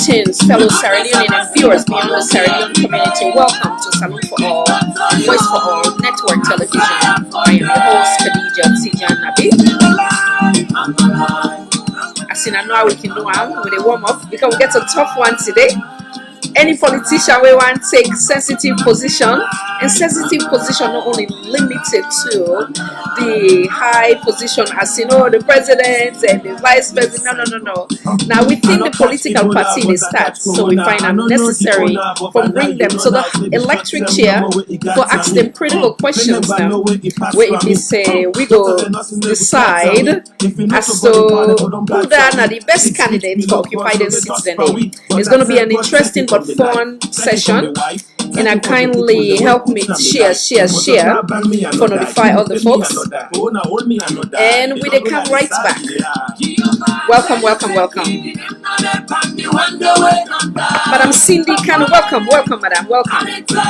Greetings, fellow Sierra Leonean and viewers beyond the Sierra Leone community. Welcome to Salon for All, Voice for All, Network Television. I am your host, Khadija Tijan Nabi. As in, I know how we can do with a warm up because we get a tough one today. Any politician we want to take sensitive position, and sensitive position not only limited to the high position as you know, the president and the vice president. No. Now within the political party they start, so we find it necessary to bring them to the electric chair for ask them critical questions now. Where if they say we go decide as to who are the best candidate for occupy the seats then it's going to be an interesting but fun session, and I kindly help me share for notify all the folks, and we they come right back. Welcome. Madam Cindy, can welcome, madam, welcome.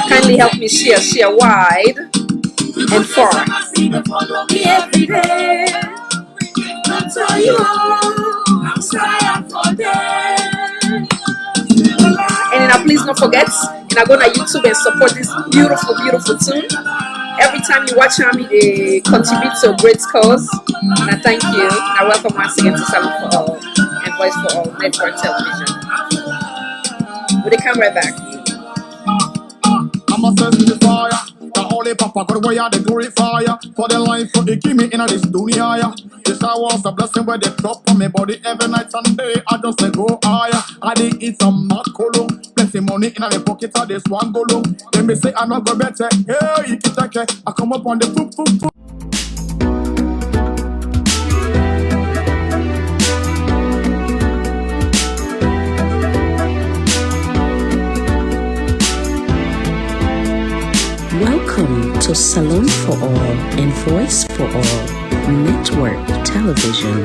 Kindly help me share wide and far. Every day, and now please don't forget, and I go to YouTube and support this beautiful tune. Every time you watch me, they contribute to a great cause. And I thank you. And I welcome once again to Salon for All and Voice for All Network Television. Will they come right back? I'm a sensitive fire. The holy papa got away the glory fire. For the life for the give me in this dunya. This I was a blessing where they drop on my body every night and day. I just say go higher. I did eat some macolo. Plenty money in my pocket of this one go low. Then me say I not go better. Hey, you can take it. I come up on the poop. Welcome to Salon for All and Voice for All Network Television.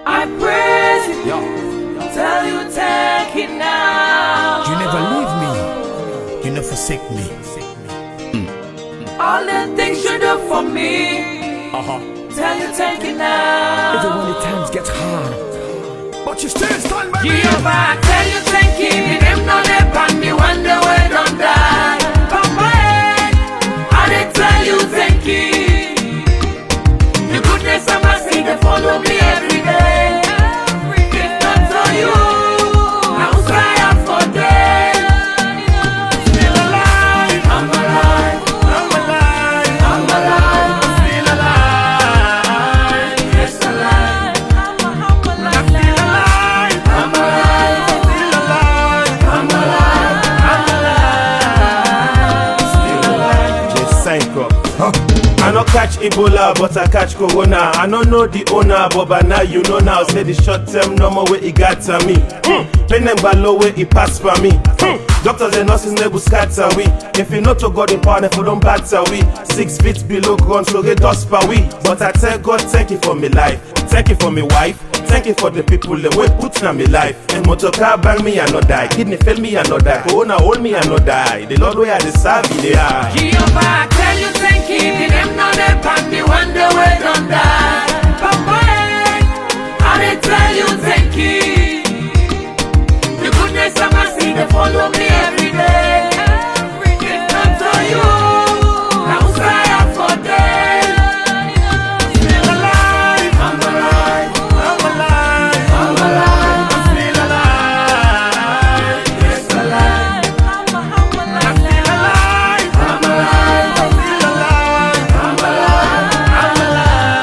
I praise you, tell you take it now. You never leave me, you never forsake me. All the things you do for me, tell you take it now. Even when the times get hard, but you still stand by me. Give your back, tell you thank you. Me them no dey pan me wonder where don't die. Papa, I dey tell you thank you. The goodness of mercy they follow me every day. If not for you, I would cry out for them. Still alive, I'm alive. I'm alive, still alive. Yes, alive. I'm alive. Still alive. I'm alive. Still alive. I'm alive. Just Sanko. I no catch Ebola, but I catch Corona. I don't know the owner, but by now you know now. Say the short term no more way it got to me. Pain them by low way it pass by me. Doctors and nurses never scatter we. If you not to God in power, if you don't batter we. 6 feet below ground, so get dust per we. But I tell God, thank you for me life. Thank you for me wife. Thank you for the people that way put in my life. And motor car bang me and not die. Kidney fail me and not die. Corona hold me and not die. The Lord way I deserve it, they are. Jehovah, tell you thank you. Me them no dey pan me wonder where don't die. Papa, I dey tell you thank you. The goodness of mercy they follow me every day. If not for you, I will cry out for them. Still alive, I'm alive. I'm alive, I'm alive. I'm still alive. Yes, alive. I'm still alive. I'm alive. I'm still alive. I'm alive.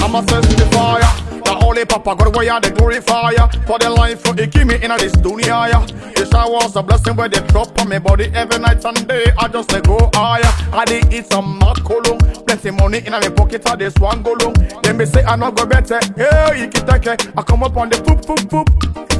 I'm a sensitive fire. The holy papa got away the glory fire. For the life for the give me in this dunya. This I was a blessing where they drop on my body every night and day. I just say go higher. I did eat some macolo. Plenty money in my pocket of this one go long. Then me say I not go better. Hey, you can take it. I come up on the poop.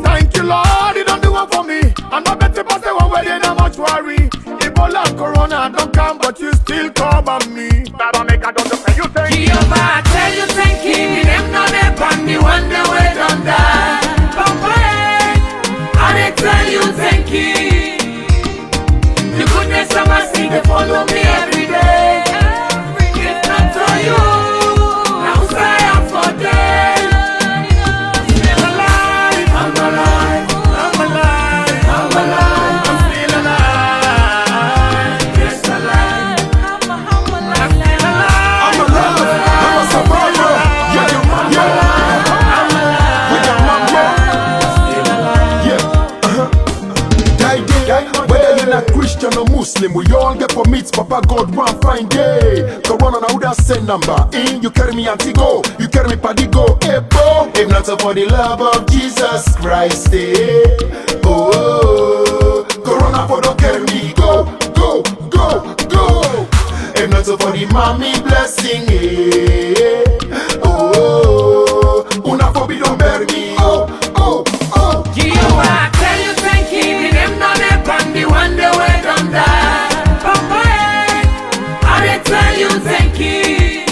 Thank you, Lord. You don't do one for me. I'm not better, but the one where they not much worry. If Ebola, Corona don't come, but you still cover me. Never make a don't say you thank Jehovah, I tell you thank you. Them not they pan me one day we don't die. Papa, I they tell you thank you. The goodness of mercy they follow me every day. If not for you, now say I'm for dead. Still alive, I'm alive, I'm alive, I'm alive, I'm still alive. Yes, alive, I'm still alive. I'm alive, I'm a survivor. Yeah, I'm alive. With your mom, whether you're not Christian or Muslim, we all get permits. Papa God one fine day. Corona now that send number in. You carry me anti-go, you carry me padigo. Hey, bo. If not for the love of Jesus Christ, eh. Oh, Corona for don't carry me. Go, go, go, go. If not for the mommy blessing, eh. Oh, una for be don't bury me. Oh, oh, oh. Jehovah, I tell you thank you. Them not they pan me one day we don't die. Papa, I they tell you thank you.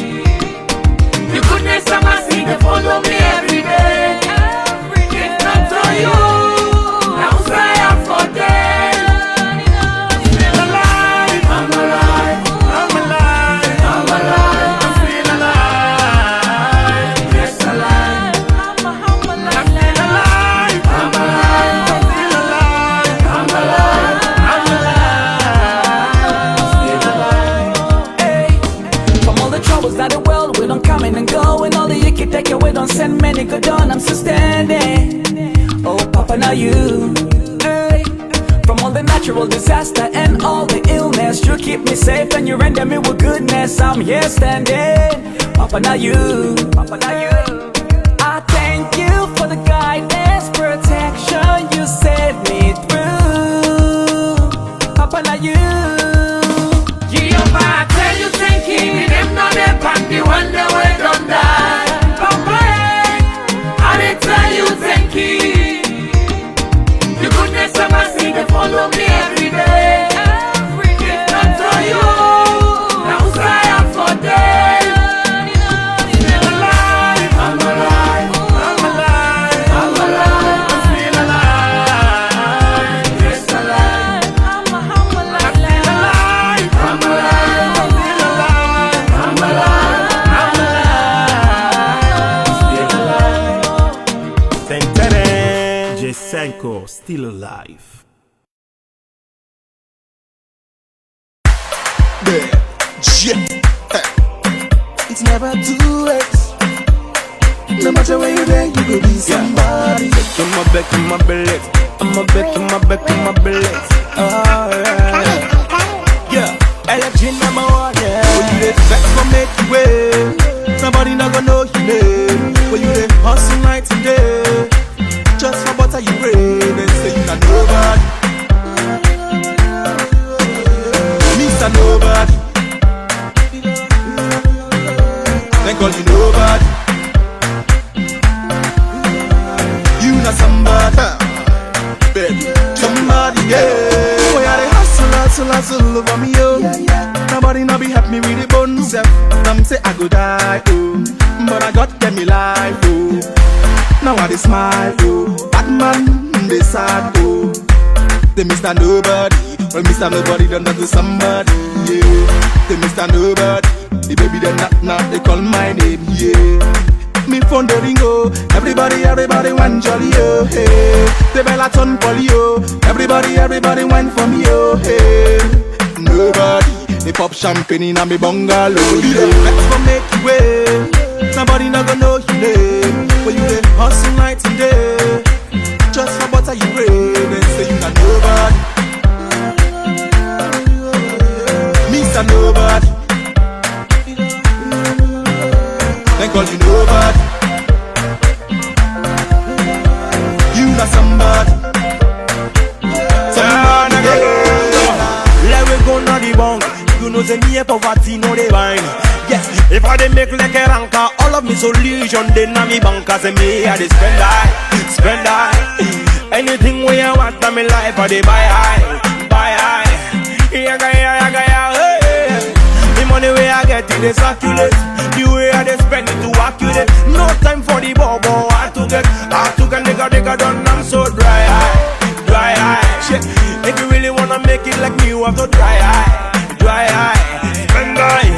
The goodness of mercy they follow me every day. If not for you, now say I'm for dead. Still alive, I'm alive, I'm alive, I'm alive, I'm still alive. Yes, alive, I'm still alive, I'm alive, I'm still alive, I'm alive, I'm alive, still alive. Hey, from all the troubles that the world we don't coming and going, all the yicky take away don't send many good on. I'm still standing. Oh, Papa, now you. Hey, from all the natural disaster and all the illness, you keep me safe and you render me with goodness. I'm here standing. Papa, now you. Papa, now you. I thank you for the guidance, protection you set me through. Papa, now you. Jehovah, I tell you thank you. Them not they pan me one day we don't die. Papa, I they tell you thank you. The goodness of mercy they follow me every day. If not for you, now say I'm for dead. Still alive, I'm alive, I'm alive, I'm alive, I'm still alive. Yes, alive, I'm still alive, I'm alive, I'm still alive, I'm alive, I'm alive, still alive. Jesenko, still alive. It's never too late. No matter where you're there, you could be somebody. In my back, in my belly. I'm a back, in my back, in my belly. Alright. Yeah, LFG number one, yeah. When you let vex for make you wait, somebody not gonna know your name. When you let hustle night and day, just for butter you rain, and say you not nobody. Mr. Nobody. Then call you nobody. You not somebody, baby. Somebody, yeah. Boy, I dey hustle over me, yo. Nobody not be happy with the bones. Some say I go die, oh, but I got get me life, oh. Now I dey smile, oh. Bad man, they sad, oh. They Mr. Nobody, well Mr. Nobody done that to somebody, yeah. They Mr. Nobody, the baby they knock, they call my name, yeah. Me phone the ringo, everybody want jolly, oh, hey. The bella turn polio, everybody want for me, oh, hey. Nobody, they pop champagne in a me bungalow, yeah. Let's go make you way, somebody not gonna know your name. When you dey hustle night and day, just for butter you rain, and say you not nobody. Mr. Nobody. Then call you nobody. You not somebody. Somebody, yeah. Let we go na the bunk. You know the near poverty, no they wine. Yes, if I dey make like a ranker, all of me solution, they na me banker. Say me I dey spend high. Anything where I want in my life, I dey buy high. Hey. The money where I get it, they circulate. The way I they spend it to accurate. No time for the bobo, hard to get nigga done, I'm so dry eye. Shit. If you really wanna make it like me, you have to dry eye. Spend eye.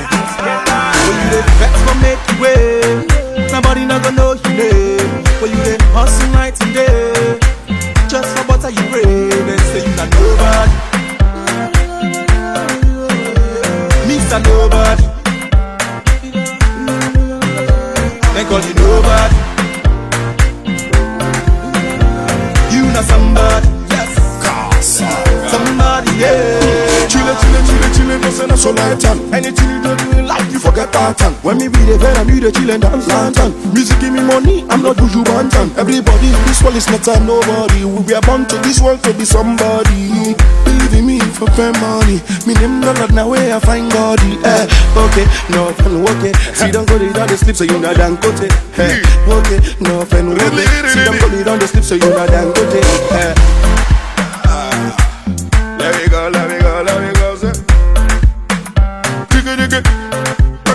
When you dey vex for make you way, nobody not gonna know your name. When you dey hustle night and day, just for butter you rain. They say you not nobody, Mr. Nobody. They call you nobody. You not somebody, yes, somebody, yeah. Chillin', cause I'm so light on. Anything you don't do in life, you forget pattern. When me be the venom, you the chillin' dance lantern. Music give me money, I'm not who you want. Everybody, this world is not a nobody. We were born to this world to be somebody. Believe in me for fair money. Me name not now where I find God. Okay, no fun, okay. See don't go down the slip so you not done cut it. Okay, no fun, okay. See don't go down the slip so you not done cut it. Let me go, sir.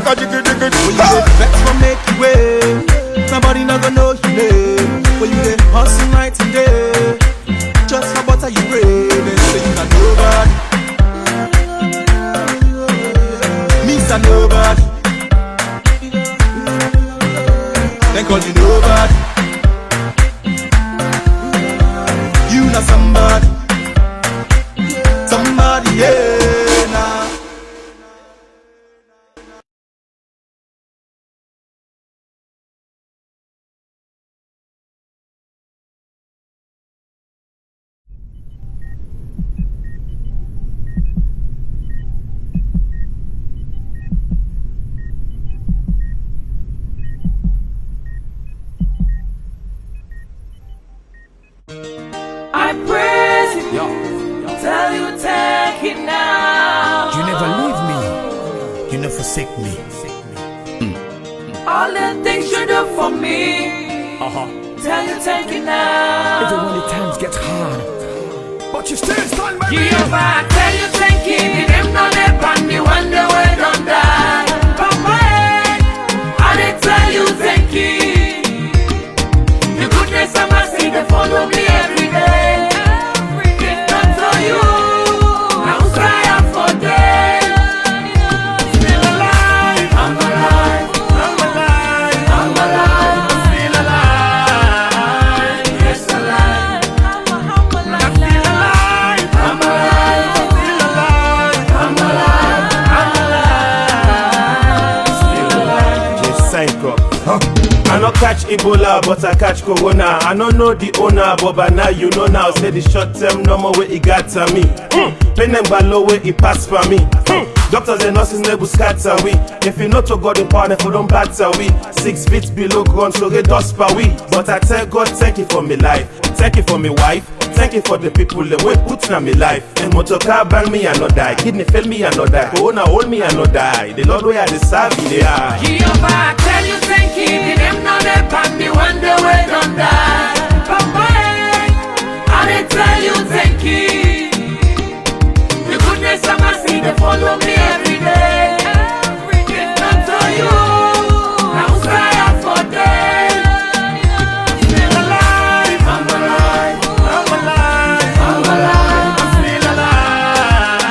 When you dey vex for make you way, nobody not gonna know your name. When you dey hustle night and day, just for butter you rain. They say you not nobody, Mr. Nobody. They call you nobody. You not somebody, yeah, nah. I praise you, tell you take it now. You never leave me, you never forsake me. All the things you do for me, tell you take it now. Even when the times get hard, but you still stand by me. Jehovah, tell you thank you, me them not upon me when the way don't die. Papa, I dey tell you thank you. The goodness and mercy they follow me every day. If not for you, I will cry out for them. Still alive, I'm alive, I'm alive, I'm alive, I'm still alive, yes alive, I'm still alive, I'm alive, I'm still alive, I'm alive, I'm alive, still alive. Just psycho. I no catch Ebola, but I catch Corona. I no know the owner, but by now you know now. Say the short term no more way it got to me. Pain and low way it pass for me. Doctors and nurses never scatter we. If you know to God the power, if you don't batter we. 6 feet below ground, so get dust per we. But I tell God, thank you for me life. Thank you for me wife. Thank you for the people that way put in my life. And motor car bang me and not die. Kidney fail me and not die. Corona hold me and not die. The Lord way I deserve in the eye. Jehovah, tell you thank you. Me them not upon me when the way don't die. Papa, I dey tell you thank you. The goodness and mercy they follow me every day. If not for you, I will cry out for them. Still alive, I'm alive, I'm alive, I'm alive, I'm still alive,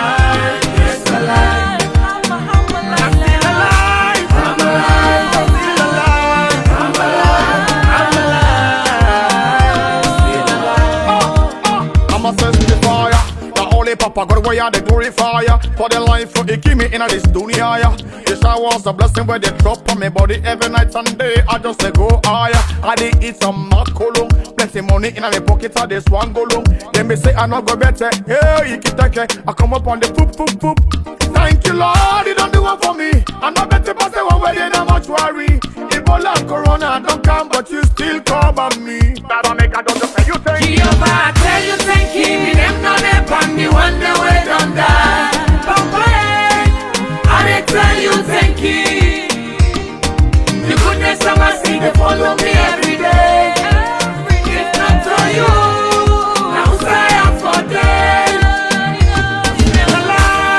yes alive, I'm still alive, I'm alive, I'm still alive, I'm alive, I'm alive, still alive. I'm a testifier. The only Papa God where they glorify for the life for it keep me in this dunya. This I was a blessing where they drop on me body every night and day. I just say go higher. I did eat some macolum, plenty money in my pocket. I this one go long. Then me say I not go better. Hey, you keep taking. I come up on the poop poop poop. Thank you Lord, you don't do one for me. I'm not better pass the one where they not much worry. Ebola and Corona don't come, but you still cover me. That make I don't say you thank you. Jehovah, tell you thank you. Me them not upon me when the way don't die. Papa, I dey tell you thank you. The goodness and mercy they follow me every day. If not for you, I will cry out for them. Still alive.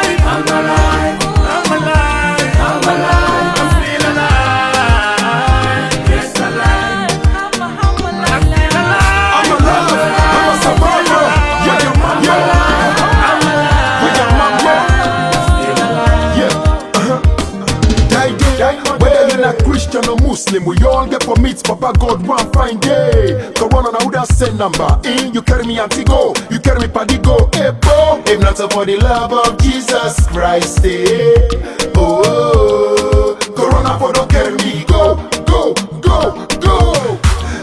die day. Whether you're not Christian or Muslim, we all get for meets. Papa God one fine day. Corona now woulda send number. You carry me Antigo, you carry me Padigo. Hey, bro. If not for the love of Jesus Christ, oh, Corona for don't carry me. Go, go, go, go.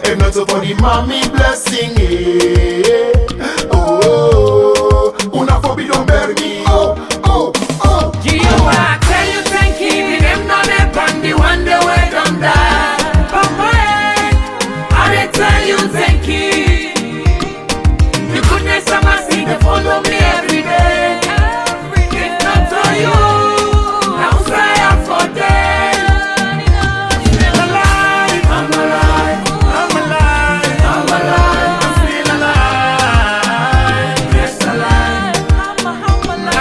If not for the mommy blessing, oh, una for be don't bury me. Oh, oh, oh. Jehovah, tell you thank you. Them not a bandy one day we don't die. Papa, I tell you thank you. The goodness of mercy they follow me every day. If not for you, I will cry out for them. Still alive, I'm alive, I'm alive, I'm alive, I'm still alive. Yes, alive, I'm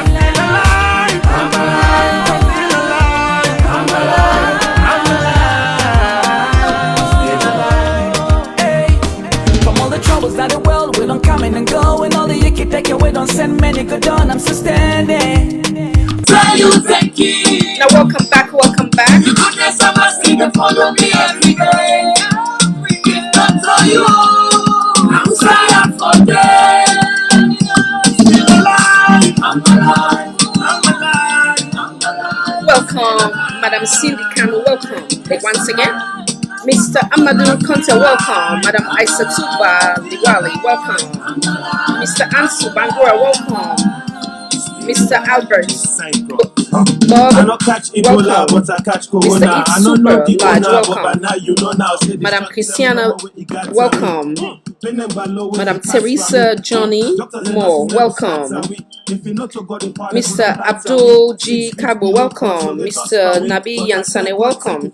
still alive, I'm alive, I'm still alive, I'm alive, I'm alive, still alive. Hey, from all the troubles that the world we don't come in and go, and all the yicky take away don't send many good on. I'm still standing. Tell you thank you. Now welcome back, welcome back. The goodness of mercy that follow me every day. If not for you, I'm sorry for them. Still alive, I'm alive, I'm alive, I'm alive. Welcome, Madam Cindy Kanu, welcome. Once again, Mr. Amadou Conte, welcome. Madam Aisatuba Liwali, welcome. Mr. Ansu Bangura, welcome. Mr. Albert Bob, I not catch Ebola, welcome. but I catch Mr. Corona. I don't know the Large, owner, but by welcome. now you know now. Say the Madam short Christiana, term know what you got welcome. to me. Madam Madam Teresa Johnny Moore, welcome. Mr. Abdul G. Kabo, welcome. Mr. Nabi Yansane, welcome.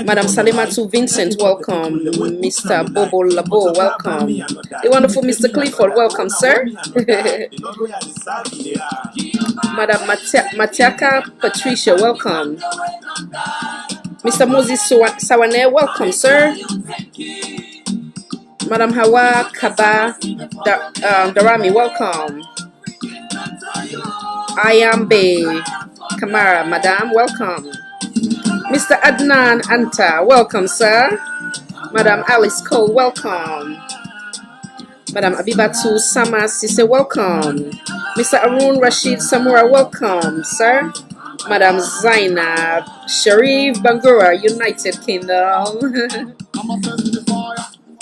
Madam Salimatu Vincent, welcome. Mr. Bobo Labo, welcome. The wonderful Mr. Clifford, welcome, sir. Madam Matiaka Patricia, welcome. Mr. Moses Sawane, welcome, sir. Madam Hawa Kaba Darami, welcome. Ayambe Kamara, Madam, welcome. Mr. Adnan Anta, welcome, sir. Madam Alice Cole, welcome. Madam Abibatu Sama Sise, welcome. Mr. Arun Rashid Samura, welcome, sir. Madam Zainab Sharif Bangura, United Kingdom.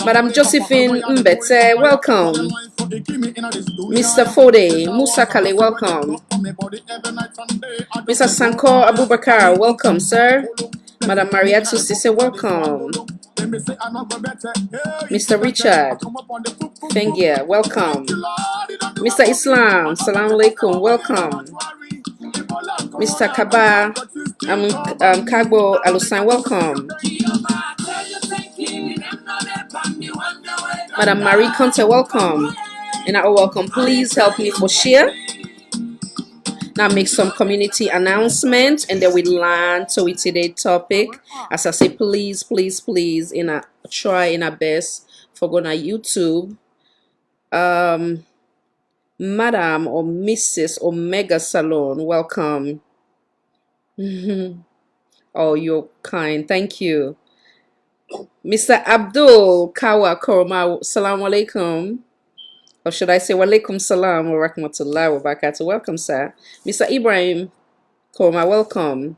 Madam Josephine Mbete, welcome. Mr. Fode Musa Kale, welcome. Mr. Sankor Abubakar, welcome, sir. Madam Mariatu Sise, welcome. Mr. Richard Fengia, welcome. Mr. Islam, salam alaikum, welcome. Mr. Kaba Kagbo Alusan, welcome. Madam Marie Conte, welcome. And I welcome. Please help me for share. Now make some community announcement, and then we learn to with today's topic. As I say, please, please, please, try in our best for going on YouTube. Madam or Mrs. Omega Salon, welcome. Oh, you're kind. Thank you. Mr. Abdul Kawa Koroma, salam alaikum. Or should I say walaikum salam wa rahmatullahi wa barakatuh. Welcome, sir. Mr. Ibrahim Koroma, welcome.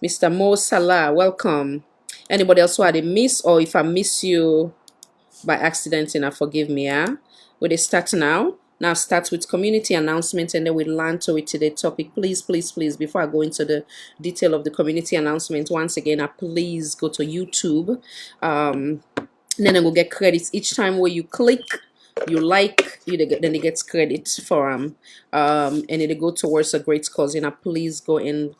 Mr. Mo Salah, welcome. Anybody else who I did miss, or if I miss you by accident, forgive me. Will they start now? Now start with community announcement, and then we learn to it today's topic. Please, please, please, before I go into the detail of the community announcement, once again, please go to YouTube. And then we'll get credits each time where you click, you like, then it gets credits for and it'll go towards a great cause. And please go and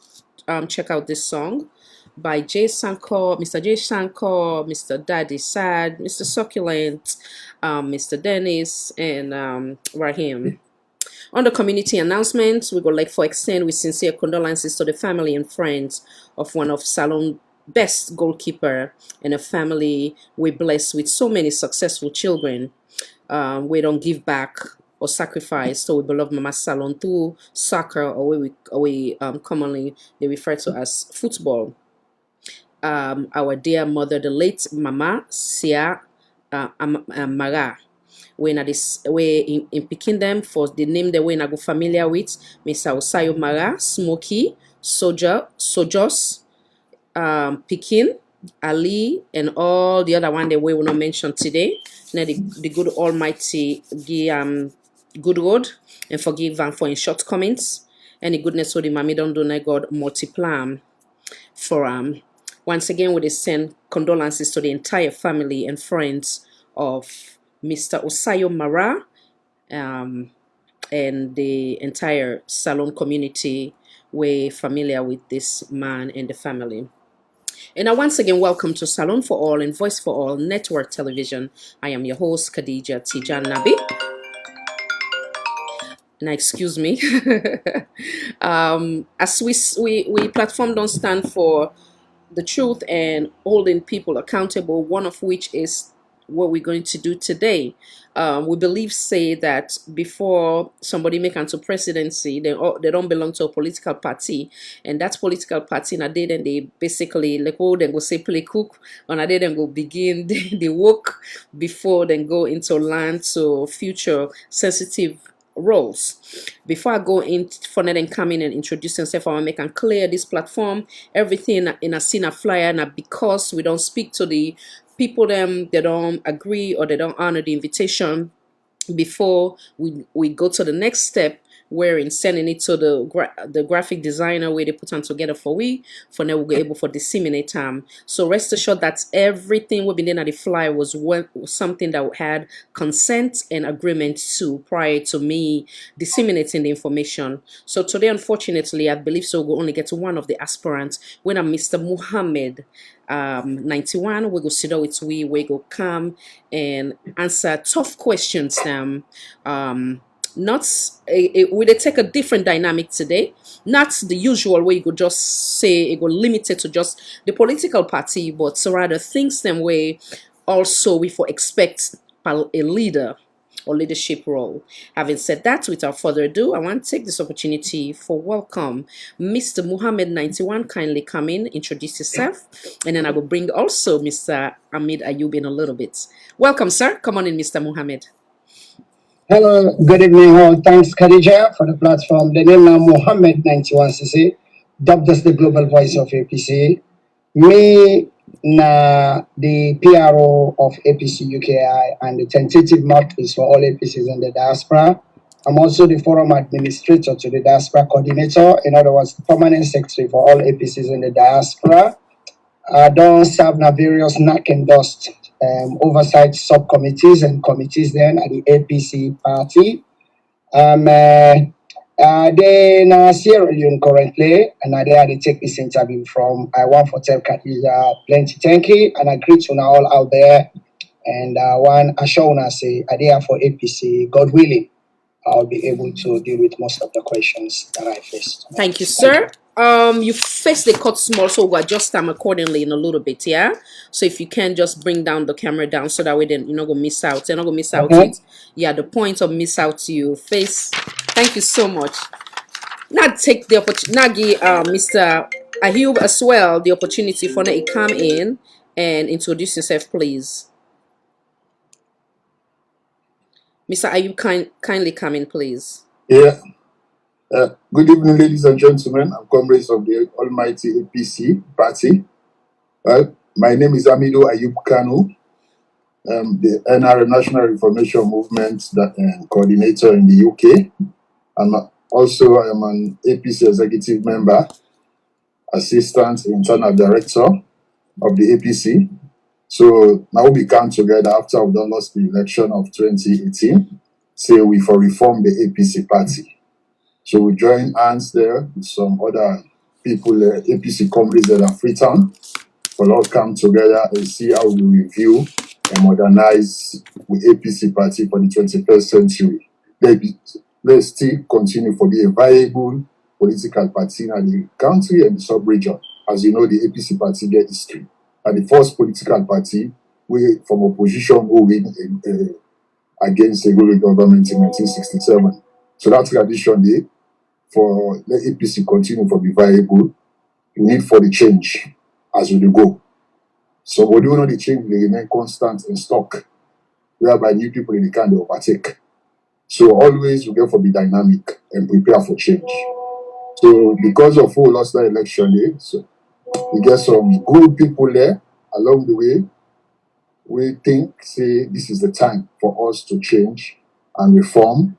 check out this song by Jay Sankor, Mr. Jay Sankor, Mr. Daddy Sad, Mr. Succulent, Mr. Dennis, and Rahim. On the community announcements, we would like to extend with sincere condolences to the family and friends of one of Salon's best goalkeeper and a family we blessed with so many successful children. We don't give back or sacrifice to our beloved Mama Salon through soccer, or we commonly they refer to as football. Our dear mother, the late Mama Sia Mara. When this way in picking them for the name that we're not familiar with, Mr. Osayo Mara, Smokey, Sojos, Pekin, Ali, and all the other one that we will not mention today. Now the good Almighty give good road and forgive them for in shortcomings. Any goodness for the mommy don't do, God multiply for once again, we send condolences to the entire family and friends of Mr. Osayo Mara and the entire Salon community. We're familiar with this man and the family. And now, once again, welcome to Salon for All and Voice for All Network Television. I am your host, Khadija Tijan Nabi. Now, excuse me. As we platform don't stand for the truth and holding people accountable, one of which is what we're going to do today. We believe say that before somebody make into presidency, they don't belong to a political party, and that political party now then they basically like then go say play cook, and then go begin the work before then go into land to future sensitive roles. Before I go in for net and come in and introduce myself, I want to make and clear this platform. Everything in a scene a flyer, and because we don't speak to the people them they don't agree or they don't honor the invitation before we go to the next step, where in sending it to the graphic designer where they put them together for now we'll be able to disseminate them. So rest assured that everything we've been doing at the fly was something that had consent and agreement to prior to me disseminating the information. So today, unfortunately, I believe so we'll only get to one of the aspirants when I'm Mr. Muhammad 91. We go sit down with we go come and answer tough questions them. We take a different dynamic today, not the usual way you could just say it go limited to just the political party, but rather things them way also we for expect a leader or leadership role. Having said that, without further ado, I want to take this opportunity for welcome Mr. Muhammad 91. Kindly come in, introduce yourself, and then I will bring also Mr. Ahmed Ayub in a little bit. Welcome, sir. Come on in, Mr. Muhammad. Hello, good evening all. Thanks, Khadija, for the platform. The name now Mohammed 91 CC, dubbed as the global voice of APC. Me, na the PRO of APC UKI and the tentative mouthpiece for all APCs in the diaspora. I'm also the forum administrator to the diaspora coordinator, in other words, the permanent secretary for all APCs in the diaspora. I don't serve na various NAC endorsed oversight subcommittees and committees then at the APC party. They in Sierra Leone currently, and they take this interview from I want for tell Khadija plenty thank you, and I greet you now all out there. And one Ashona say I there for APC, God willing, I'll be able to deal with most of the questions that I faced. Thank you, sir. You face the cut small, so we'll adjust them accordingly in a little bit, yeah? So if you can just bring down the camera down so that way then you're not gonna miss out. You're not gonna miss out it. Yeah, the point of miss out you face. Thank you so much. Now take the opportunity, now give Mr. Ayub as well the opportunity for to come in and introduce yourself, please. Mr. Ayub, kindly come in, please. Yeah. Good evening, ladies and gentlemen. I'm comrades of the Almighty APC party. My name is Amido Ayub Kanu, the NRM National Reformation Movement coordinator in the UK. And also, I am an APC executive member, assistant internal director of the APC. So now we come together after we've done lost the election of 2018. Say we for reform the APC party. So we join hands there with some other people, APC comrades that are Freetown. We'll all come together and see how we review and modernize the APC party for the 21st century. Let's still continue to be a viable political party in the country and the sub-region. As you know, the APC party get history. And the first political party, we from opposition who win against the Igbo government in 1967. So that tradition there, for the APC continue to be viable, you need for the change as we go. So we do not the change, they remain constant in stock, whereby new people in the can they overtake. So always you get for be dynamic and prepare for change. So because of who lost that election day, so we get some good people there along the way. We think, say, this is the time for us to change and reform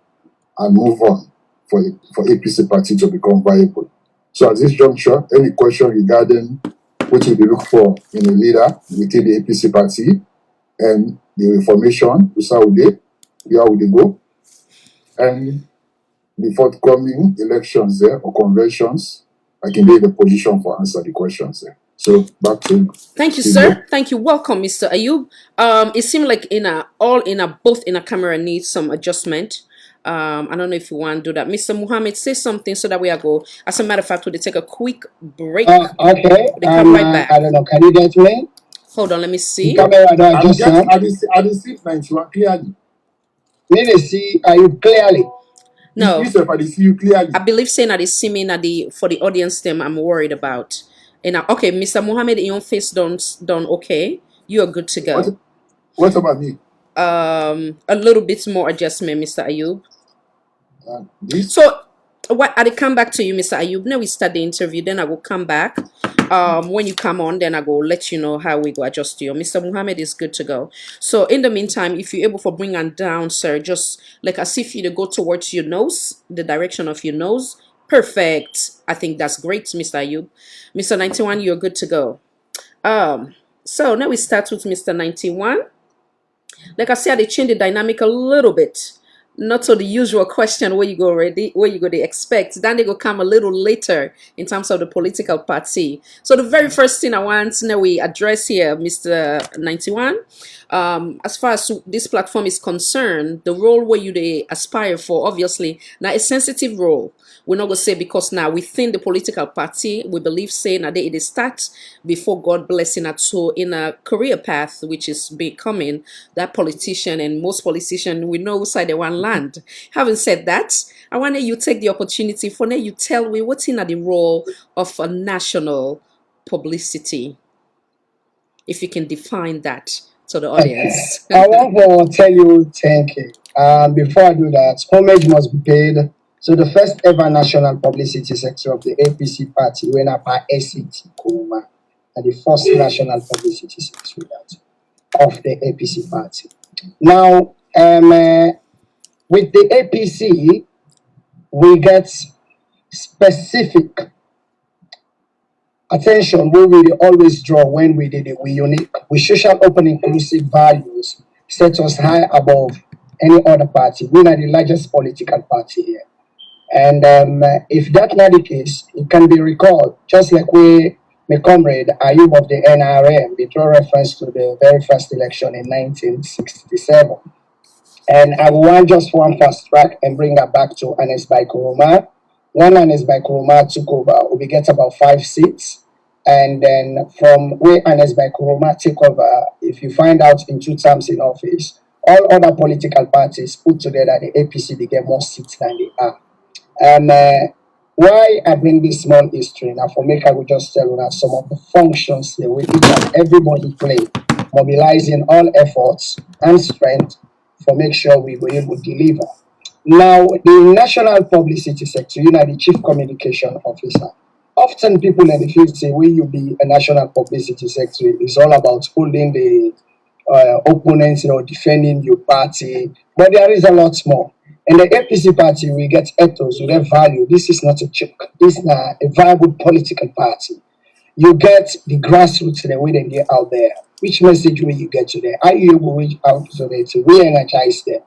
and move on for APC party to become viable. So at this juncture, any question regarding what we look for in a leader within the APC party and the reformation, how would they go, and the forthcoming elections there or conventions, I can be in the position for answer the questions there. So back to thank you, sir. Thank you. Welcome, Mr. Ayub. It seemed like both in a camera needs some adjustment. I don't know if you want to do that. Mr. Muhammad, say something so that we are go. As a matter of fact, we'll take a quick break. Okay. They come right back. I don't know. Can you get me? Hold on, let me see. I didn't see 91 clearly. Need to see Ayub clearly. No. I didn't see you clearly. I believe saying that they see me for the audience them I'm worried about. And okay, Mr. Muhammad, your face done okay. You are good to go. What about me? A little bit more adjustment, Mr. Ayub. This? So what I come back to you, Mr. Ayub. Now we start the interview, then I will come back. When you come on, then I will let you know how we go adjust you. Mr. Muhammad is good to go. So in the meantime, if you're able to bring on down, sir, just like as if you go towards your nose, the direction of your nose. Perfect. I think that's great, Mr. Ayub. Mr. 91, you're good to go. So now we start with Mr. 91. Like I said, they change the dynamic a little bit. Not to the usual question where you go to expect. Then they go come a little later in terms of the political party. So the very first thing I want now we address here, Mr. 91, as far as this platform is concerned, the role where they aspire for, obviously, now a sensitive role. We're not going to say because now within the political party, we believe saying that it starts before God blessing us. So in a career path, which is becoming that politician, and most politicians, we know side they want land. Having said that, I want you take the opportunity for now you tell me what's in the role of a national publicity. If you can define that to the audience. I want to tell you thank you. Before I do that, homage must be paid. So the first ever national publicity sector of the APC party went up by SCT Kuruma, and the first national publicity sector of the APC party. Now, with the APC, we get specific attention where we always draw when we did it. We unique, with social, open, inclusive values set us high above any other party. We are the largest political party here. And if that's not the case, it can be recalled, just like my comrade Ayub of the NRM, they draw reference to the very first election in 1967. And I want just one fast track and bring that back to Anes by Kuruma. When Anes by Kuruma took over, we get about 5 seats. And then from where Anes by Kuruma took over, if you find out in 2 terms in office, all other political parties put together, the APC, they get more seats than they are. Why I bring this small history now for make I will just tell you some of the functions here with everybody play, mobilizing all efforts and strength for make sure we will able to deliver. Now, the national publicity sector, the chief communication officer. Often people in the field say, will you be a national publicity secretary? It's all about holding the opponents, defending your party. But there is a lot more. In the APC party, we get ethos, we get value. This is not a joke. This is not a viable political party. You get the grassroots, the way they get out there. Which message will you get to them? Are you able to reach out to them to re-energize them?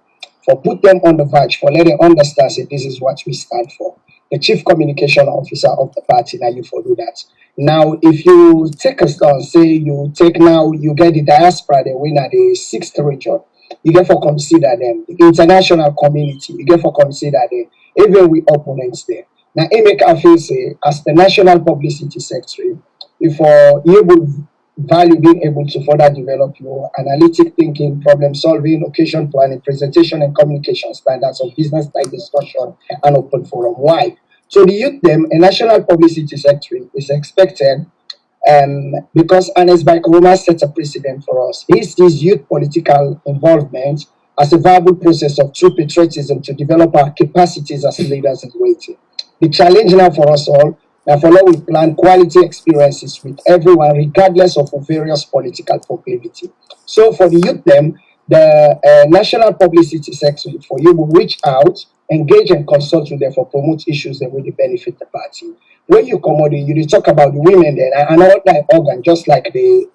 For put them on the verge, for let them understand that this is what we stand for. The chief communication officer of the party, now you for do that. Now, if you take us down, say you get the diaspora, the winner, the 6th region. You get for consider them, the international community, you get for consider them, even with opponents there. Now, Emeka feel say, as the national publicity secretary, if you will value being able to further develop your analytic thinking, problem solving, occasion planning, presentation, and communication standards of business like discussion and open forum. Why? So the youth them, a national publicity secretary is expected because Ernest Bai Koroma set a precedent for us. He sees youth political involvement as a viable process of true patriotism to develop our capacities as leaders in waiting. The challenge now for us all, now for now we plan quality experiences with everyone, regardless of various political proclivity. So for the youth them, the National Publicity Secretary for you will reach out, engage and consult with them for promote issues that will benefit the party. When you come out, you talk about the women then and all that organ, just like the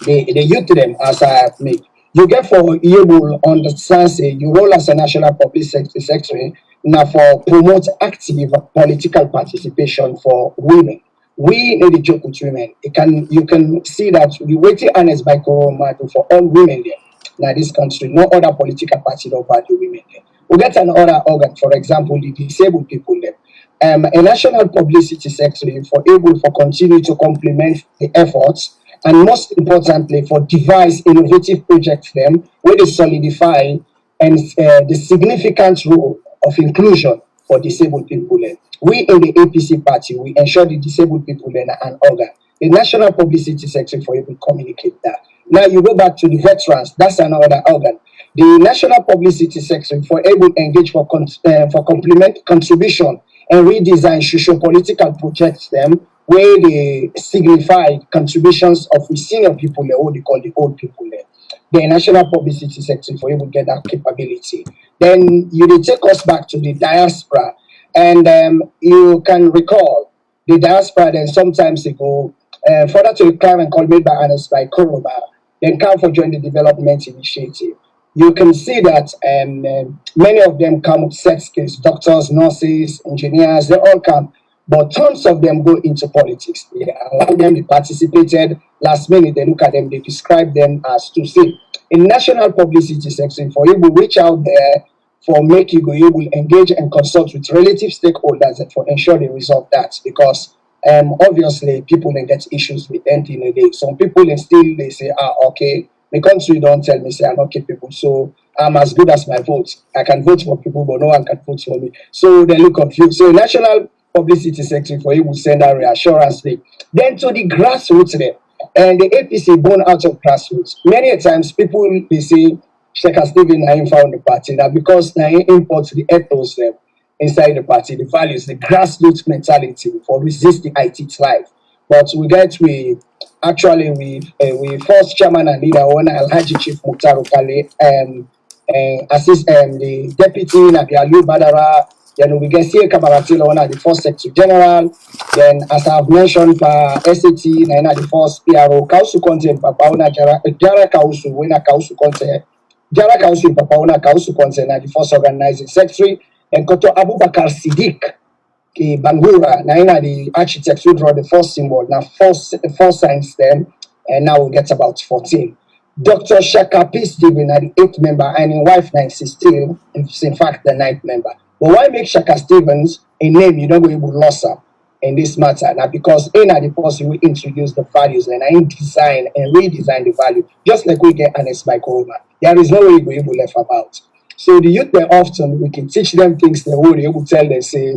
youth them as I have made. You get for you will understand say your role as a national public secretary now for promote active political participation for women. We need to joke with women. You can see that the waiting honest by Koroma for all women there. Now this country, no other political party don't value women there. We get another organ, for example, the disabled people there. A national publicity secretary for able for continue to complement the efforts and most importantly for devise innovative projects them where they solidify and the significant role of inclusion for disabled people. We in the APC party, we ensure the disabled people and organ. The National Publicity Secretary for able to communicate that. Now you go back to the veterans, that's another organ. The National Publicity Secretary for able to engage for complement contribution and redesign socio-political projects them where they signify contributions of the senior people, what they call the old people there. The National Publicity Secretary for able to get that capability. Then you take us back to the diaspora, and you can recall the diaspora. Then sometimes ago, further to the client call made by Ernest by Koroma, then come for join the development initiative. You can see that many of them come with set skills, doctors, nurses, engineers, they all come. But tons of them go into politics. They allow them, they participated. Last minute, they look at them, they describe them as to say, in national publicity section, for you will reach out there for make you will engage and consult with relative stakeholders and for ensure they resolve that. Because obviously, people then get issues with them in a day. Some people then still, they say, okay, the country don't tell me, say I'm not capable. So I'm as good as my vote. I can vote for people, but no one can vote for me. So they look confused. So national publicity secretary for you will send out reassurance. Then to the grassroots there. And the APC born out of grassroots. Many times people they say Sheikh Stephen Naim found the party now because Naim imports the ethos there inside the party, the values, the grassroots mentality for resist the IT life. But we first chairman and leader one Alhaji Chief Mukhtar Okale assist the deputy Nabialu Badara. Then we get CA Kabaratila one the first secretary general. Then as I've mentioned SAT na the first PRO Kausu Conte Papa Una Jara Kausu Wena Kausu Conte Jara Kausu Papa Una Kausu Conte na the first organizing secretary. And Koto Abubakar Siddiq Bangura, now the architects who draw the first symbol, now four signs then, and now we get about 14. Dr. Shaka P. Stephen, the 8th member, and his wife, Nancy Steele, is in fact the 9th member. But why make Shaka Stevens a name you don't go able to lose her in this matter? Now, because in the person we introduce the values and I design and redesign the value, just like we get Ernest by Koroma. There is no way we able left about. So the youth, they often, we can teach them things they will able to tell, they say,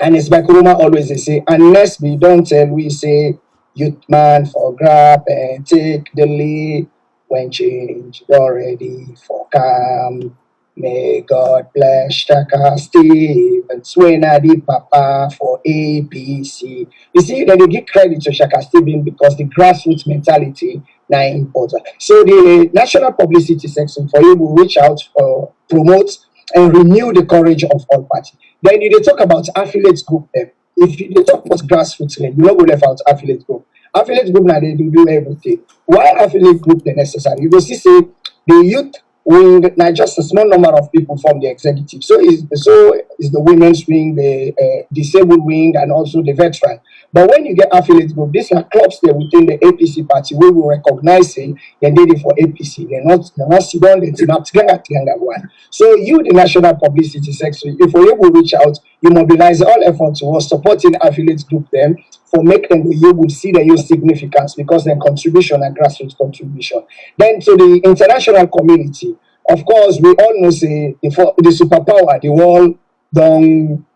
and it's by Kuruma always they say, unless we don't tell, we say, youth man for grab and take the lead when change already for come. May God bless Shaka Stevens, Swena the Papa for APC. You see, then they give credit to Shaka Stevens because the grassroots mentality now important. So the National Publicity Section for you will reach out for promote and renew the courage of all parties. Then you talk about affiliate group them. If you talk about grassroots, you don't go left out affiliate group. Affiliate group now they do everything. Why affiliate group they necessary? You go see say the youth wing now just a small number of people from the executive. So is the women's wing, the disabled wing, and also the veteran. But when you get affiliate group, these are clubs there within the APC party. We will recognize it. They did it for APC. They're not sit down. They're not together one. So you, the National Publicity Secretary, if we will reach out, you mobilize all efforts towards supporting affiliate group them for make them you will see the use significance because their contribution and grassroots contribution. Then to the international community, of course, we all know say the superpower, the world don't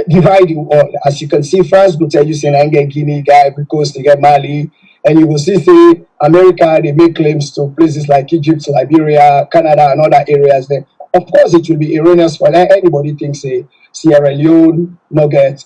divide the world. As you can see, France will tell you say I get Guinea, guy because they get Mali, and you will see say America they make claims to places like Egypt, Liberia, Canada, and other areas there. Of course, it will be erroneous for anybody thinks say Sierra Leone no get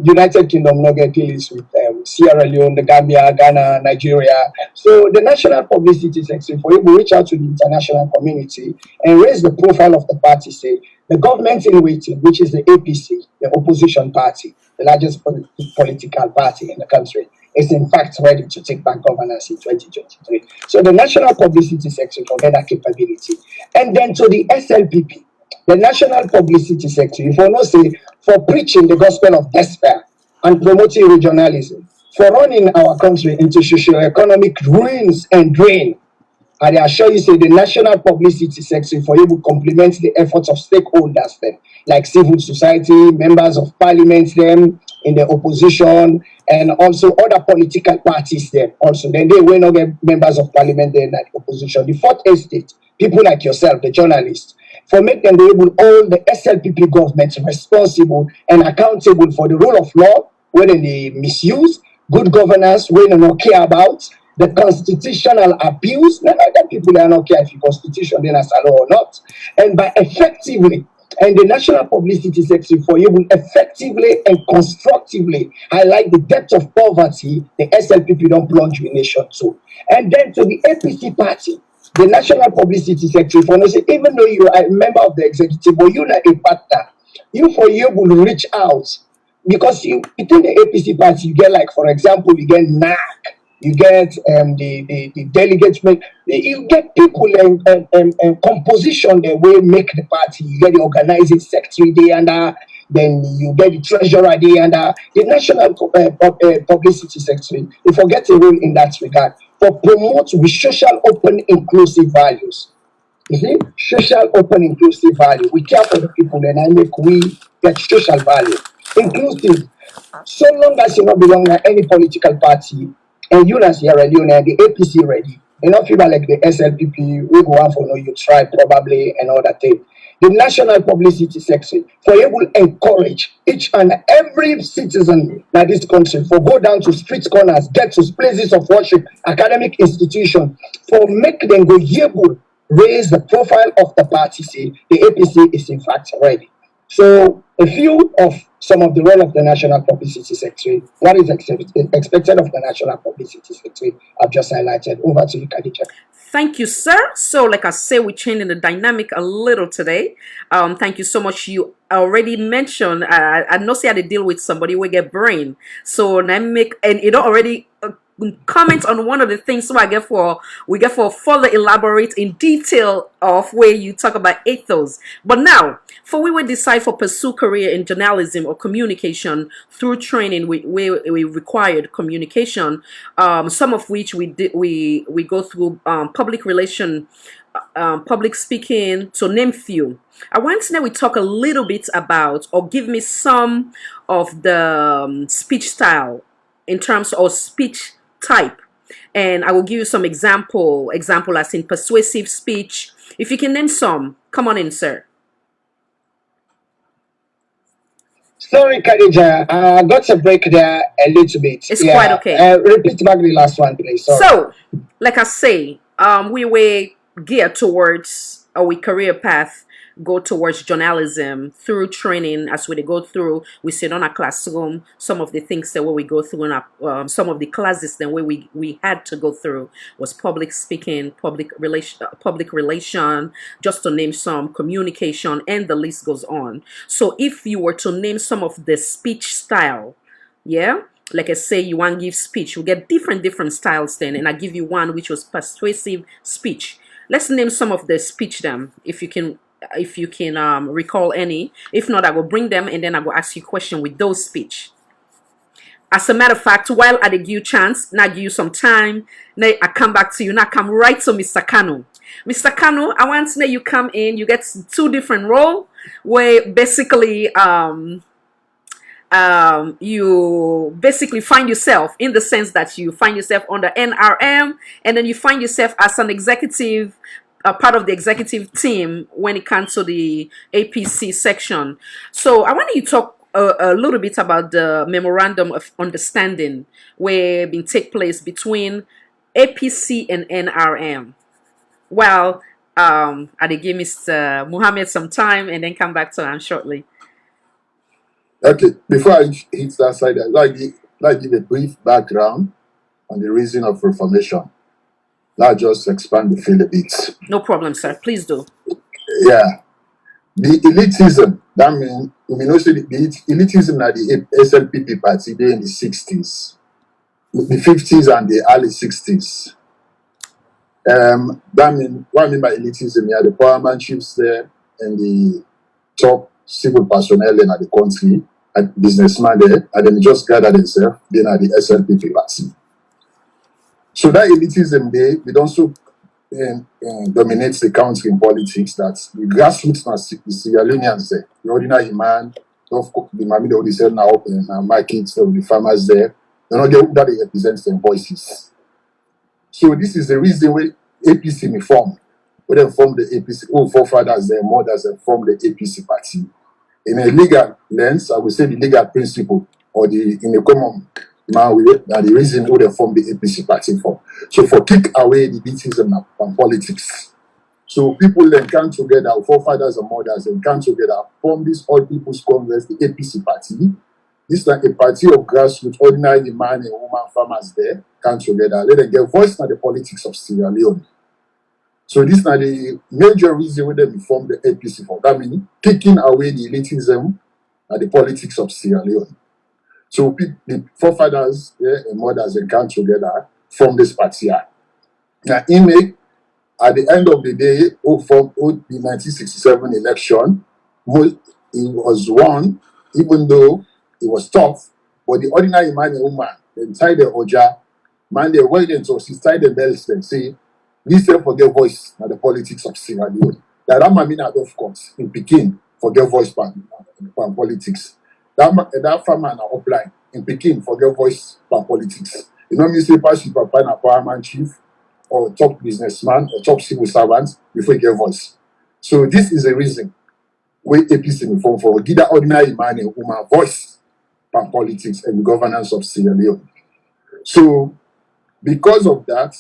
United Kingdom no get dealings with Sierra Leone, the Gambia, Ghana, Nigeria. So the national publicity section for you will reach out to the international community and raise the profile of the party. Say the government in waiting, which is the APC, the opposition party, the largest political party in the country, is in fact ready to take back governance in 2023. So the national publicity section for that capability. And then to the SLPP, the national publicity section, if you know say, for preaching the gospel of despair and promoting regionalism, for running our country into socio-economic ruins and drain, and I assure you, say the national publicity section for you will complement the efforts of stakeholders, them, like civil society, members of parliament, them in the opposition, and also other political parties, them also. Then they will not get members of parliament there in the opposition. The fourth estate, people like yourself, the journalists, for make them be able all the SLPP governments responsible and accountable for the rule of law, whether they misuse, good governance, when they don't care about, the constitutional abuse, none of the people are not care if the constitution then has a law or not. And by effectively, and the national publicity section for you will effectively and constructively highlight the depth of poverty the SLPP don't plunge the nation to. And then to the APC party, the national publicity section for you say, even though you are a member of the executive, but you're not a partner, you for you will reach out because you within the APC party, you get like, for example, you get NAC. You get the delegates, you get people and composition that will make the party. You get the organizing secretary there under, then you get the treasurer there under, the national publicity secretary. You forget a role in that regard for promote with social open inclusive values. You see, social open inclusive value. We care for the people and I make we get social value. Inclusive. So long as you not belong to any political party, and you as Sierra Leone and the APC ready. You know, people like the SLPP, we go on for no, you try probably and all that thing. The national publicity section for you will encourage each and every citizen in this country for go down to street corners, get to places of worship, academic institution, for make them go able raise the profile of the party. Say the APC is in fact ready. So a few of some of the role of the National Publicity Secretary, what is expected of the National Publicity Secretary, I've just highlighted. Over to you, Khadija. Thank you, sir. So, like I say, we're changing the dynamic a little today. Thank you so much. You already mentioned, I know see how to deal with somebody we get brain. So, let me make, and it already comment on one of the things so we get for further elaborate in detail of where you talk about ethos. But now, for we will decide for pursue career in journalism or communication through training we required communication, some of which we go through public relation, public speaking, to name few. I want to know we talk a little bit about, or give me some of the speech style in terms of speech type, and I will give you some example as in persuasive speech. If you can name some, come on in, sir. Sorry, Khadija, I got to break there a little bit. It's quite okay. Repeat back the last one, please. Sorry. So, like I say, we were geared towards our career path, go towards journalism through training. As we go through, we sit on a classroom. Some of the things that we go through in our, some of the classes that we had to go through was public speaking, public relation, just to name some, communication, and the list goes on. So if you were to name some of the speech style, yeah, like I say, you want to give speech, you get different styles then, and I give you one which was persuasive speech. Let's name some of the speech them, if you can recall any. If not, I will bring them and then I will ask you a question with those speech. As a matter of fact, while I give you chance, now give you some time, now I come back to you, now come right to Mr. Kanu. Mr. Kanu, I want to know you come in, you get two different roles where basically you basically find yourself in the sense that you find yourself under NRM, and then you find yourself as an executive, a part of the executive team when it comes to the APC section. So I want you to talk a little bit about the memorandum of understanding where been take place between APC and NRM. Well, I'll give Mr. Muhammad some time and then come back to him shortly. Okay, before I hit that side, I'd like give a brief background on the reason of Reformation. I'll just expand the field a bit. No problem, sir. Please do. Yeah. The elitism, that means, we know say the elitism at the SLPP party there in the 60s, the 50s and the early 60s. That means, what I mean by elitism, you have the powerman chiefs there and the top civil personnel in the country, and businessmen there, and then just gather themselves then at the SLPP party. So that elitism there, it also dominates the country in politics. That the grassroots are the Sierra Leoneans there, the ordinary man, the mammy they sell now in markets, the farmers there, that they represent their voices. So this is the reason why APC me formed. When they formed the APC, forefathers, their mothers, they formed the APC party. In a legal lens, I would say the legal principle, or in a common man, the reason why they formed the APC party for. So for kick away the elitism and politics. So people then come together, forefathers and mothers, and come together, form this All People's Congress, the APC party. This is like a party of grassroots, ordinary man and woman farmers there, come together. Let them get voice in the politics of Sierra Leone. So this is the major reason why they formed the APC for. That means taking away the elitism and the politics of Sierra Leone. So the forefathers and mothers they come together, form this party. Now, at the end of the day, from the 1967 election, it was won, even though it was tough, but the ordinary man and woman, they tie their oja, man, they wait until she tie the bells and say, listen for their voice in the politics of Sierra Leone. That mean out of course in Peking for their voice pan politics. That farmer now upline in Peking for their voice pan politics. You know me say pass papa na powerman chief or top businessman or top civil servant before you get voice. So this is the reason why APC me form for give that ordinary man and woman voice pan politics and the governance of Sierra Leone. So because of that,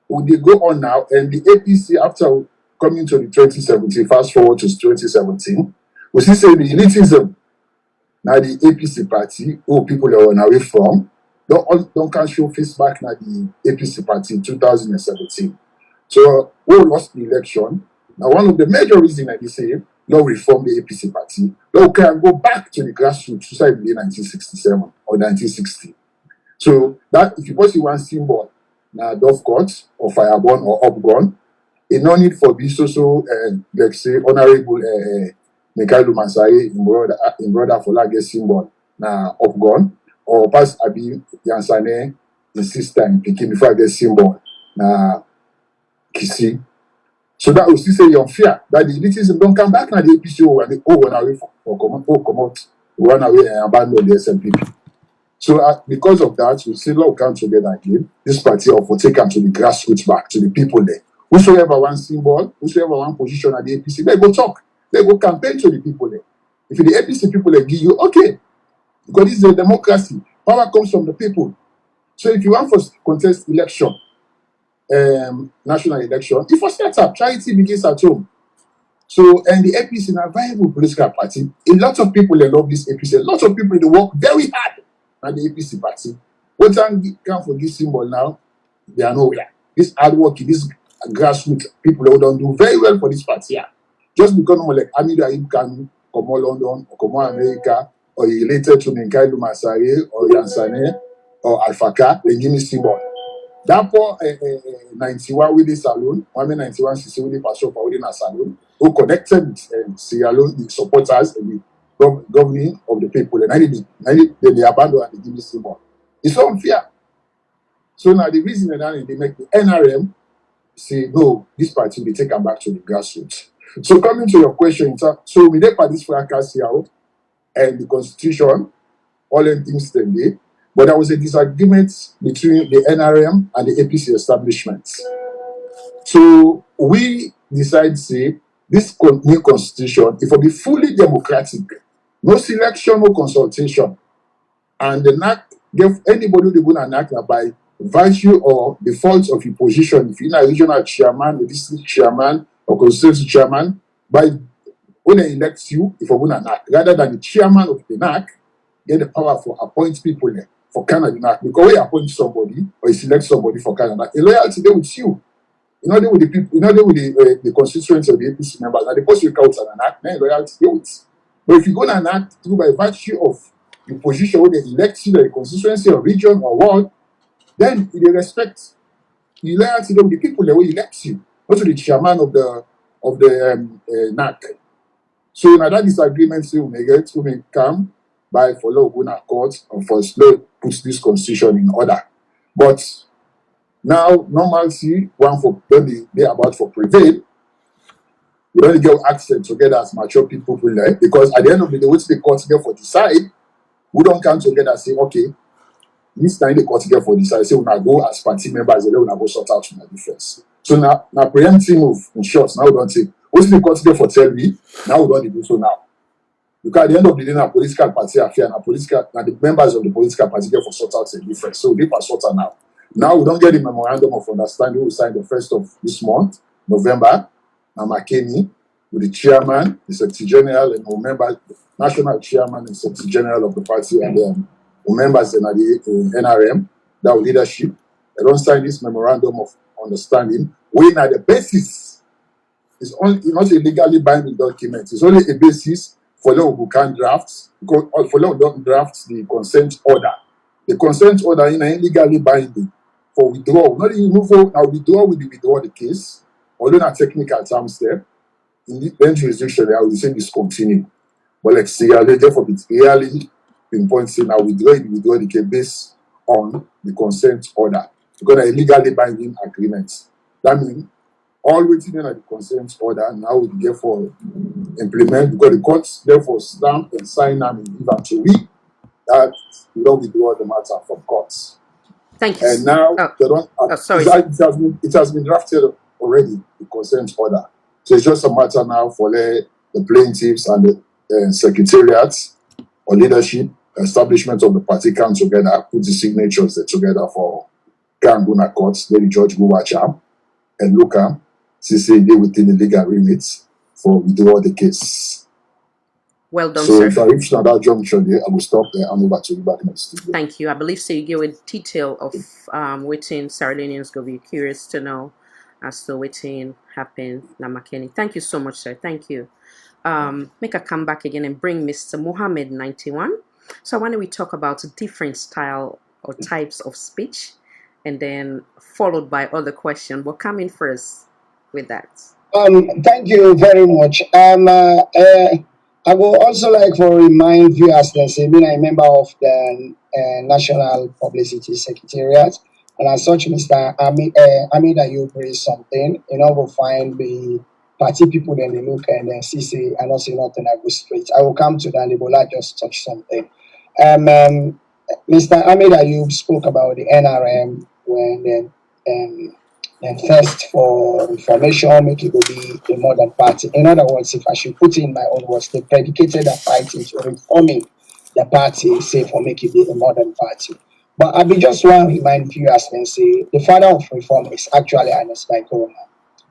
would they go on now, and the APC, after coming to the 2017, fast forward to 2017, we see say the elitism, now the APC party, who people are on away from, don't can show face back now the APC party in 2017. So we lost the election. Now one of the major reasons that they say, no reform the APC party, no can go back to the grassroots society in 1967 or 1960. So that if you see one symbol, now dove court or fireborn or upgun, it no need for be let's say honorable Mekalu Masai in brother for like symbol now upgun or pass Abi Yansane in sister in Peking before I get symbol now Kisi. So that will still say your fear that the elitism don't come back now the APC and they run away come out run away and abandon the SLPP. So because of that, we say, let's come together again. This party will take them to the grassroots back, to the people there. Whosoever one symbol, whosoever one position at the APC, they go talk. They go campaign to the people there. If the APC people they give you, okay. Because this is a democracy. Power comes from the people. So if you want for contest election, national election, if you set up, charity begins at home. So, and the APC is a viable political party. A lot of people they love this APC. A lot of people they work very hard. And the APC party. What time come for this symbol now? They are nowhere. This hard working, this grassroots people who don't do very well for this party. Just because like Amido Ayib can come London or come America or related to Nkailu Masare or Yansane or Alfaka, they give me symbol. That for 91 with the salon, 91 CC with the pastor for within a salon, who connected with Sierra Leone, the supporters and the governing of the people, and they abandon and they give this symbol. It's so unfair. So now the reason that they make the NRM say no, this party they take them back to the grassroots. So coming to your question, so we take part this fracas here. and the constitution, all them things them day. But there was a disagreement between the NRM and the APC establishment. So we decided to say this new constitution, it will be fully democratic, no selection, no consultation. And the NAC gave anybody who going to NAC by virtue or default of your position, if you're a regional chairman, or district chairman, or constituency chairman, by when they elect you, if you're going to NAC, rather than the chairman of the NAC get the power for appoint people there for Canada NAC. Because when you appoint somebody or you select somebody for Canada, a loyalty there with you. You know, they with the people, you know, they with the constituents of the APC members, and the post you count an act, then loyalty there with. But if you go and act through by virtue of the position where they elect you, the constituency or region or ward, then they respect the loyalty there with the people that will elect you, not to the chairman of the NAC. So now that disagreement we may come by for law going court and for slow puts this constitution in order. But now normalcy one for when they about for prevail, we don't get accent together as mature people will like, because at the end of the day, which the court there for decide, we don't come together and say, okay, this time the court there for decide, say we now go as party members, and then we now go sort out my difference. So now preempting move in short, now we don't say, what's the court there for tell me, now we don't do so now. Because at the end of the day, now political party affair, now the members of the political party there for sort out a difference. So they pass sort out now. Now we don't get the memorandum of understanding we signed the 1st of this month, November. Now McKinney, with the chairman, the secretary general, and members, national chairman and secretary general of the party, and then members in the NRM, that leadership. They don't sign this memorandum of understanding. We are the basis. It's not a legally binding document. It's only a basis for those who can draft, because for those who don't draft the consent order. The consent order is illegally binding for withdrawal. Not even move forward. Now withdraw with the case, although not technical terms there. In the then jurisdiction, I will say discontinue. But like say, therefore, it's really pinpointing now withdraw the case based on the consent order. Because a legally binding agreement. That means all waiting in the consent order now will therefore implement, because the courts therefore stamp and sign them and give them to we that we don't withdraw the matter from courts. Thank you. And now they don't. Sorry. It has been drafted already, the consent order. So it's just a matter now for the plaintiffs and the secretariats or leadership establishment of the party come together, put the signatures together for Kanguna courts. Then the judge go watch them and look at say they within the legal remits for withdraw the case. Well done, so sir. If I reach now that junction there, I will stop there and over to you back in the studio. Thank you. I believe so you give a detail of waiting Sierra Leoneans will be curious to know as to waiting happen na McKinney. Thank you so much, sir. Thank you. Make a comeback again and bring Mr. Mohammed 91. So why don't we talk about different style or types of speech, and then followed by other questions. But come in first with that. Thank you very much. I would also like to remind viewers that I'm a member of the National Publicity Secretariat, and as such, Mr. Amid Ayub is something, we'll find the party people, then they look and then see, I don't see nothing I go straight. I will come to that, Ebola just touch something. Mr. Amid Ayub spoke about the NRM when then first for information, make it will be a modern party. In other words, if I should put in my own words, they predicated a fighting to reforming the party, say for make it be a modern party. But I be just want to remind viewers and say the father of reform is actually Ernest Koroma.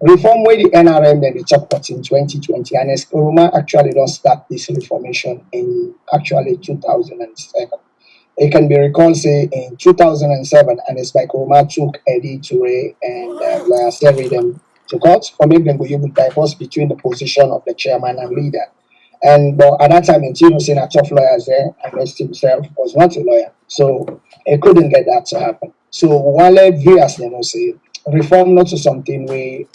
Reform where the NRM then the top cut in 2020. Ernest Koroma actually don't start this reformation in actually 2007. It can be recalled, say, in 2007, Ernest Koroma took Eddie Toure and Lawyer Seri them to court for making them go able to divorce between the position of the chairman and leader. And but at that time, in Tino saying a tough lawyers there, Ernest himself was not a lawyer, so he couldn't get that to happen. So while viewers say reform not to something we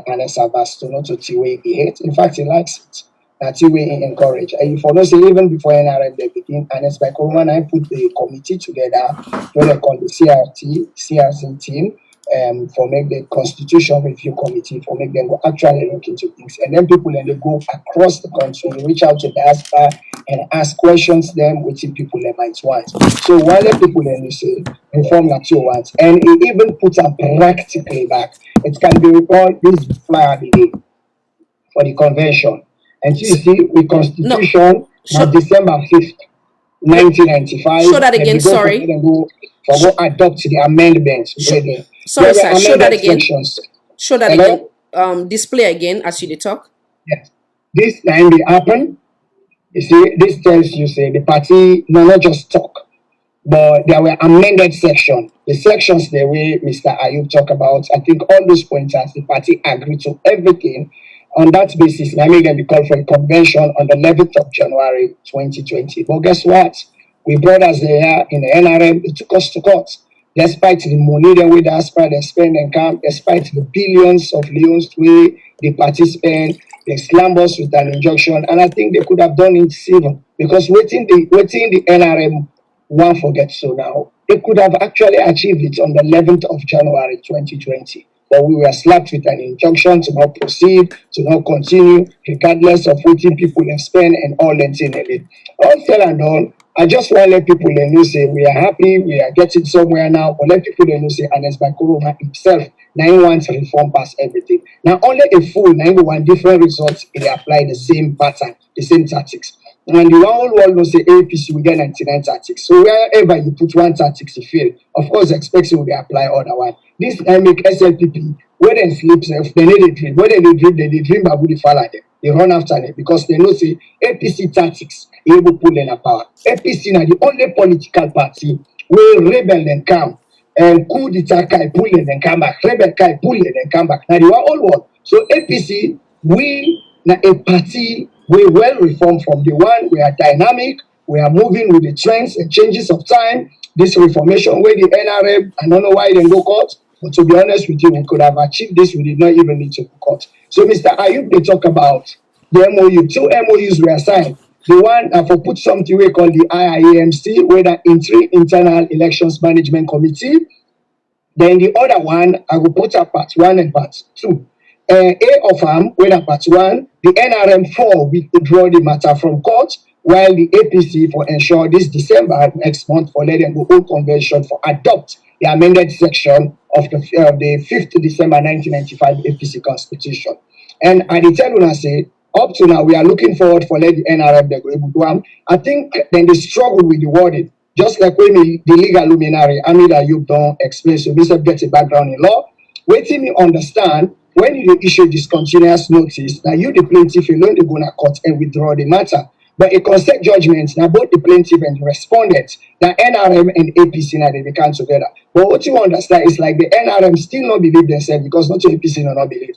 Ernest Abasto not to Tiwe he hates. In fact, he likes it. That's the way he encourage. And for those even before NRM they begin, and it's by Koroma I put the committee together, what they call the CRC team, for make the Constitution Review Committee, for make them go actually look into things. And then people then they go across the country, reach out to diaspora and ask questions them within people they might want. So while the people then you say reform that you want, and it even puts a practically back. It can be recalled this flyer the for the convention. And so you see, with No. constitution Show, December 5th, 1995, show that and again. we go Sorry. ahead and go adopt the amendments. Sorry, There were sir. Show that amended again. sections. Show that Hello? again. Display again as you dey talk. Yes. This time they happen. You see, this tells you say the party not just talk, but there were amended sections. The sections the way Mr. Ayub talked about, I think all those pointers, the party agreed to everything. On that basis, I made them call for a convention on the 11th of January 2020. But guess what? We brothers there in the NRM, they took us to court. Despite the money that we diaspora they spend and come, despite the billions of leons we the party spend, they slammed us with an injunction, and I think they could have done it civil because waiting the NRM one forget so now. They could have actually achieved it on the 11th of January 2020. But we were slapped with an injunction to not proceed, to not continue, regardless of what people have spent and all that in it. All said and done, I just want to let people know say we are happy, we are getting somewhere now, but let people know say Anes Bakoroma himself, now he wants to reform past everything. Now only a fool, now he want different results, they apply the same pattern, the same tactics. And the whole world will say APC will get 99 tactics. So wherever you put one tactics, you fail. Of course, expect you will apply other one. This make SLPP, when they sleep, they need a dream. When they dream about the fall them. They run after them because they know say APC tactics able pull in a power. APC now the only political party will rebel and come. And coup d'etat kai pull it and come back. Rebel kai pull it and come back. Now they were all one. So APC, we now a party we well reformed from the one. We are dynamic. We are moving with the trends and changes of time. This reformation where the NRM, I don't know why they go court, but to be honest with you, we could have achieved this. We did not even need to go court. So Mr. Ayub, they talk about the MOU. 2 MOUs were signed. The one for put something we call the IIAMC, where the Internal Elections Management Committee. Then the other one, I will put up part 1 and part 2. A of them, whether part 1, the NRM 4 will withdraw the matter from court, while the APC for ensure this December next month for letting go hold convention for adopt the amended section of the 5th December 1995 APC Constitution. And I tell you, I say, up to now, we are looking forward for let the NRM they go able to do. I think then they struggle with the wording, just like when the legal luminary, Amid Ayub don't explain, so Bishop gets a background in law. Waiting me understand, when you issue discontinuous notice, now you the plaintiff alone they go to court and withdraw the matter. But a consent judgment, now both the plaintiff and the respondent, the NRM and APC now they come together. But what you understand is like the NRM still not believe themselves because not APC not believe.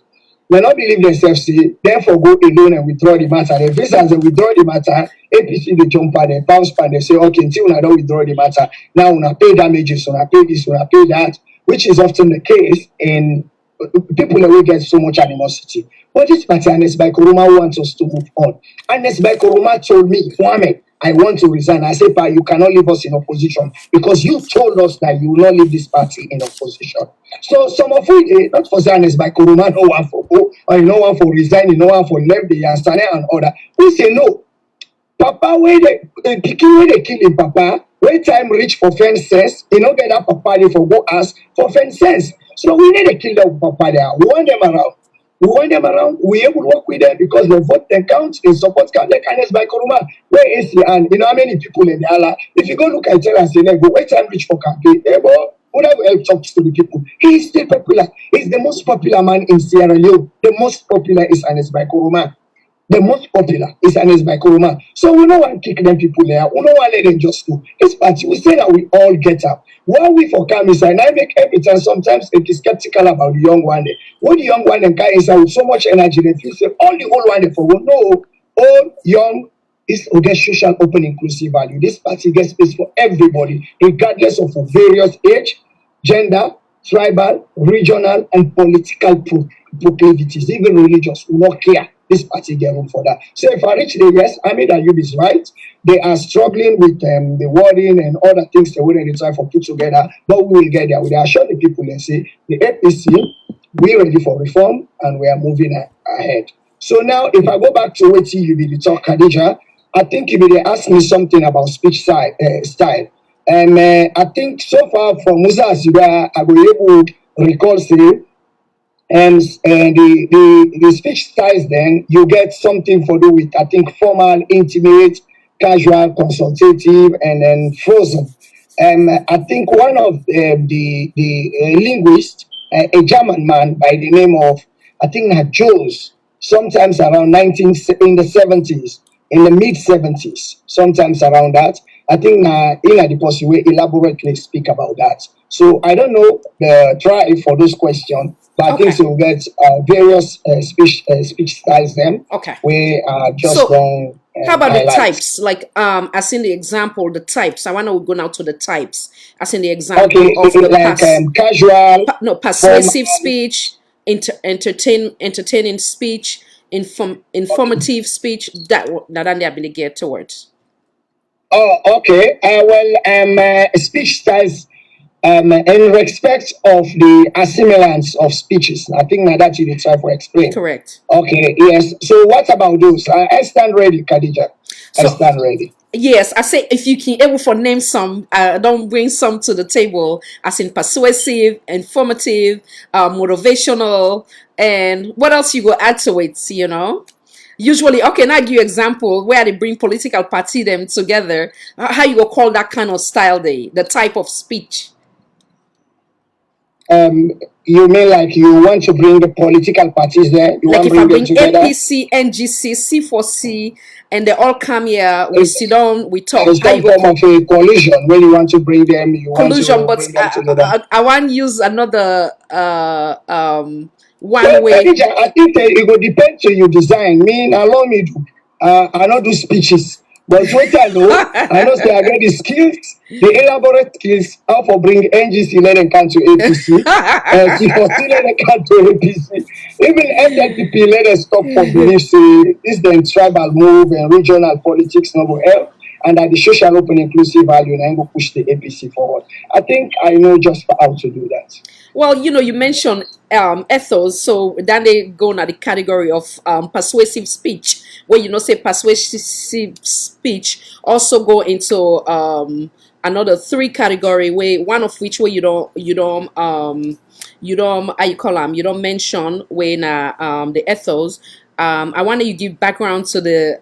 They not believe themselves, see, therefore go alone and withdraw the matter. If this as they withdraw the matter, APC they jump and they bounce and they say, okay, until I don't withdraw the matter, now we pay damages, we pay this, we pay that, which is often the case in people that will get so much animosity. But this party, Anes Bakoroma wants us to move on. Anes Bakoroma told me, Mohammed, I want to resign. I said, you cannot leave us in opposition because you told us that you will not leave this party in opposition. So some of you, not for Anes Bakoroma, no one for go, or no one for resign, no one for left the Yansane and order. We say no. Papa, where they kill him, Papa, when time reach for fences, you don't get that Papa they for go ask for fences. So we need to kill them, Papa there. We want them around. We able to work with them because the vote they count in support count like Anes Bakoroma. Where is the and you know how many people in the Allah? If you go look at it and say, go wait time reach for campaign, whatever help talks to the people. He is still popular. He's the most popular man in Sierra Leone. The most popular is Anes Bakoroma. The most popular is Anes Bakoroma. So we don't want to kick them people there. We don't want to let them just go. This party, we say that we all get up. Why we for come inside? And I make every time, sometimes it is skeptical about the young one. When the young one and come inside with so much energy, they feel say, all the old one, for no, all young is to get social, open, inclusive value. This party gets space for everybody, regardless of various age, gender, tribal, regional, and political proclivities, even religious. We don't care. This party get room for that. So if I reach the yes, Amid Ayub is right. They are struggling with the wording and other things they wouldn't try for put together, but we will get there. We assure the people and say the APC, we're ready for reform and we are moving ahead. So now, if I go back to what you be the talk, Khadija, I think you may ask me something about speech style. I think so far from Musa Asiba, I will able to recall say, the speech styles then you get something for do with I think formal, intimate, casual, consultative, and then frozen. I think one of the linguists, a German man by the name of I think Joes, sometimes around 19 in the 70s, in the mid 70s, sometimes around that. I think in the post will elaborately speak about that. So I don't know the try for those questions, but I think so we'll get various speech styles them. Okay. We just So, don't. how about the highlight. types? Like as in the example, the types. I want to go now to the types. As in the example Okay, of the like casual, persuasive speech, entertaining speech, informative speech. That they ability get towards. Oh, okay. Speech styles in respect of the assimilance of speeches. I think now that you try to explain. Correct. Okay, yes. So what about those? I stand ready, Khadija. I So- stand ready. Yes, I say if you can able for name some, don't bring some to the table, as in persuasive, informative, motivational, and what else you go add to it, you know? Usually, okay, now I give you example where they bring political party them together. How you go call that kind of style the type of speech? You mean like you want to bring the political parties there? You Like want if to I bring them bring together? APC, NGC, C4C, and they all come here, we sit down, we talk. It's How some you go form of a collision when you want to bring them. You collusion? want But to bring them together. I want to use another one Well, way. Khadija, I think it will depend to your design. Me, allow me to. I not do speeches, but what I know say I get the skills, the elaborate skills, how for bring NGC let them come to APC, C4C let them come to APC, even FLPP let us stop for belief say this the tribal move and regional politics no go help. And that the social open inclusive value and go push the APC forward. I think I know just how to do that. Well, you mentioned ethos, so then they go into the category of persuasive speech, where say persuasive speech also go into another three category, where one of which where you don't how you call them, you don't mention when the ethos. I want you give background to the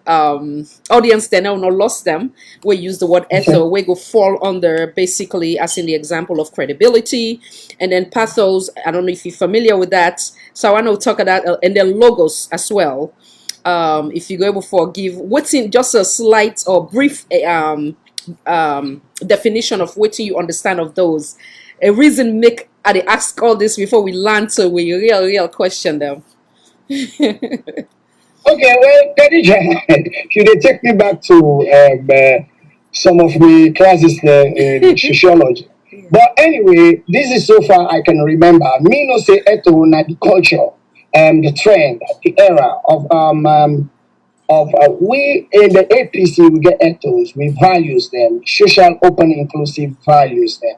audience. They know not lost them. We use the word etho. We go fall under basically, as in the example of credibility, and then pathos. I don't know if you're familiar with that. So I want to talk about and then logos as well. If you go able for give what's in just a slight or brief definition of what you understand of those. A reason make I ask all this before we land to we real question them. Okay, well, Khadija, you they take me back to some of the classes in sociology. But anyway, this is so far I can remember. Me no say eto na the culture, the trend, the era of we in the APC we get ethos, we values them, social, open, inclusive values them.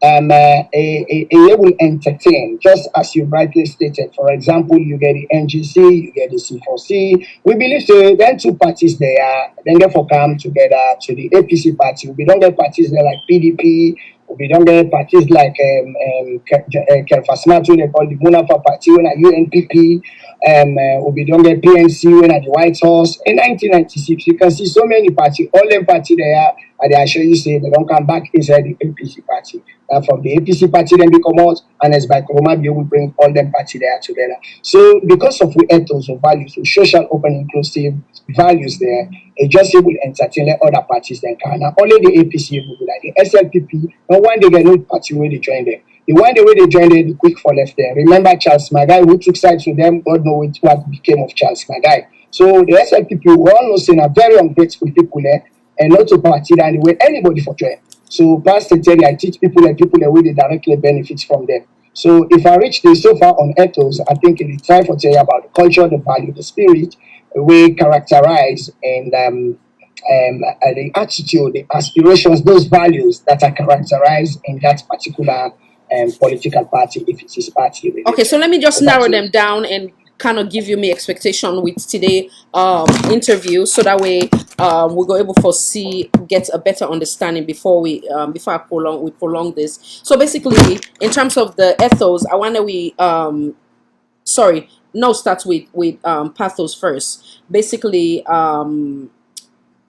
It will entertain, just as you rightly stated. For example, you get the NGC, you get the C4C. We believe so. Then two parties there, then therefore come together to the APC party. We don't get parties there like PDP. We don't get parties like Kerfasmatu, they call the Munafa party, when at UNPP. We don't get PNC, when at the White House. In 1996, you can see so many parties, all them party there, and they assure you say they don't come back inside the APC party. From the APC party, then they come out, and as by Kuroma, we will bring all them party there together. So, because of the ethos of values, so social, open, inclusive values there, it just will entertain the other parties then can. Now, only the APC will be like the SLPP, no one they get no party where they join them. The one the way they joined them, the quick for left there. Remember Charles Magai, who took sides with them, God knows what became of Charles Magai. So the SLPP, we all know saying are very ungrateful people there, and not to party than the way anybody for join. So past Terry, I teach people and people the way they directly benefit from them. So if I reach this so far on ethos, I think it's time for tell you about the culture, the value, the spirit, we characterize and the attitude, the aspirations, those values that are characterized in that particular political party, if it is party related. Okay, so let me just narrow them down and kind of give you me expectation with today interview, so that way we go able to get a better understanding before I prolong this. So basically, in terms of the ethos, I wonder start with pathos first. Basically,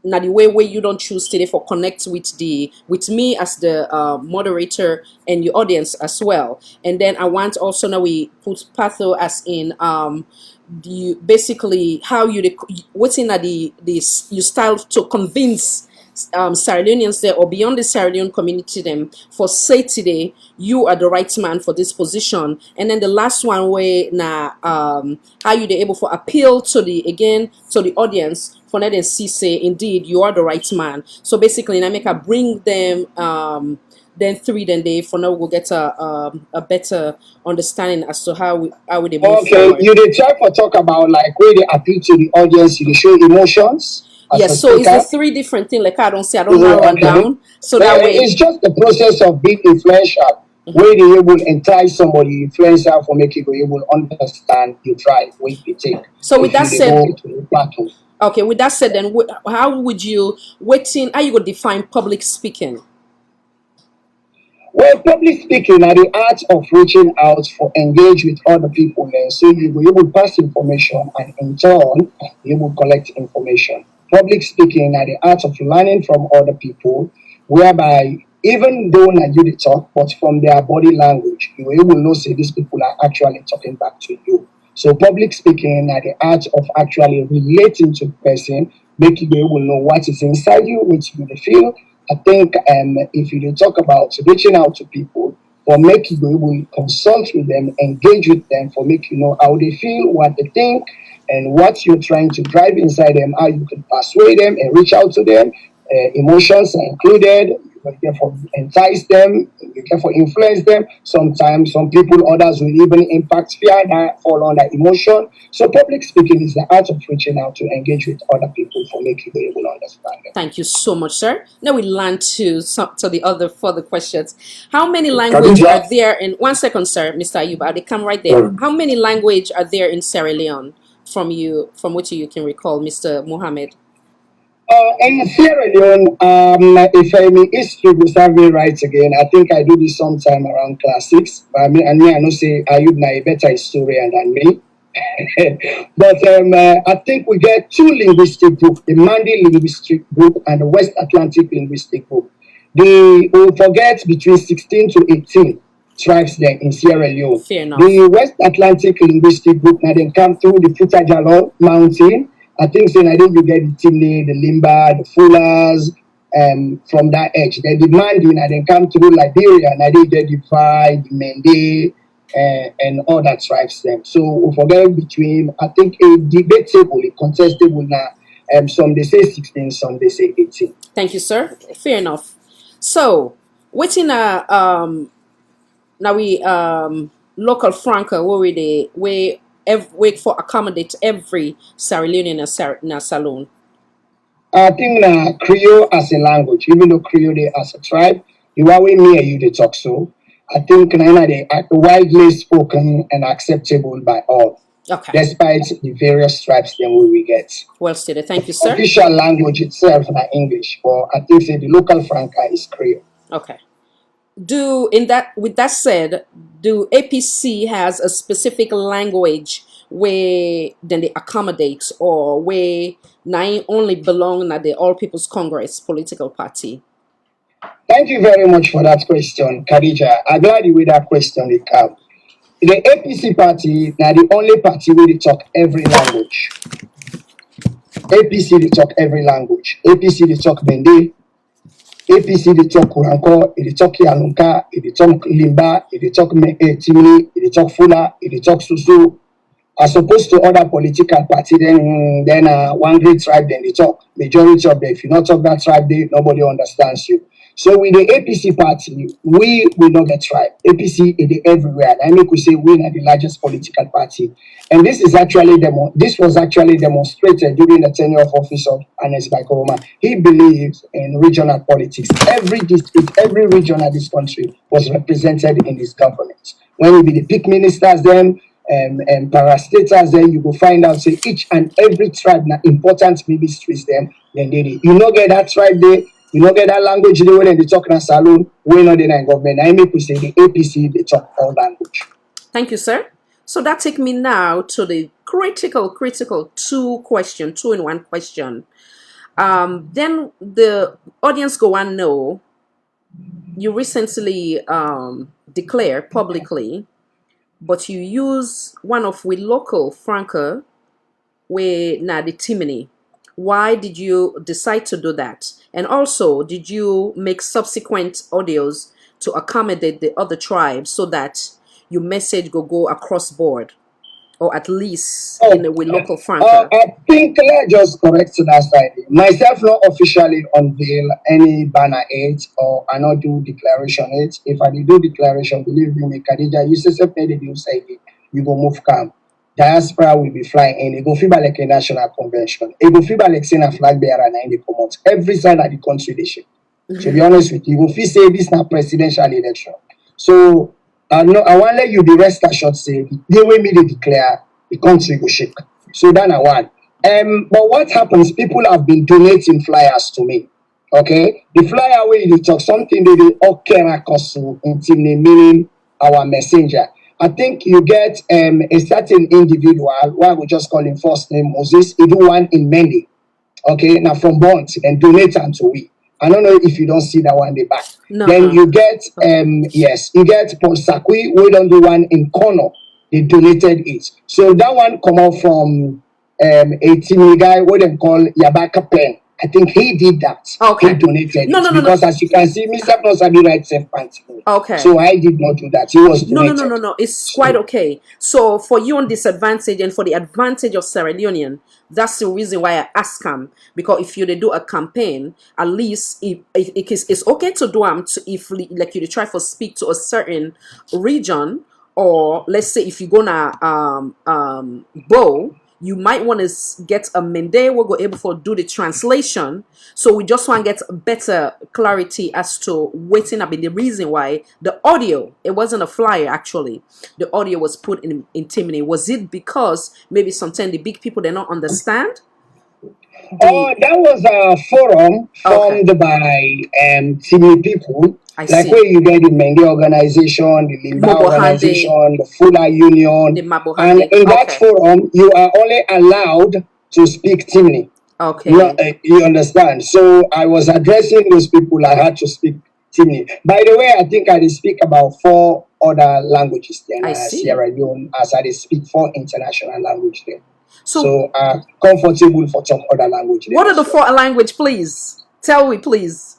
now the way you don't choose today for connect with me as the moderator and your audience as well. And then I want also now we put patho as in basically how what's in you style to convince Sierra Leoneans there or beyond the Sierra Leone community them for say today you are the right man for this position. And then the last one where how you able to appeal to the audience for let them say indeed you are the right man. So basically I make a bring them then they for now we'll get a better understanding as to how they move forward. You did try to talk about like where they appeal to the audience, you show emotions. Yes, so it's the three different things. Like I don't narrow it down. So that way, it's just the process of being influential. Where they able to entice somebody, influencer for making you able to understand you try what you take. So with that said, okay. With that said, then how would you how you go define public speaking? Well, public speaking are the art of reaching out for engage with other people, and so you will able to pass information, and in turn you will collect information. Public speaking are the art of learning from other people, whereby even though you the talk, but from their body language, you will able to know say these people are actually talking back to you. So public speaking are the art of actually relating to the person, making you able to know what is inside you, which you feel. I think if you talk about reaching out to people, for making you able to consult with them, engage with them, for making you know how they feel, what they think, and what you're trying to drive inside them, how you can persuade them and reach out to them. Emotions are included. You can for entice them, you can for influence them. Sometimes some people, others will even impact fear that fall under emotion. So public speaking is the art of reaching out to engage with other people for making you able to understand them. Thank you so much, sir. Now we land to the other further questions. How many languages are there in 1 second, sir, Mr. Ayuba? They come right there. How many languages are there in Sierra Leone from which you can recall, Mr. Mohammed? In Sierra Leone, if I may history will serve me right again, I think I do this sometime around class 6. But I know say Ayub na a better historian than me. But I think we get 2 linguistic groups, the Mandi linguistic group and the West Atlantic linguistic group. We forget between 16 to 18 tribes there in Sierra Leone. Fair enough. The West Atlantic linguistic group now then come through the Futajalo mountain. I think you get the Timney, the Limba, the Fullers, from that edge. Then the Mandi, and then come through Liberia, and they get the Vai, the Mende, and all that tribes then. So we forget between, I think, a debatable, a contestable now. Some they say 16, some they say 18. Thank you, sir. Fair enough. So, what's in now we local franca where we for accommodate every Sierra Leonean in a salon? I think Creole as a language, even though Creole as a tribe, you are way near you they talk so. I think they are widely spoken and acceptable by all. Okay. Despite the various tribes then we get. Well stated. Thank you, sir. Official language itself is English, but I think the local franca is Creole. Okay. With that said, do APC has a specific language where then they accommodate or where now only belong na the All People's Congress political party? Thank you very much for that question, Khadija. I'm glad you with that question they come. The APC party now the only party where they talk every language. APC they talk every language. APC they talk Bende. APC they talk Kuranko, they talk Yalunka, they talk Limba, they talk Timini, they talk Fula, they talk Susu. As opposed to other political party, then one great tribe, then they talk. Majority of them, if you not talk that tribe, nobody understands you. So with the APC party, we will not get tribe. APC is everywhere. I make we say we are the largest political party. And this was actually demonstrated during the tenure of office of Ernest Bakoroma. He believes in regional politics. Every district, every region of this country was represented in his government. When we be the pick ministers, then parastatals, then you go find out say each and every tribe na important ministries them. Then they you no get that tribe there, you no get that language there when they talk na salon, we know they na government. I make we say the APC they talk all language. Thank you, sir. So that take me now to the critical two in one question. Then the audience go and know you recently declare publicly, but you use one of we local franca we na the Timini. Why did you decide to do that? And also, did you make subsequent audios to accommodate the other tribes so that your message go across board, or at least in a local franca? I think let's just correct to that side. Myself not officially unveil any banner aids or I not do declaration aids. If I do declaration, believe me, Khadija, you say something you say you go move calm. Diaspora will be flying in. It go feel like a national convention. It go feel like saying a flag bearer and in the commons. Every side of the country they ship. To be honest with you, you go feel say this na presidential election. So I want to let you be rest assured say the way me they declare the country go shake. So that's one. But what happens? People have been donating flyers to me. Okay, the flyer where you talk something they okay in meaning our messenger. I think you get a certain individual who I would just call him first name Moses. He do one in Mendy. Okay, now from Bond and donate unto we. I don't know if you don't see that one in the back. No. Then you get yes, you get Paul Sakwi, we don't do one in Kono. They donated it. So that one come out from a team guy what they call Yabaka Pen. I think he did that. Okay. He donated No, it. no, Because as you can see, Mr. Plus I right self panting. Okay. So I did not do that. He was donated. No. It's quite okay. So for you on disadvantage and for the advantage of Sierra Leonean, that's the reason why I ask him. Because if you do a campaign, at least it's okay to do them if like you try to speak to a certain region, or let's say if you're gonna bow, you might want to get a Mende we'll go able to do the translation. So we just want to get better clarity as to waiting up in the reason why the audio, it wasn't a flyer actually. The audio was put in Timini. Was it because maybe sometimes the big people they don't understand? That was a forum formed by Timmy people. Like see. where you get the Mende organization, the Limba organization, the Fula Union. And in that forum, you are only allowed to speak Timni. Okay. You understand? So I was addressing those people, I had to speak Timni. By the way, I think I did speak about 4 other languages there. Sierra Leone, as I did speak 4 international languages there. So comfortable for some other language. What are the 4 language, please? Tell me, please.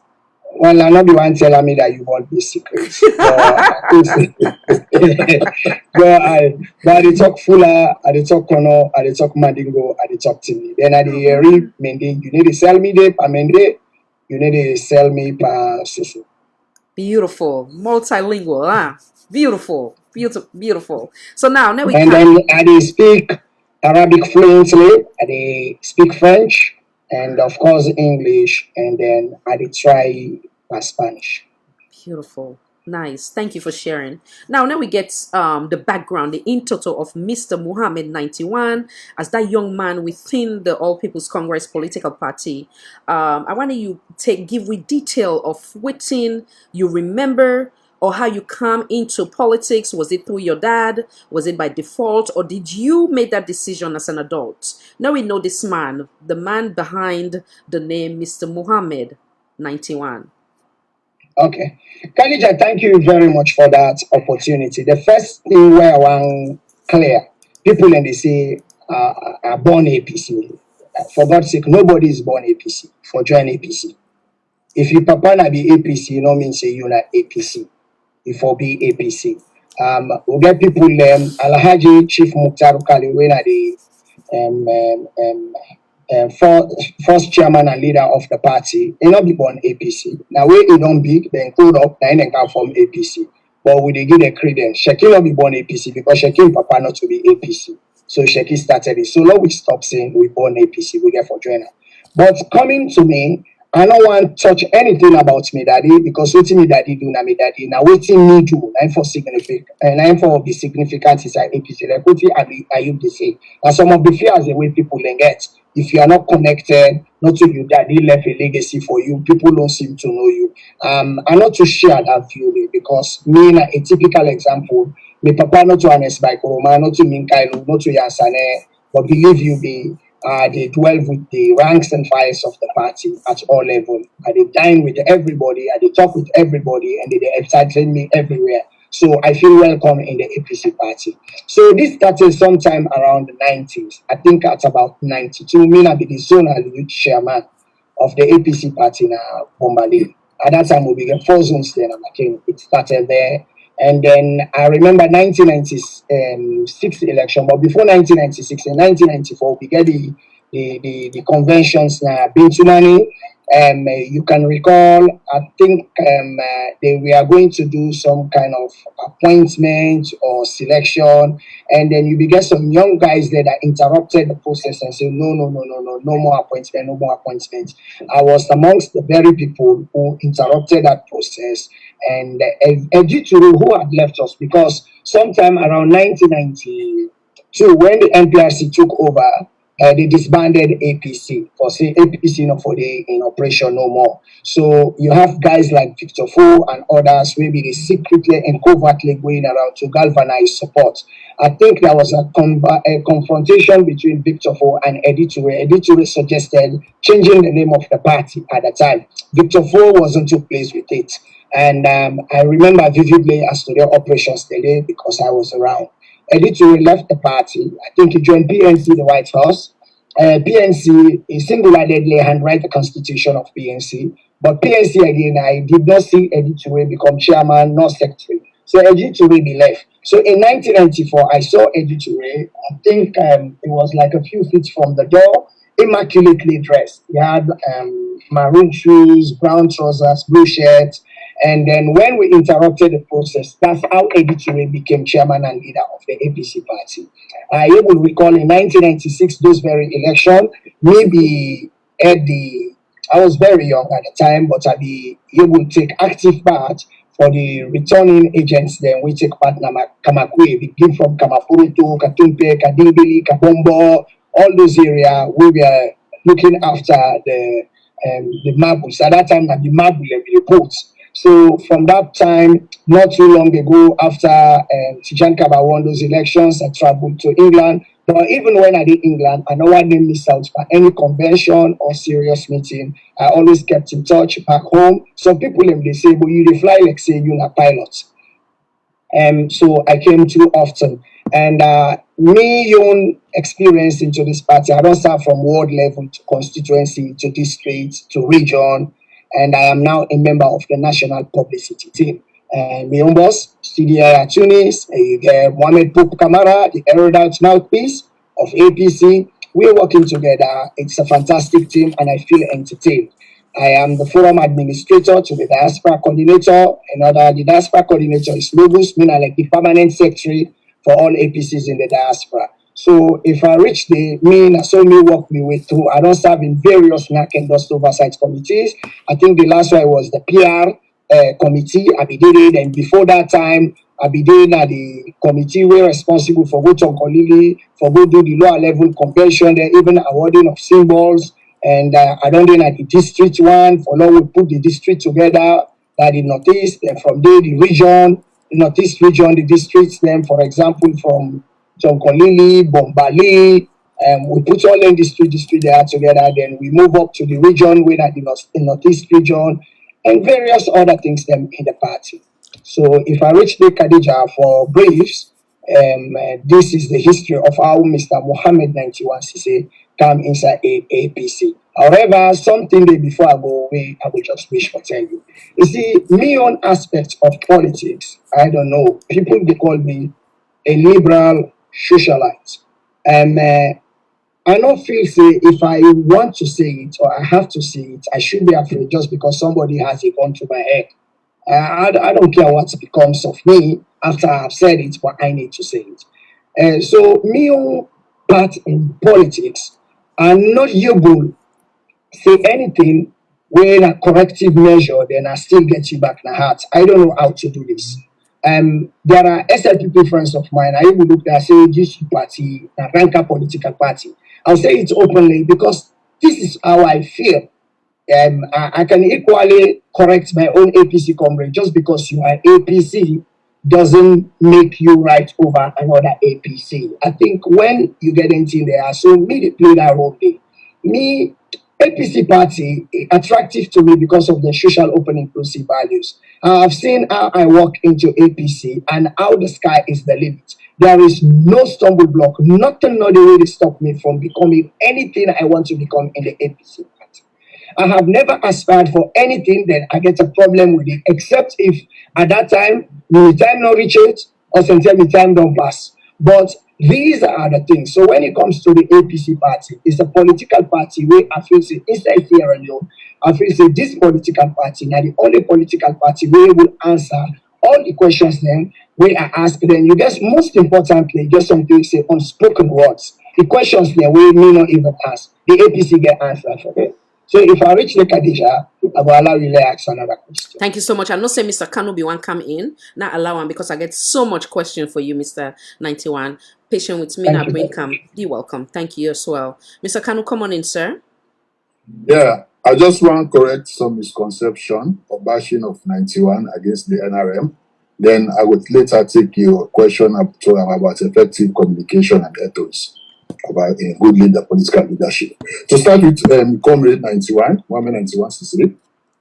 Well, I'm not the one telling me that you want these secrets. But I talk Fula, I talk Kono, I talk Mandingo, I talk Timni. Then I read Mende, you need to sell me the Pamende, you need to sell me pa Susu. Beautiful. Multilingual, huh? Beautiful. So now we and then I speak Arabic fluently, I speak French, and of course English, and then I try Spanish. Beautiful. Nice. Thank you for sharing. Now we get the background, the in total of Mr. Muhammad 91 as that young man within the All People's Congress political party. I want you give with detail of what you remember or how you come into politics. Was it through your dad? Was it by default? Or did you make that decision as an adult? Now we know this man, the man behind the name Mr. Muhammad 91. Okay. Khadija, thank you very much for that opportunity. The first thing where I want clear, people and they say are born APC. For God's sake, nobody is born APC for join APC. If you papa na be APC, you know mean say you na APC. If you be APC. We get people Alhaji Chief Mukhtar Kali when are the first chairman and leader of the party, he not be born APC. Now where he don't big, then code up, then they come from APC. But we they give a credence. Sheki not be born APC because Sheki papa not to be APC. So Sheki started it. So now we stop saying we born APC, we get for joiner. But coming to me, I don't want to touch anything about me daddy because what me daddy do na me daddy. Now waiting me do I'm for significant and I'm for the significant is like APC. Like what are you to say? Now some of the fears the way people then get. If you are not connected, not to your daddy left a legacy for you, people don't seem to know you. I'm not to share that view because me na a typical example. My papa not to honest by Koroma, not to Minkainu, not to Yansane, but believe you be they dwell with the ranks and files of the party at all levels. They dine with everybody, they talk with everybody, and they entertain me everywhere. So I feel welcome in the APC party. So this started sometime around the 90s. I think at about 92, me I be the zonal youth chairman of the APC party now, Bombali. At that time, we began 4 zones then, and it started there. And then I remember 1996 election, but before 1996, in 1994, we get the conventions now, Bintunani. You can recall, I think we are going to do some kind of appointment or selection, and then you began some young guys there that interrupted the process and said, no more appointment, no more appointment. I was amongst the very people who interrupted that process and Ejituru who had left us because sometime around 1992, when the NPRC took over, they disbanded APC for say APC not for the in operation no more. So you have guys like Victor Fo and others maybe they secretly and covertly going around to galvanize support. I think there was a confrontation between Victor Fo and Editure. Editure suggested changing the name of the party at the time. Victor Fo wasn't too pleased with it. And I remember vividly as to their operations today because I was around. Editure left the party. I think he joined PNC, the White House. PNC, he single-handedly handwrite the constitution of PNC. But PNC again, I did not see Editure become chairman nor secretary. So Editure be left. So in 1994, I saw Editure. I think it was like a few feet from the door, immaculately dressed. He had maroon shoes, brown trousers, blue shirt. And then when we interrupted the process, that's how Editure became chairman and leader of the APC party. I able to recall in 1996, those very election, maybe I was very young at the time, but I be able to take active part for the returning agents. Then we take part in Kamakwe, begin from Kamapurutu, Katumpe, Kadibili, Kabombo, all those areas we were looking after the marbles. At that time, the marble reports. So from that time, not too long ago, after Tijan Kaba won those elections, I traveled to England. But even when I did England, I know I didn't miss out for any convention or serious meeting. I always kept in touch back home. Some people they say, but you fly like say you're a pilot. So I came too often. And me own experience into this party, I don't start from ward level to constituency to district to region. And I am now a member of the national publicity team. And my own boss, CDI Tunis, Mohamed Pope Kamara, the erudite mouthpiece of APC. We're working together. It's a fantastic team, and I feel entertained. I am the forum administrator to the diaspora coordinator. The diaspora coordinator is Logos, meaning like the permanent secretary for all APCs in the diaspora. So if I reach the mean, so me work me way through. I don't serve in various NAC and dust oversight committees. I think the last one was the PR committee. I be did it, and before that time, I be doing the committee we're responsible for go to Kolili, for go do the lower level convention, even awarding of symbols. And I don't know the district one. For now, we put the district together. That the northeast, and from there the region, the northeast region, the districts. Then, for example, from Jonkolili, Bombali, we put all in district there together. Then we move up to the region, where at the northeast region, and various other things them in the party. So if I reach the Khadija for briefs, this is the history of how Mr. Mohammed 91 Cisse come inside APC. However, something that before I go away, I will just wish for tell you. You see, me on aspects of politics, I don't know. People they call me a liberal socialite. I don't feel say if I want to say it or I have to say it, I should be afraid just because somebody has a gun to my head. I don't care what becomes of me after I've said it, but I need to say it. So me on part in politics, I'm not able to say anything when a corrective measure, then I still get you back in the heart. I don't know how to do this. There are SLPP friends of mine. I even look at say this party, a ranker political party. I'll say it openly because this is how I feel. I can equally correct my own APC comrade. Just because you are APC doesn't make you right over another APC. I think when you get into there, so me play that role. Me, APC party attractive to me because of the social open inclusive values. I've seen how I walk into APC and how the sky is the limit. There is no stumble block, nothing, not the way to stop me from becoming anything I want to become in the APC party. I have never aspired for anything that I get a problem with it, except if at that time, the time not reach it, or sometimes the time don't pass. But these are the things. So when it comes to the APC party, it's a political party where I feel say inside Sierra Leone, I feel say this political party, now the only political party where will answer all the questions then where I ask them. You guess most importantly, just something say unspoken words. The questions there we may not even ask. The APC get answers, okay? So if I reach the Khadija, I will allow you to ask another question. Thank you so much. I know say Mr. Kanu be one come in, not allow him because I get so much question for you, Mr. 91. Patient with me, now bring come. Be welcome. Thank you as well. Mr. Kanu, come on in, sir. Yeah, I just want to correct some misconception or bashing of 91 against the NRM. Then I would later take your question up to about effective communication and ethos, about a good leader, political leadership. To start with, Comrade 91, Woman 91 CC,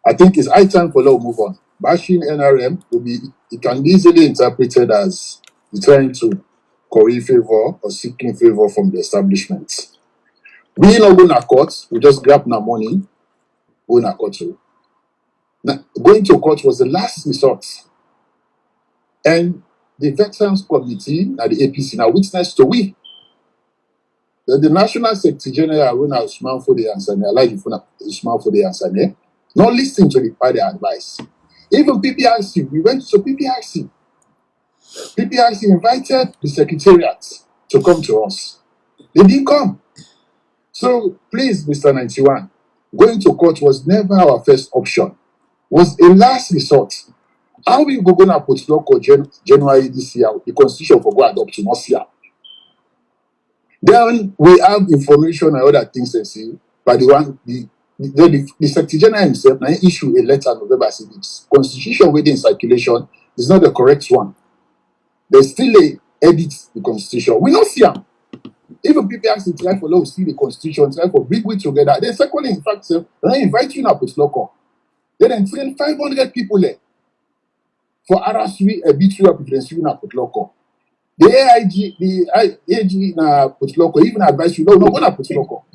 I think it's high time for law move on. Bashing NRM will be, it can be easily interpreted as trying to curry favor or seeking favor from the establishment. We not go to court, we just grab our money, go to court. Now, going to court was the last resort. And the Veterans Committee at the APC now witness to we. The National Secretary General, when I was smart for the answer, I like smart for the answer, not listening to the party advice. Even PPRC, we went to PPRC. PPRC invited the Secretariat to come to us. They didn't come. So please, Mr. 91, going to court was never our first option. Was a last resort. How we go gonna put local January this year, the constitution for go adopt to next year. Then we have information and other things and see, but the Secretary General himself now issue a letter November 6. Constitution within circulation is not the correct one. There's still a edit the constitution. We don't see them. Even people actually try for law to see the constitution, try for bring it together. They secondly, in fact, they invite you now to local. Then train 500 people there for RSV a bit of preference you now put local. The AIG na put local, even advise you, no, gonna put local.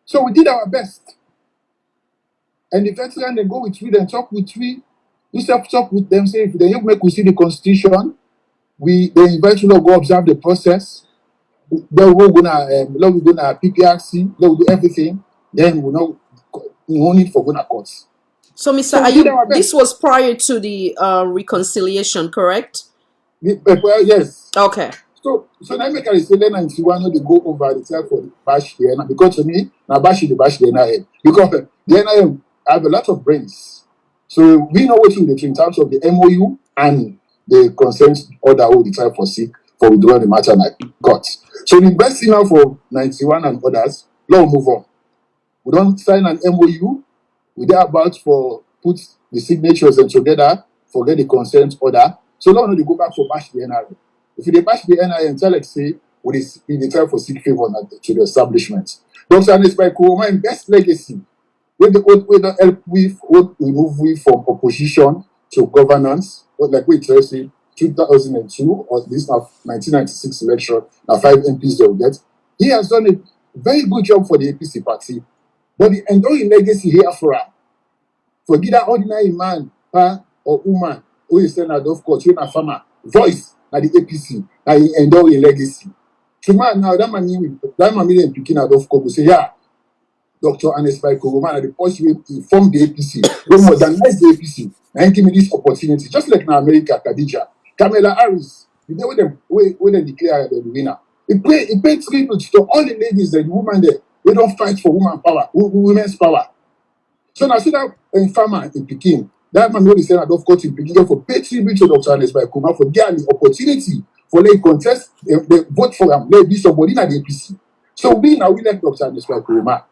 So we did our best. And the veteran, they go with we, then talk with we. We talk with them, say, if they make we see the constitution, they invite you to go observe the process. Then we're gonna PPRC, then we'll do everything. Then we know no need for gonna courts. So, Mr. This was prior to the reconciliation, correct? Well, yes. Okay. So now make a say 91 they go over the time for bash the NRM, because to me, now bash the NRM. Because the NRM have a lot of brains. So we know what they do in terms of the MOU and the consent order all the time for withdrawing the matter like courts. So the best thing now for 91 and others, now move on. We don't sign an MOU. We there about for put the signatures and together, forget the consent order. So now they go back for bash the NRM. If they bash the NRM, tell like say, we the time for seek favor to the establishment. Dr. Anes by my best legacy, with the help with what we move with from opposition to governance, like we tell say 2002 or this now 1996 election, now 5 MPs they will get. He has done a very good job for the APC party. But the enduring legacy here for her, forget that ordinary man or woman who is sent out of court, a farmer, voice at the APC, and he enduring legacy. Tomorrow now, that man picking out of court will say, yeah, Dr. Anes Kogoman at the point he formed the APC, we modernize the APC, and give me this opportunity. Just like in America, Khadija, Kamala Harris, the day when they declare the winner. It paid tribute to all the ladies and women there. They don't fight for women's power. So now see that in farmer in Peking, that man really said that of course in Peking for pay tribute to Dr. Ernest by Kuma for getting the opportunity for they contest, they vote for him, they be somebody in the APC. So we now we like Dr. Ernest by Kuma.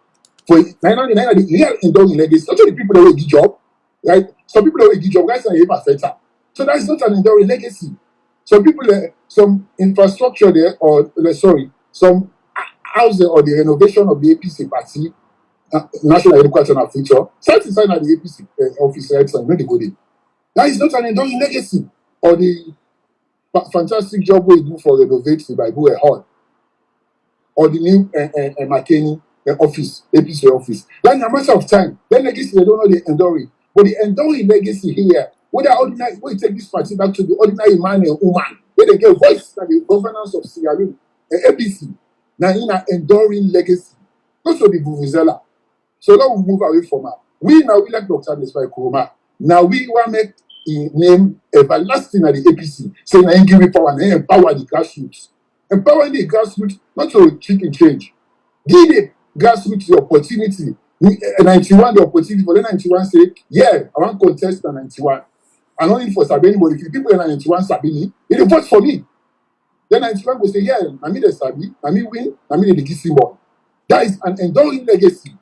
For 999, the real enduring legacy, not only people that will give job, right? Some people that will give job, guys are even better. So that's not an enduring legacy. Some people, some infrastructure there, or some housing or the renovation of the APC party, National Education and Future, site inside at the APC office, right? So when they go there, that is not an enduring legacy. Or the fantastic job we do for renovate the Bible Hall, or the new McKinney office, APC office. Then a matter of time, then legacy they don't know the enduring, but the enduring legacy here, whether ordinary, we take this party back to the ordinary man and woman, where they get voice and the governance of Sierra Leone, APC. Now in an enduring legacy, not so the Vuvuzela. So now we move away from her. We now we like Dr. Nespai Kuruma. Now we want to make a name everlasting at the APC. Saying I give you power and empower the grassroots. Empowering the grassroots, not to chicken change. Give the grassroots the opportunity. 91 the opportunity for the 91 say, yeah, I want to contest the 91. I'm not in for Sabini, but if the people in 91 Sabini, they vote for me. Then 91 will say, yeah, I mean the Sabi, I mean win, I mean the symbol. That is an enduring legacy.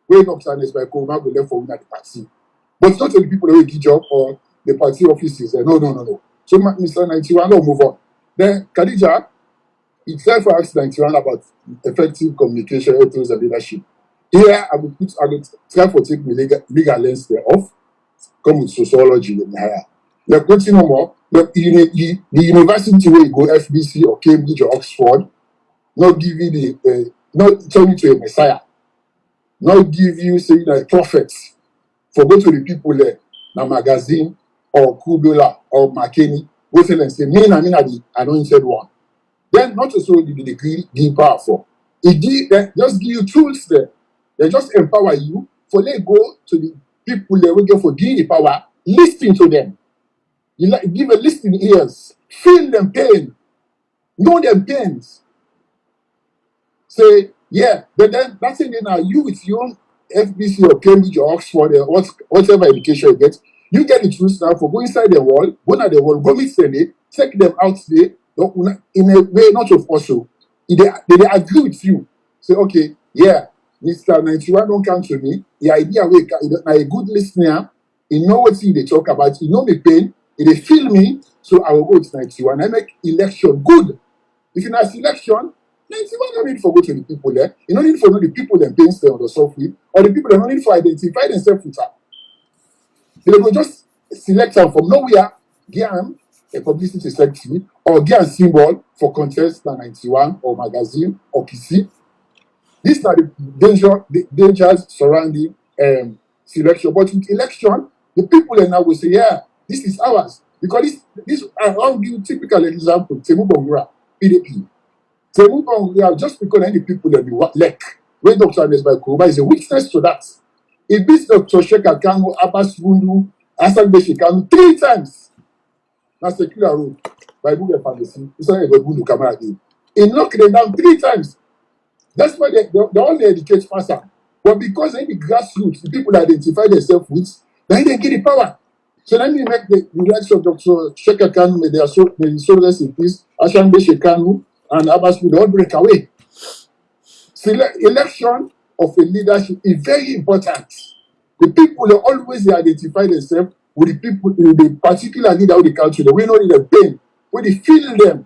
Where Dr. Ernest by Kuruma will left for win at the party. But not to the people that will give job or the party offices. No. So Mr. 91 will move on. Then Khadija, it's time for us 91 about effective communication, ethos, and leadership. Here I will try to take the legal lens there off, come with sociology in higher. The question no more, the university where you go, FBC or Cambridge or Oxford, not give you not turn you to a messiah. Not give you saying like prophets for go to the people there, na magazine or Kudola or McKinney, go tell and say, me and the anointed one. Then not also the degree give power for. It just give you tools there. They just empower you for they go to the people they will get for giving the power, listen to them. You like give a listening ears, feel them pain, know them pains. Say, yeah, but then that's it now. You with your FBC or Cambridge or Oxford or whatever education you get the tools now for go inside the wall, go at the wall, go meet Senate, take them out there in a way not of also. They agree with you. Say, okay, yeah, Mr. 91 don't come to me. The idea we a good listener, he know what they talk about, he know me pain, they feel me, so I will go to 91. I make election good. If you not election, 91 don't need for go to the people there. You don't need for know the people that pains them on the software, or the people that don't need for identify themselves with her. They will just select them from nowhere, give them a publicity secretary, or give a symbol for contest 91 or magazine or PC. These are the dangers surrounding selection. But with election, the people now will say, yeah, this is ours. Because this I'll give you typical example, Temu Bongura, PDP. Temu Bongura, just because any people that you like, when Dr. Ernest by Kuruma is a witness to that. It beats Dr. Sheka Kanu, Abbas Bundu, Hassan Beshikanu 3 times. That's the killer road. By Google Fantasy. It's not a Bundu Kamara game. He knocked them down 3 times. That's why they only educate faster. But because in the grassroots, the people identify themselves with, then they get the power. So let me make the likes of Dr. Sheka Kanu, may their soul rest in peace, Hassan Beshikanu, and Abbas Bundu all break away. Election of a leadership is very important. The people they always identify themselves with the people in the particular leader of the country. We know the pain, when they feel them.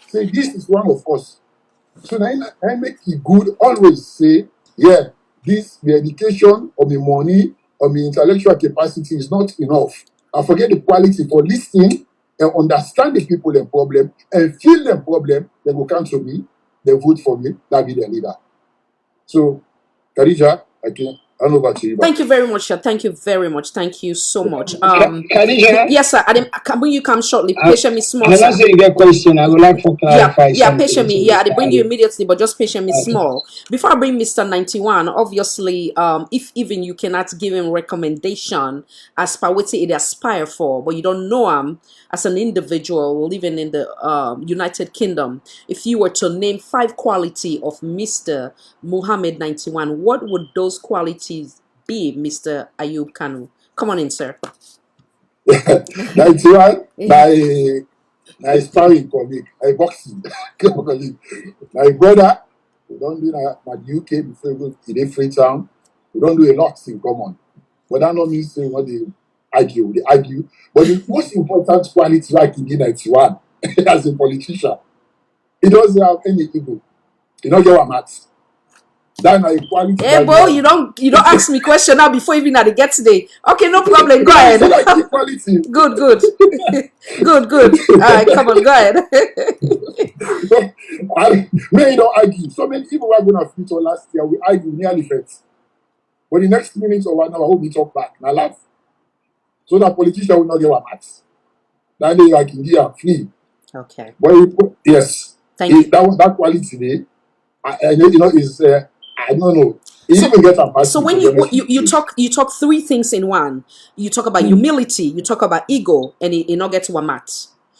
Say this is one of us. So now I make it good. Always say, yeah, the education or the money or the intellectual capacity is not enough. I forget the quality for listening and understand the people their problem and feel their problem. They will come to me, they vote for me, that be their leader. So, Khadija, I can hand over to you. Thank you very much, sir. Thank you very much. Thank you so much. Khadija? Yes, sir. When you come shortly, patient me small. When I say you get question, I would like to clarify. Yeah, patient me. Yeah, I bring you immediately, but just patient me small. Before I bring Mr. 91, obviously, if even you cannot give him recommendation as per what it aspire for, but you don't know him as an individual living in the United Kingdom, if you were to name 5 qualities of Mr. Muhammad 91, what would those qualities be Mr. Ayub Kanu? Come on in, sir. 91, my sparring colleague, my boxing colleague, my brother. We don't do that at the UK before we go to the Freetown. We don't do a lot in common. But that don't mean saying what they argue. They argue. But the most important quality like in the 91 as a politician, he doesn't have any ego. You don't get what I'm at. That's not equality. Hey, boy, you don't ask me question now before even at the get today. Okay, no problem. Go ahead. Like equality. Good. Good. All right, come on, go ahead. Me, you don't argue. So many people were going to Freetown last year. We argue nearly fence. But the next minute or 1 hour, I hope we talk back. Now laugh. So that politician will not get what matters. That day I can give free. Okay. But yes. Thank you. That quality there, is I don't know. Even get a so when you talk three things in one. You talk about humility, you talk about ego, and it not get to one mat.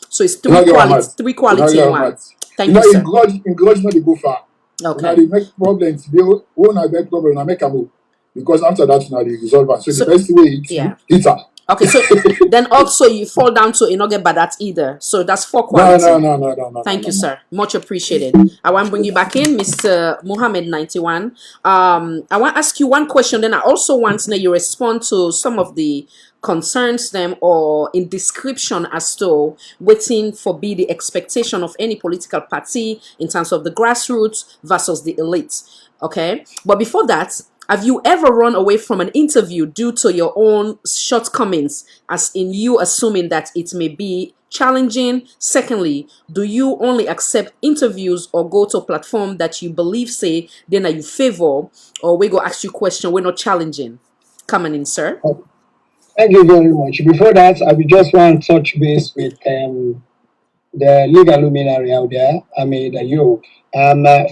So it's three qualities in one. Thank you, sir. In grudge not they go far. Okay. Now they make problems. They won't make problem. Now make a move. Because after that, now they resolve it. So the best way is hit her. Okay, so then also you fall down to not get bad at either. So that's 4 qualities. No. Thank you, sir. Much appreciated. I want to bring you back in, Mr. Mohammed 91. I want to ask you one question. Then I also want to know you respond to some of the concerns them or in description as to waiting for be the expectation of any political party in terms of the grassroots versus the elite. Okay, but before that, have you ever run away from an interview due to your own shortcomings, as in you assuming that it may be challenging? Secondly, do you only accept interviews or go to a platform that you believe say then you favor, or we go ask you question we're not challenging? Coming in, sir. Thank you very much. Before that, I would just want to touch base with the legal luminary out there, Ahmed Ayub.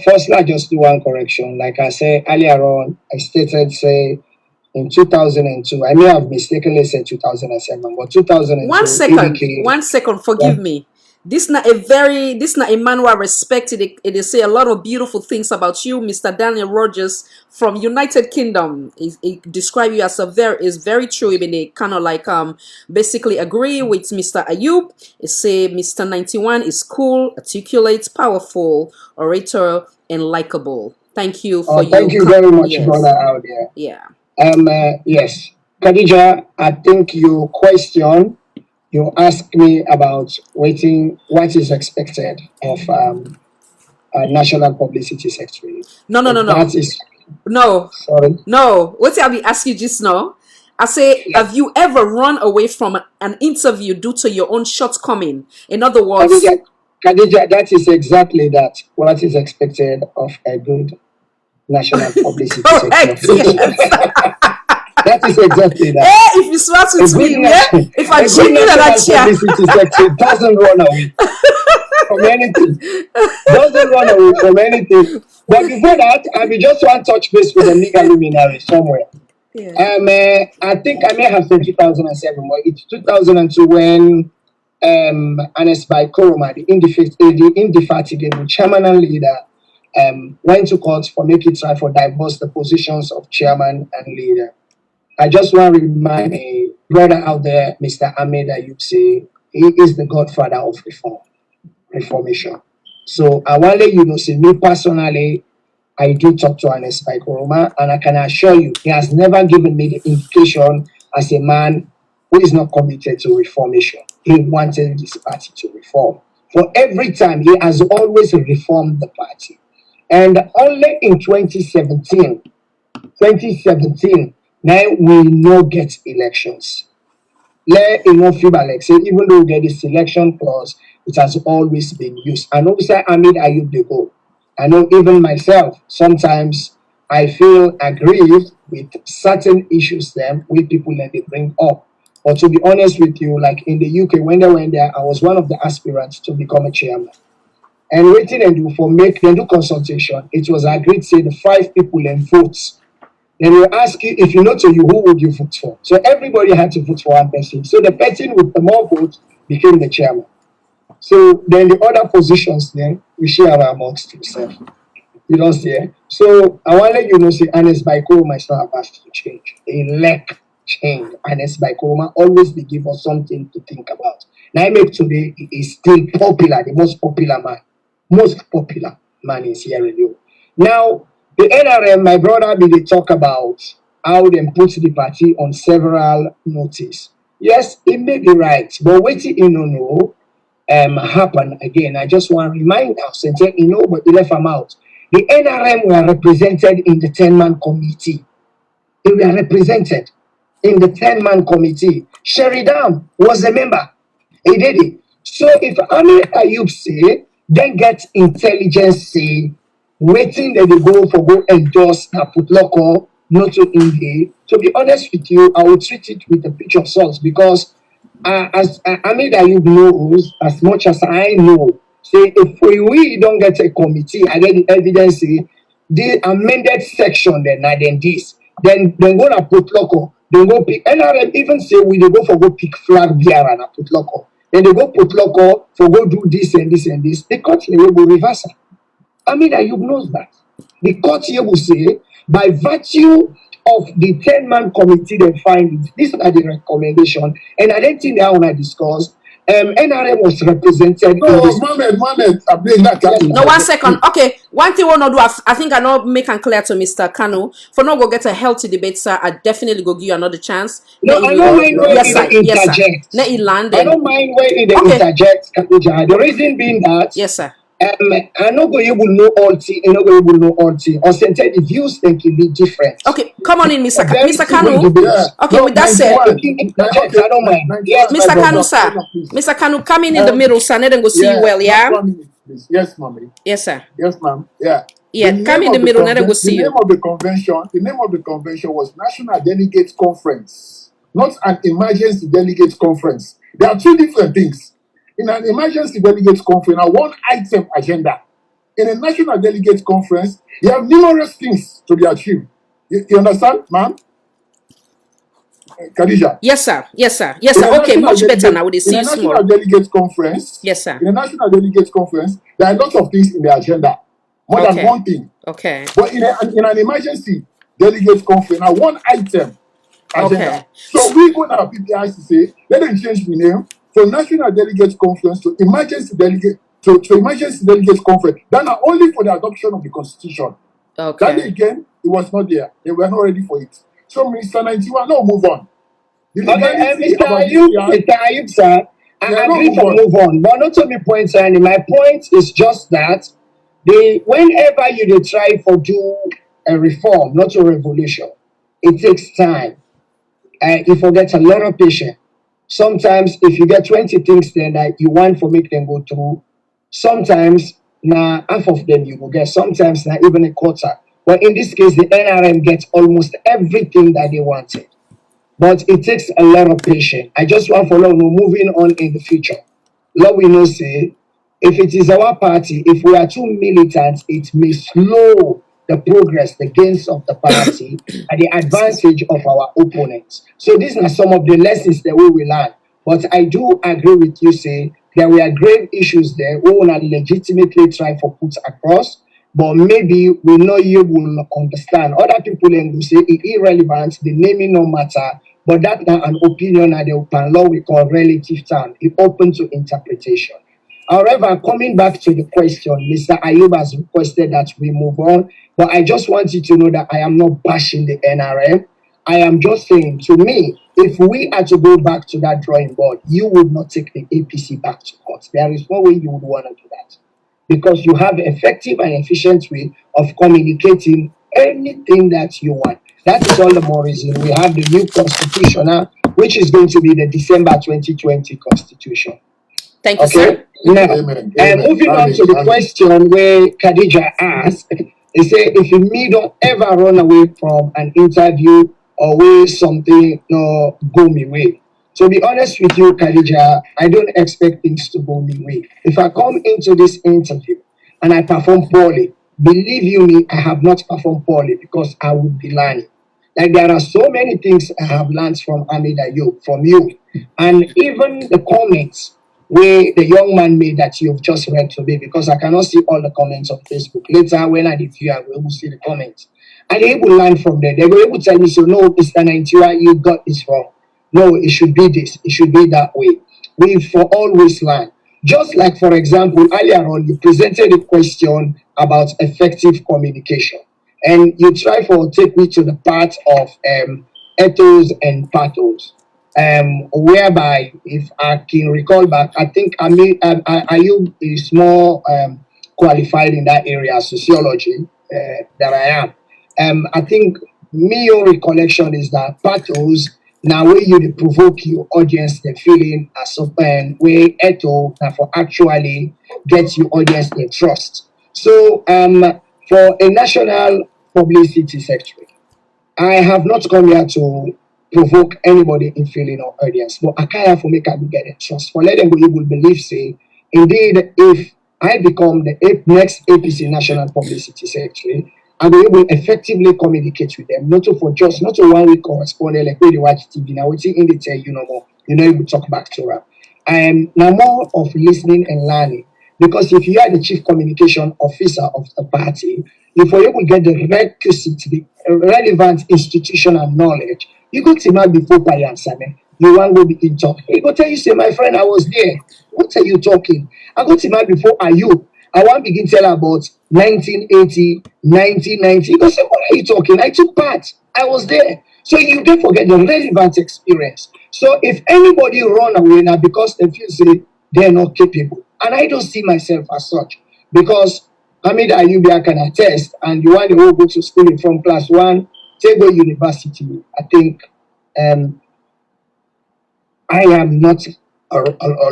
Firstly, I just do one correction. Like I said earlier on, I stated, say, in 2002. I may have mistakenly said 2007, but 2002. 1 second, forgive me. This not a man who I respected. It say a lot of beautiful things about you, Mr. Daniel Rogers from United Kingdom. He describe you as is very true. Even they kind of like basically agree with Mr. Ayub. It say Mr. 91 is cool, articulate, powerful, orator, and likable. Thank you for thank you very much, brother out there. Yeah. Yes, Khadija, I think your question. You asked me about what is expected of a national publicity secretary. No. No. Sorry. No. What I be ask you just now? I say, have you ever run away from an interview due to your own shortcoming? In other words, Khadija, that is exactly that. What is expected of a good national publicity secretary? That is exactly that. Hey, if you swat with me, if I jiggle that chair, publicity secretary doesn't run away from anything. Doesn't run away from anything. But before that, I will just want to touch base with the legal luminary somewhere. Yeah. I think I may have said 2007, but it's 2002 when Ernest Bai Koroma, the indefatigable chairman and leader, went to court for making try for divorce the positions of chairman and leader. I just want to remind a brother out there, Mr. Ahmed Ayub, say he is the godfather of reformation. So I want to let you know, say me personally, I do talk to Ernest Bai Koroma, and I can assure you, he has never given me the indication as a man who is not committed to reformation. He wanted this party to reform. For every time, he has always reformed the party. And only in 2017, now we no get elections. Let like say, even though we get the selection clause, it has always been used. I know Mr. Ahmed Ayub they go. I know even myself, sometimes I feel aggrieved with certain issues them with people that they bring up. But to be honest with you, like in the UK, when they went there, I was one of the aspirants to become a chairman. And waiting and do for make them do consultation, it was agreed say the 5 people and votes. Then we ask you, if you know to you, who would you vote for? So everybody had to vote for one person. So the person with the more votes became the chairman. So then the other positions then we share amongst ourselves. You don't see it. So I want to let you know, say, Ernest Baikoroma is not about to change. They lack change. Ernest Baikoroma always they give us something to think about. Now, I make today is still popular, the most popular man in Sierra Leone. Now, the NRM, my brother, they talk about how they put the party on several notice. Yes, it may be right, but wait till you know happen again. I just want to remind us and say, but they left them out. The NRM were represented in the 10-man committee. They were represented in the 10-man committee. Sheridan was a member. He did it. So if Amir Ayub say, then get intelligence say, waiting that they go endorse a putloco, not to India. To be honest with you, I will treat it with a pinch of salt because as Amir Ayub knows, as much as I know, say if we don't get a committee, I get the evidence, say, the amended section then then go to put local, then go pick NRM even say we they go pick flag bearer and put local. Then they go put local for go do this and this and this. The court here will reverse it. Amir Ayub knows that. The court here will say, by virtue of the 10-man committee they find it, these are the recommendation, and I don't think they want to discuss. NRM was represented. No, Mohammed, I blame that. No, 1 second. Okay, one thing we'll not do, I think I know make and clear to Mr. Kanu. For not go get a healthy debate, sir, I definitely go give you another chance. No, I don't mind where yes, sir. Interject. Let it land. I don't mind where it interject. The reason being that, yes, sir. I know go able know all thing, I know go able know all thing. Or sometimes the views they can be different. Okay, come on in, Mr. Kanu. Okay, with that said, I don't mind. Yes, Mr. Kanu, sir. Mr. Kanu, come in the middle, sir. Let them go see you well, yeah? Yes, mommy. Yes, sir. Yes, ma'am. Yeah. Yeah, come in the middle, let them go see you. The name of the convention was National Delegates Conference, not an emergency delegates conference. There are two different things. In an emergency delegates conference, a one-item agenda. In a national delegates conference, you have numerous things to be achieved. You understand, ma'am? Khadija? Yes, sir. Yes, sir. Yes, sir. Okay, much better now. Would see you small. In a national delegates conference, yes, sir. In a national delegates conference, there are lots of things in the agenda. More than one thing. Okay. But in an emergency delegates conference, a one-item agenda. Okay. So we go to our PPI to say, let them change the name from National Delegates Conference to Emergency Delegate to Emergency Delegates Conference. That are only for the adoption of the Constitution. Okay. That again, it was not there. They were not ready for it. So Mr. 91, no, move on. Mr. Ayub, sir, I agree to move on. But not to me point, sir. My point is just that whenever you try for do a reform, not a revolution, it takes time. You forget a lot of patience. Sometimes if you get 20 things then that you want for make them go through, sometimes now half of them you will get, sometimes not even a quarter. But in this case, the NRM gets almost everything that they wanted. But it takes a lot of patience. I just want for long moving on in the future. Lord, we know say, if it is our party, if we are too militant, it may slow the progress, the gains of the party, and the advantage of our opponents. So these are some of the lessons that we will learn. But I do agree with you, say there were grave issues there. We will not legitimately try for put across, but maybe we know you will understand. Other people will say it irrelevant, the naming no matter, but that's not an opinion at the open law we call relative term. It open to interpretation. However, coming back to the question, Mr. Ayub has requested that we move on, but I just want you to know that I am not bashing the NRM. I am just saying, to me, if we are to go back to that drawing board, you would not take the APC back to court. There is no way you would want to do that because you have effective and efficient way of communicating anything that you want. That is all the more reason we have the new constitution now, which is going to be the December 2020 constitution. Thank you, sir. Now, moving on to the question where Khadija asked, he said, if me don't ever run away from an interview or way something no go me way. To be honest with you, Khadija, I don't expect things to go me way. If I come into this interview and I perform poorly, believe you me, I have not performed poorly because I would be lying. Like there are so many things I have learned from Amir Ayub, from you, and even the comments where the young man made that you've just read to me, because I cannot see all the comments on Facebook. Later, when I review, I will see the comments. And they will learn from there. They will able to tell me, so no, Mr. Nigeria, you got this wrong. No, it should be this. It should be that way. We for always learn. Just like, for example, earlier on, you presented a question about effective communication. And you try for take me to the part of ethos and pathos. Whereby, if I can recall back, I think Ayub is more qualified in that area, sociology, that I am. I think your recollection is that pathos now where you dey provoke your audience the feeling as open where etho now for actually get your audience the trust. So for a national publicity secretary, I have not come here to provoke anybody in feeling or audience, but I can't have to make them get a trust. For let them be able to believe, say, indeed, if I become the next APC National Publicity Secretary, I'll be able to effectively communicate with them, not to for just not to 1 week correspondent like when you watch TV. Now, what's in the tell you no more, you know, you will talk back to her. I am now more of listening and learning, because if you are the chief communication officer of the party, if you're able to get the requisite, the relevant institutional knowledge, you go to my before by answer me. You want to begin talk. He go tell you, say, my friend, I was there. What are you talking? I go to my before are you? I want to begin tell about 1980, 1990. He go say, what are you talking? I took part. I was there. So you don't forget the relevant experience. So if anybody run away now because they feel say they're not capable, and I don't see myself as such, because Hamid Ayubi can attest, and you want to go to school from class 1, take go university. I think I am not a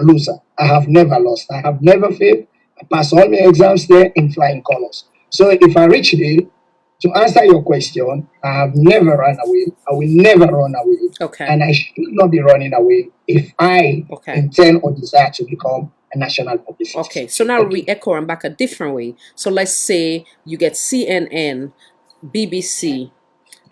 loser. I have never lost. I have never failed. I pass all my exams there in flying colors. So if I reach there, to answer your question, I have never run away. I will never run away. Okay. And I should not be running away if I intend or desire to become a national publicity. Okay, so now we echo and back a different way. So let's say you get CNN, BBC,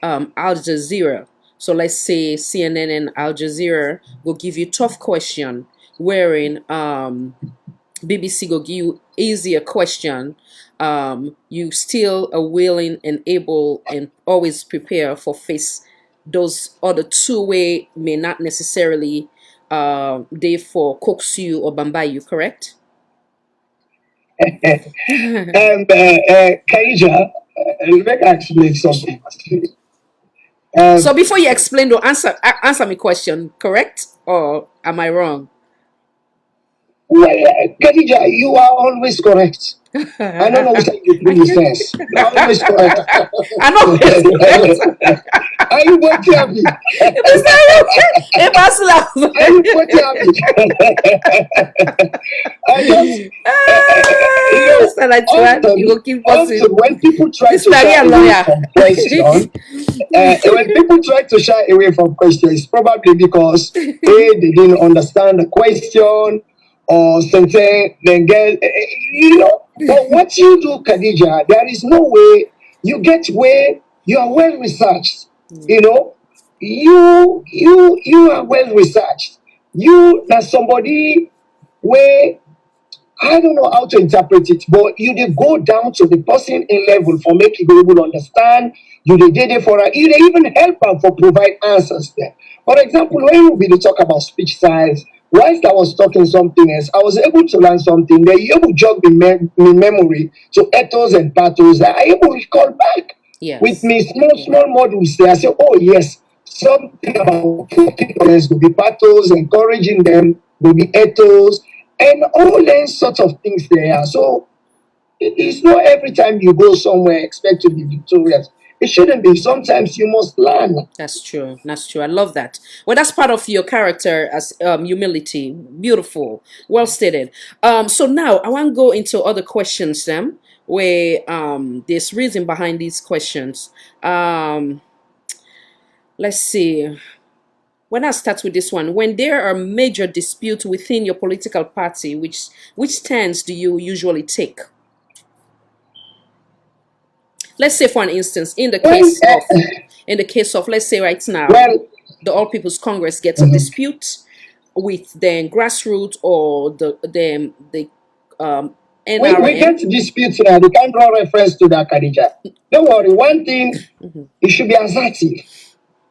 Al Jazeera. So let's say CNN and Al Jazeera will give you tough question, wherein BBC will give you easier question. You still are willing and able and always prepare for face those other two-way may not necessarily therefore coax you or bombard you, correct? Kaija, let me explain something. So before you explain, though, answer my question, correct? Or am I wrong? Well, Khadija, you are always correct. I don't know what you bring sense. You're always correct. I'm always correct. Are you going to have me? Are you going to have me? I just, you will keep when people try to shy away from question, when people try to shy away from questions, it's probably because A, they didn't understand the question, or something, then get, you know. But what you do, Khadija, there is no way you get where you are well researched. You know, you are well researched. You are somebody where I don't know how to interpret it, but you did go down to the person in level for making you able to understand. You did it for you did even help them for provide answers there. For example, when we be talk about speech size, whilst I was talking something else, I was able to learn something. They able to jog in memory to ethos and pathos. I able to recall back with me small models there. I say, oh yes, something about people will be pathos, encouraging them will be ethos, and all those sorts of things there. So it's not every time you go somewhere expect to be victorious. It shouldn't be. Sometimes you must learn. That's true. That's true. I love that. Well, that's part of your character as humility. Beautiful. Well stated. So now I want to go into other questions then, where there's reason behind these questions. Let's see. When I start with this one, when there are major disputes within your political party, which stance do you usually take? Let's say, for an instance, in the case of, let's say right now, the All People's Congress gets a dispute. with the grassroots or the We NRM. get disputes now. We can't draw reference to that, Khadija. Don't worry. One thing, it should be assertive.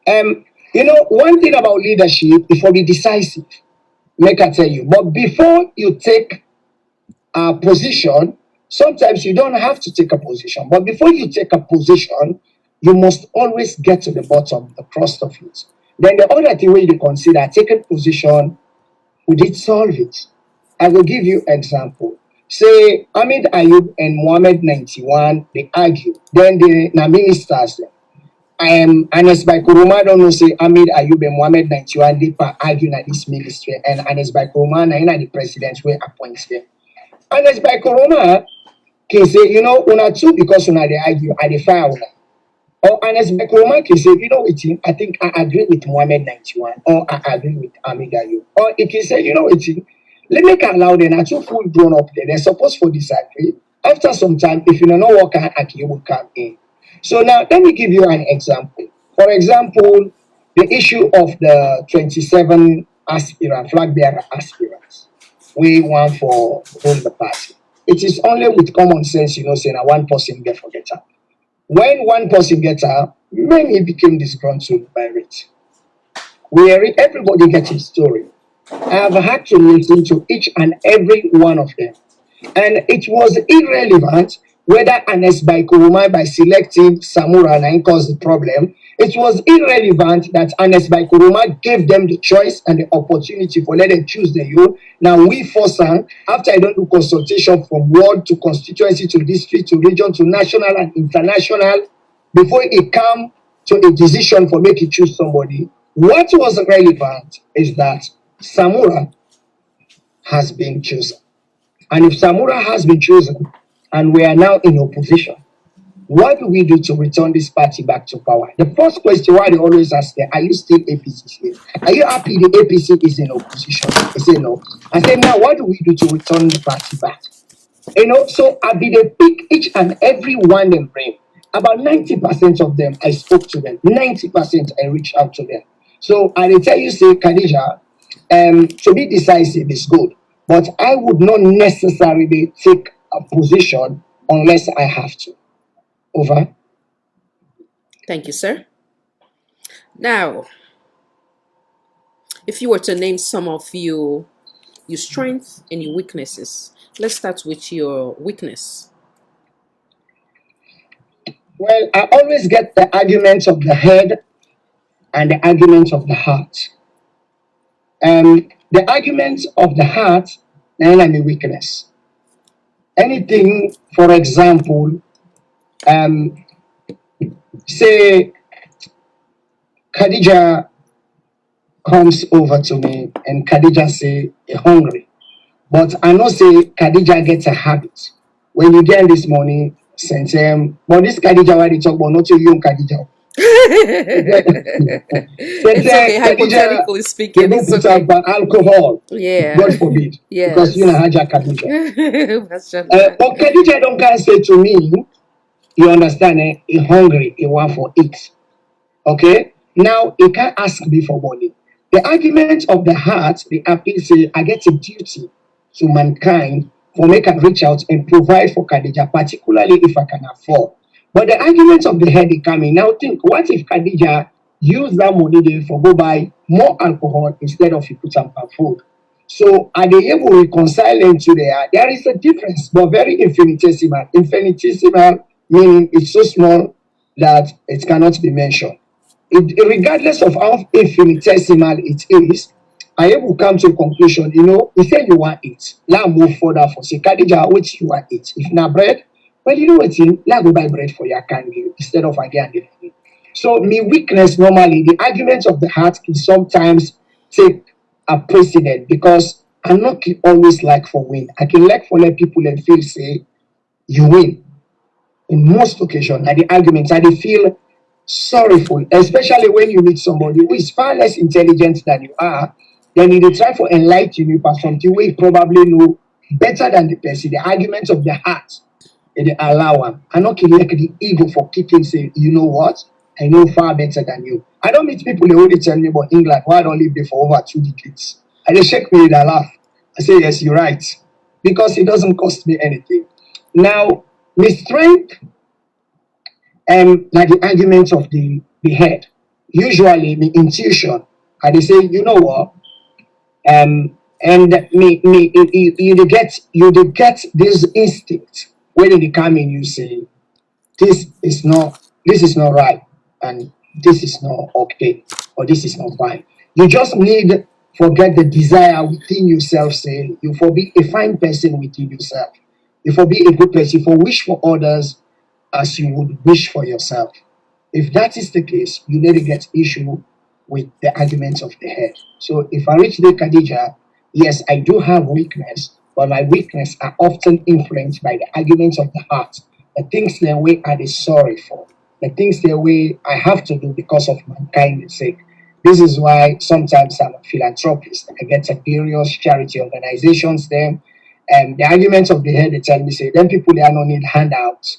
One thing about leadership, it will be decisive. Make I tell you. But before you take a position, sometimes you don't have to take a position. But before you take a position, you must always get to the bottom, the crust of it. Then the other thing where you consider taking position, would it solve it? I will give you example. Say Ahmed Ayub and Mohammed 91, they argue. Then the ministers, Anes by Kuruma don't know say Ahmed Ayub and Mohammed 91, they argue at this ministry, and Anes by Kuruma na the president will appoint them. Anes by Kuruma can say, una two because una they argue at the fire una. Or Anes by Kuruma can say, I think I agree with Mohammed 91, or I agree with Ahmed Ayub. Or it can say, let me allow them are two full grown up there. They're supposed to disagree. After some time, if you don't know what can you will come in. So now let me give you an example. For example, the issue of the 27 flag bearer aspirants. We want for hold the party. It is only with common sense, saying that one person get forget up. When one person gets up, many became disgruntled by it. Everybody gets his story. I have had to listen to each and every one of them. And it was irrelevant whether Anes by Kuruma by selecting Samura and caused the problem. It was irrelevant that Anes by Kuruma gave them the choice and the opportunity for let them choose the you. Now we force them, after I don't do consultation from ward to constituency to district to region to national and international, before it come to a decision for making choose somebody. What was relevant is that Samura has been chosen. And if Samura has been chosen and we are now in opposition, what do we do to return this party back to power? The first question why they always ask them, are you still APC? Are you happy the APC is in opposition? They say no. I say now what do we do to return the party back? So I be they pick each and every one them bring. About 90% of them I spoke to them. 90% I reached out to them. So I tell you, say, Khadija, to be decisive is good, but I would not necessarily take a position unless I have to. Over. Thank you, sir. Now, if you were to name some of your strengths and your weaknesses, let's start with your weakness. Well, I always get the arguments of the head and the arguments of the heart. The arguments of the heart, then I'm a weakness. Anything, for example, say Khadija comes over to me and Khadija say, you're hungry. But I know say Khadija gets a habit. When you get this money, send them, but this Khadija, why they talk about not to you, Khadija. It's okay, hypothetically speaking. They It's put okay. up alcohol. Yeah. God forbid. Yes. Because you know Haja Khadija. Mashallah. But Khadija don't can say to me, you understand, he hungry, he want for it. Okay? Now he can't ask me for money. The argument of the heart, the appeal say, I get a duty to mankind for make I reach out and provide for Khadija, particularly if I can afford. But the arguments of the head they come in. Now think, what if Khadija use that money there for go buy more alcohol instead of he put some food? So are they able to reconcile them to there? There is a difference, but very infinitesimal. Infinitesimal meaning it's so small that it cannot be mentioned. Regardless of how infinitesimal it is, I will come to a conclusion. He said you want it. Now move further for say Khadija, which you want it. If not bread, well, you know what? Let go buy bread for your can give instead of again. So, my weakness normally, the arguments of the heart can sometimes take a precedent because I'm not always like for win. I can like for let people and feel say you win. In most occasions, at the arguments, I feel sorrowful, especially when you meet somebody who is far less intelligent than you are. Then they try to enlighten you by something we probably know better than the person. The arguments of the heart. And they allow them. I not like the ego for kicking saying, you know what? I know far better than you. I don't meet people who only tell me about England. Why I don't live there for over 2 decades? And they shake me and I laugh. I say, yes, you're right. Because it doesn't cost me anything. Now, my strength like the arguments of the head. Usually the intuition. And they say, you know what? And you get this instinct when they come in, you say, this is not right, and this is not okay, or this is not fine. You just need forget the desire within yourself, say you for be a fine person within yourself. You for be a good person, you for wish for others as you would wish for yourself. If that is the case, you need to get issue with the arguments of the head. So if I reach the Khadija, yes, I do have weakness, but my weakness are often influenced by the arguments of the heart, the things the way I is sorry for, the things the way I have to do because of mankind's sake. This is why sometimes I'm a philanthropist. I get to various charity organizations then, and the arguments of the head they tell me say, then people they are no need handouts.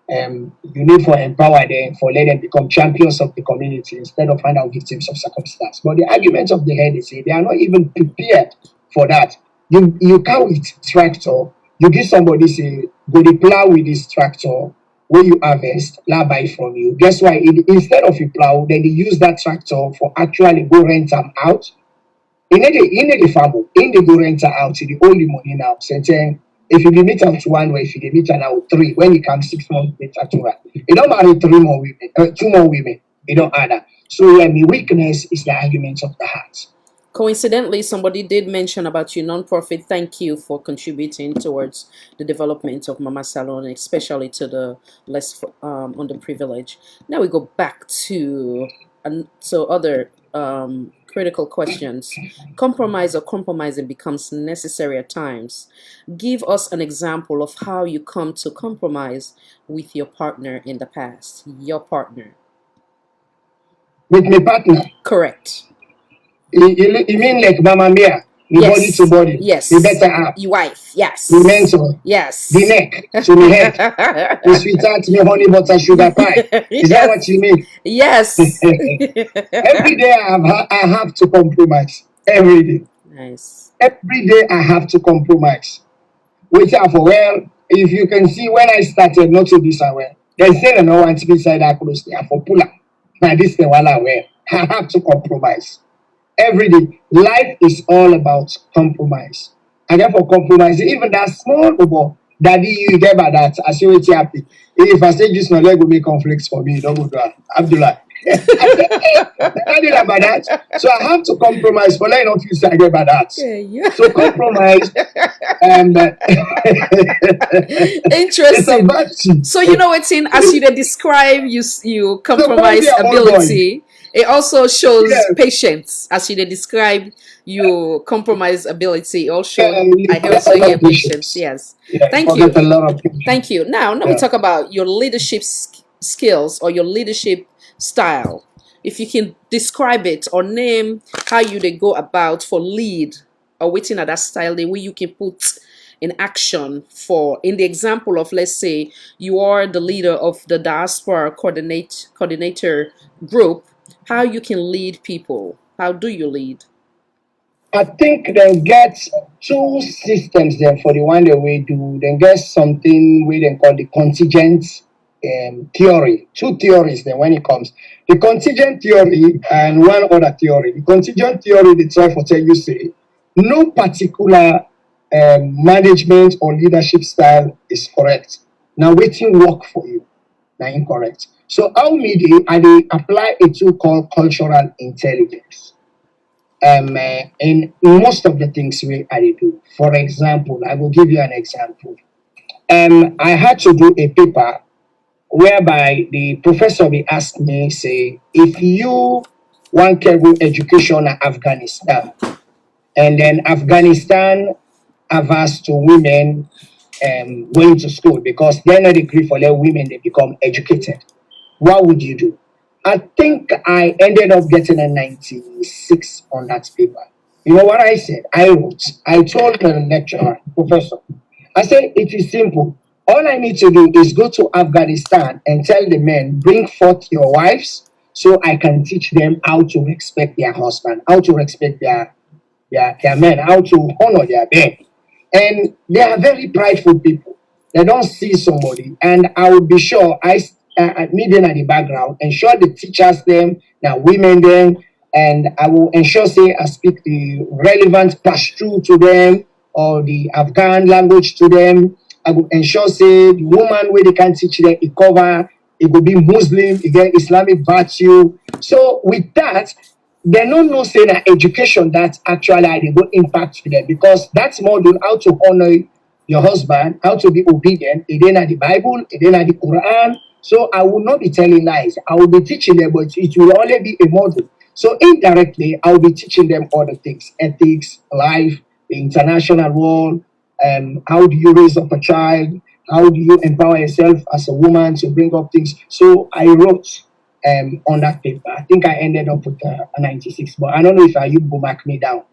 You need for empower them, for let them become champions of the community instead of hand out victims of circumstance. But the arguments of the head, they say they are not even prepared for that. You come with tractor, you give somebody say, go to plow with this tractor, where you harvest, la buy from you. Guess why? Instead of a plow, then they use that tractor for actually go rent them out. In the farm, in the go rent her out, the only money now. So if you meet out one way, if you meet out three, when you come 6 months later to her, you don't marry three more women, two more women. You don't add that. So yeah, my weakness is the argument of the heart. Coincidentally, somebody did mention about your nonprofit. Thank you for contributing towards the development of Mama Salon, especially to the less underprivileged. Now we go back to other critical questions. Compromise or compromising becomes necessary at times. Give us an example of how you come to compromise with your partner in the past. Your partner. With my partner? Correct. You mean like Mama Mia? Yes. Body to body. Yes. The better half. Your wife. Yes. The mentor. Yes. The neck to the head. The sweetheart, me honey butter sugar pie. Is that what you mean? Yes. Every day I have to compromise. Every day. Nice. Every day I have to compromise. Which are for well, if you can see when I started not to be so well, they say no one to be inside that close there for pull up. Now this the one I wear. I have to compromise. Every day. Life is all about compromise. And therefore compromise, even that small bubble, daddy, you get by that, I say it's happy. If I say just no leg will make conflicts for me, don't go to Abdullah. I did about that. So I have to compromise for letting not feel say I get by that. Yeah. So compromise and interesting. So you know what's in as you describe you compromise ability. It also shows patience. As you describe your compromise ability, also I also hear patience. Yes. Yeah, Thank you. Thank you. Now we talk about your leadership skills or your leadership style. If you can describe it or name how you they go about for lead or waiting at that style, the way you can put in action for in the example of, let's say you are the leader of the diaspora coordinator group, how you can lead people. How do you lead? I think they get two systems there for the one that we do. Then get something we then call the contingent theory. Two theories then when it comes. The contingent theory and one other theory. The contingent theory, they try to tell you say, no particular management or leadership style is correct. Now waiting work for you. Now incorrect. So how I apply a tool called cultural intelligence. In most of the things I do. For example, I will give you an example. I had to do a paper whereby the professor will ask me, say, if you want carry education in Afghanistan, and then Afghanistan have asked to women going to school because they're not agree for let women they become educated. What would you do? I think I ended up getting a 96 on that paper. You know what I said? I told the lecturer, professor, I said, it is simple. All I need to do is go to Afghanistan and tell the men, bring forth your wives so I can teach them how to respect their husband, how to respect their their men, how to honor their men. And they are very prideful people. They don't see somebody, and I will be sure me them at the background, ensure the teachers them, now women them, and I will ensure say I speak the relevant Pashto to them or the Afghan language to them. I will ensure say the woman where they can teach them it cover, it will be Muslim, again Islamic virtue. So with that, they don't know say that education that actually they go impact to them, because that's more than how to honor your husband, how to be obedient. It ain't at the Bible, it ain't at the Quran. So I will not be telling lies. I will be teaching them, but it will only be a model. So indirectly, I will be teaching them other things: ethics, life, the international world. How do you raise up a child? How do you empower yourself as a woman to bring up things? So I wrote on that paper. I think I ended up with a 96, but I don't know if you go mark me down.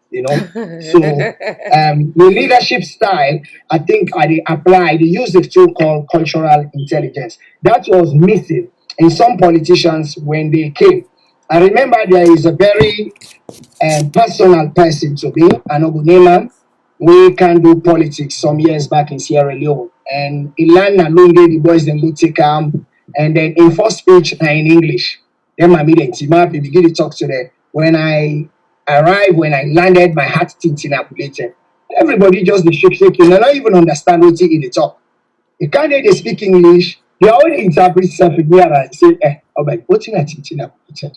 So the leadership style, I think they use a tool called cultural intelligence. That was missing in some politicians when they came. I remember there is a very personal person to me, Anobu Neman. We can do politics some years back in Sierra Leone, and Ilan Nalunge, the boys then go take and then in first speech in English. Then my meeting team up, we begin to talk to them. When I arrived, when I landed, my heart tinting up later. Everybody just the shaking. They don't even understand what they talk. You can't they speak English. They already interpret something here and say, oh my, what's in a tinting up later?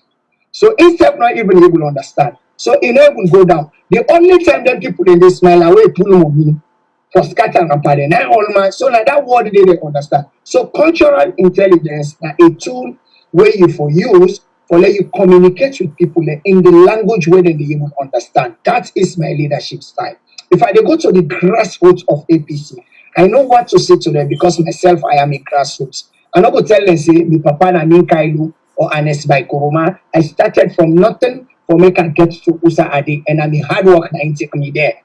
So instead not even able to understand. So it will go down. The only time that people in this smile away pull on me for scatter and pardon. So now that word they don't understand. So cultural intelligence is a tool where you for use for let you communicate with people in the language where they even understand. That is my leadership style. If I go to the grassroots of APC, I know what to say to them because myself I am a grassroots. I'm not going to tell them say my papa na min Kailu or Anes by Koroma. I started from nothing for make I get to Usa Adi, and I'm a hard work and take me there.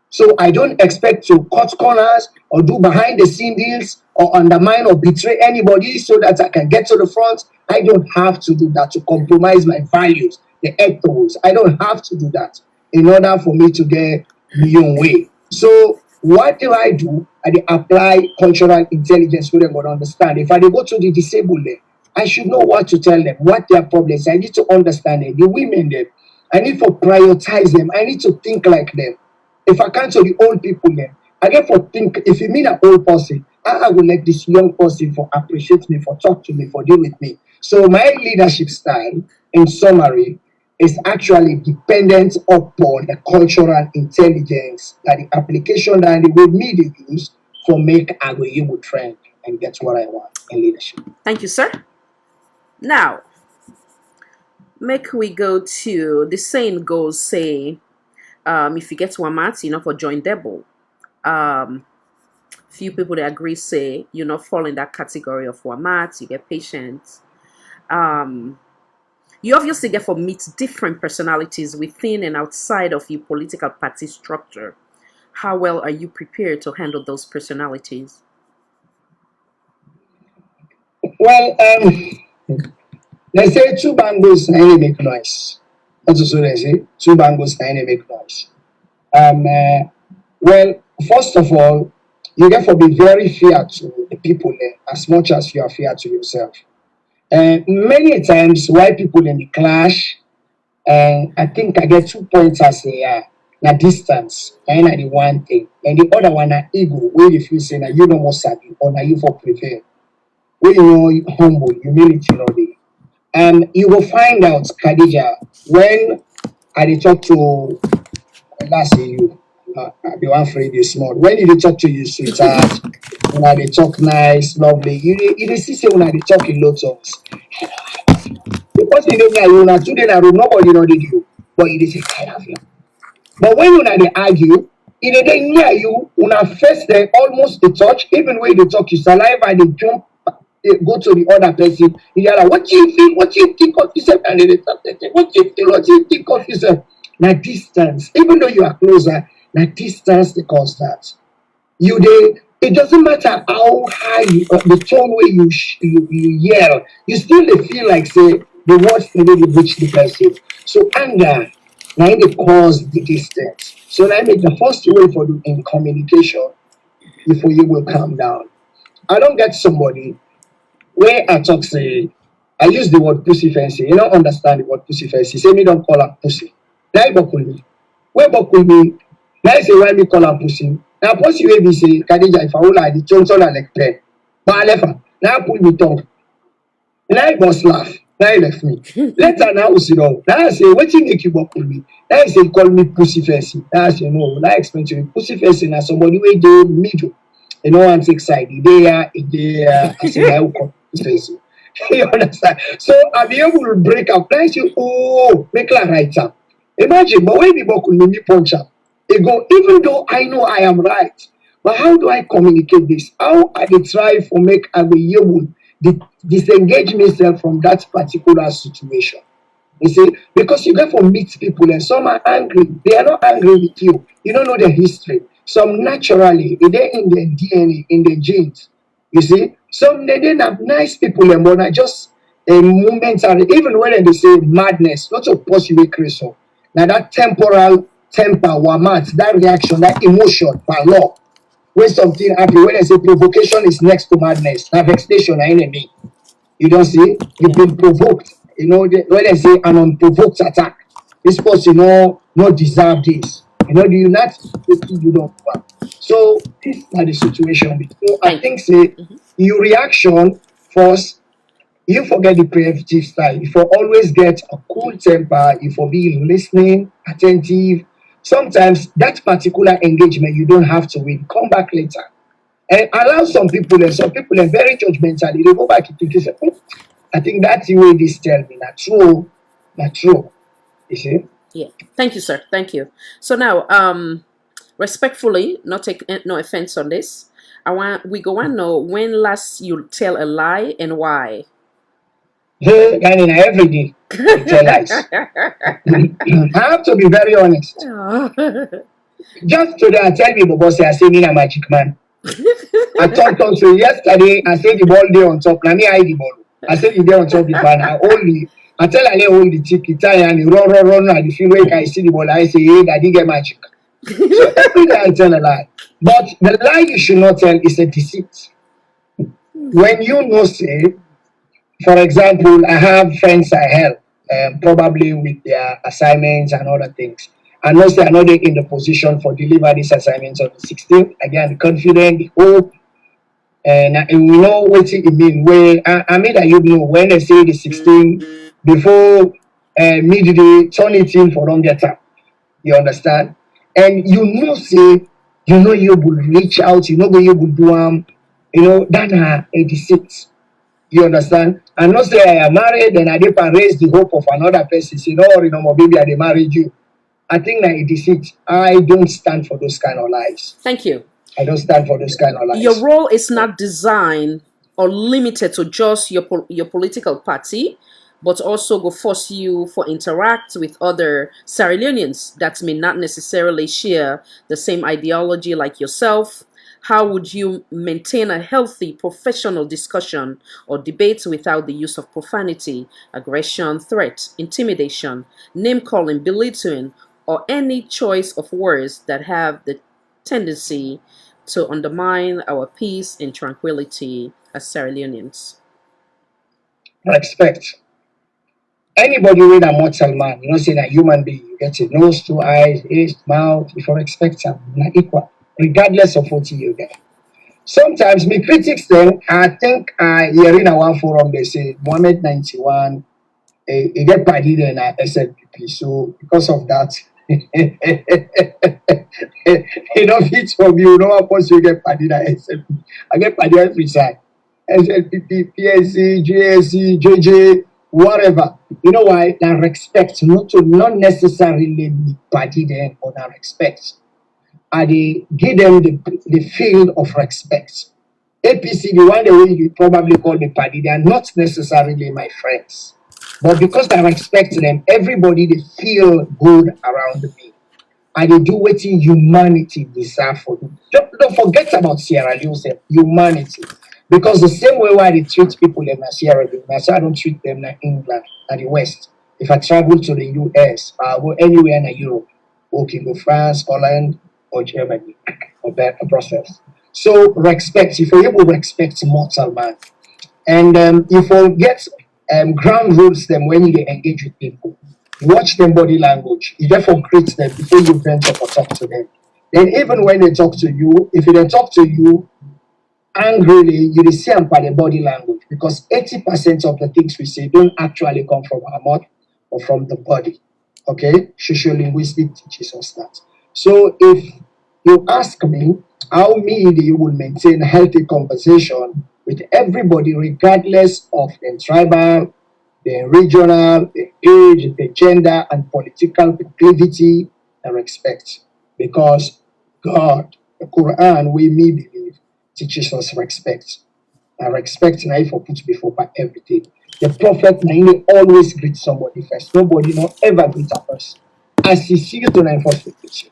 So I don't expect to cut corners or do behind the scene deals or undermine or betray anybody so that I can get to the front. I don't have to do that to compromise my values, the ethos. I don't have to do that in order for me to get my own way. So what do? I apply cultural intelligence so they're going to understand. If I go to the disabled, I should know what to tell them, what their problems. I need to understand them, the women them. I need to prioritize them. I need to think like them. If I can't to the old people then, I get for think, if you mean an old person, I will let this young person for appreciate me, for talk to me, for deal with me. So my leadership style, in summary, is actually dependent upon the cultural intelligence that the application that the way media use for make Agoyimu trend and get what I want in leadership. Thank you, sir. Now, make we go to the saying goes, say, if you get to a mat, you're not for join double. Few people that agree say you not fall in that category of Wamat, you get patience. You obviously get to meet different personalities within and outside of your political party structure. How well are you prepared to handle those personalities? Well, they say two bangles na any make noise. That's also they say two bangles na any make noise. Well, first of all, you get to be very fair to the people there as much as you are fair to yourself. Many times, why people in the clash, I think I get 2 points as a na distance, and the one thing, and the other one na ego, where if you say na you know more sabi or na you for prefer, where you know humble, humility, you will find out, Khadija, when I talk to, let's say you, I be one afraid you small. When you talk to you, sweetheart, when they talk nice, lovely, you see say when they talk in low tones. Because you know today nobody know you, but you say I love you. But when they argue, if they near you, first they almost the touch, even when they talk, you saliva, they jump, they go to the other person. You're like, what do you feel? What do you think of yourself? And they talk, what do you feel? What do you think of yourself? Now distance, even though you are closer, now distance they cause that. It doesn't matter how high the tone where you yell, you still feel like say the words they really reach the person. So anger, Now they cause the distance. So now make the first way for you in communication before you will calm down. I don't get somebody where I talk say I use the word pussy fancy. You don't understand the word pussy fancy. Say me don't call her pussy. Now you buckle me. Where buckle me? Now you say why me call her pussy. Now pussy will be say Kadija if I will like the Johnson like pen. But I left her. Now pull me tongue. Now you must laugh. Now you left me. Later now we sit down. Now I say what you make you buckle me? Now you say call me pussy fancy. Now I say no. Now I explain to you pussy fancy now somebody where they middle. You know one take side. I say I will call pussy fancy. You understand? So I'll be able to break up. Like you, oh, make la right up. Imagine, but when people could me punch up, they go, even though I know I am right, but how do I communicate this? How I dey try for make I be able to disengage myself from that particular situation? You see, because you get to meet people and some are angry. They are not angry with you. You don't know their history. Some naturally, they're in their DNA, in their genes. You see, some they didn't have nice people and but not just a momentary, even when they say madness, not of possible creation. Now that temporal temper, wamat, that reaction, that emotion, by law, when something happen, when they say provocation is next to madness, now vexation are enemy. You don't see, you've been provoked. You know, when they say an unprovoked attack, this person no deserve this. You know, do you not you don't want. So these are the situation. So I think say your reaction first, you forget the preemptive style. You for always get a cool temper, you for be listening, attentive. Sometimes that particular engagement you don't have to win. Come back later. And allow some people and very judgmental. They go back and think, oh, I think that's the way this tell me. Not true. Not true. You see? Yeah. Thank you, sir. Thank you. So now, respectfully, not take no offense on this. We go and know when last you tell a lie and why. Hey, I mean, every day I tell lies. I have to be very honest. Just today, I tell people, boss, I say me a magic man. I talked also yesterday. I said the ball there on top. Now me hide the ball. I said the day on top the pan. I tell I hold the ticket and run. And the feel like I see the ball, I say, hey, I didn't get magic. So every day I tell a lie. But the lie you should not tell is a deceit. When you know, say, for example, I have friends I help, probably with their assignments and other things. And know say I'm not in the position for deliver these assignments on the 16th. Again, confident, the hope, and we know what it mean. Where I mean that you know when they say the 16th before midday, turn it in for longer time. You understand? And you know, say you will reach out. You know where you will do that a deceit. You understand? And not say I am married and I did raise the hope of another person. Say no, baby, I married you. I think that it is it. I don't stand for those kind of lies. Thank you. I don't stand for those kind of lies. Your role is not designed or limited to just your political party, but also go force you for interact with other Sierra Leoneans that may not necessarily share the same ideology like yourself. How would you maintain a healthy professional discussion or debate without the use of profanity, aggression, threat, intimidation, name-calling, belittling, or any choice of words that have the tendency to undermine our peace and tranquility as Sierra Leoneans? Respect. Anybody with a mortal man, say that human being, you get a nose, two eyes, ears, mouth, if you respect them, not equal, regardless of what you get. Sometimes me critics then, I think here in one forum they say Mohammed 91, he get party in SLPP. So because of that, fit for me, what possible you get party in SLPP. I get party every side. SLPP, PSC, GSC, JJ, whatever. You know why? That respect, not necessarily be party then, but that respect. They give them the field of respect. APC, the one way you probably call me party, they are not necessarily my friends. But because I respect them, everybody they feel good around me. And they do what humanity deserve for them. Don't forget about Sierra Leone, humanity. Because the same way why they treat people in Sierra Leone, I don't treat them like England and the West. If I travel to the US, go anywhere in Europe, okay, go France, Holland, or Germany, or Brussels. So respect, if you able to respect mortal man, and if you get ground rules them when you engage with people, watch them body language. You therefore greet them before you venture or talk to them. Then even when they talk to you, if they talk to you angrily, you will see them by the body language, because 80% of the things we say don't actually come from our mouth or from the body. Okay, sociolinguistic teaches us that. So if you ask me how me you will maintain a healthy conversation with everybody, regardless of their tribal, their regional, their age, their gender, and political proclivity, and respect, because God, the Quran, we me believe, teaches us respect. And respect now for put before by everything. The prophet Naini always greets somebody first. Nobody not ever greet a person. As he sees you to enforce the with you.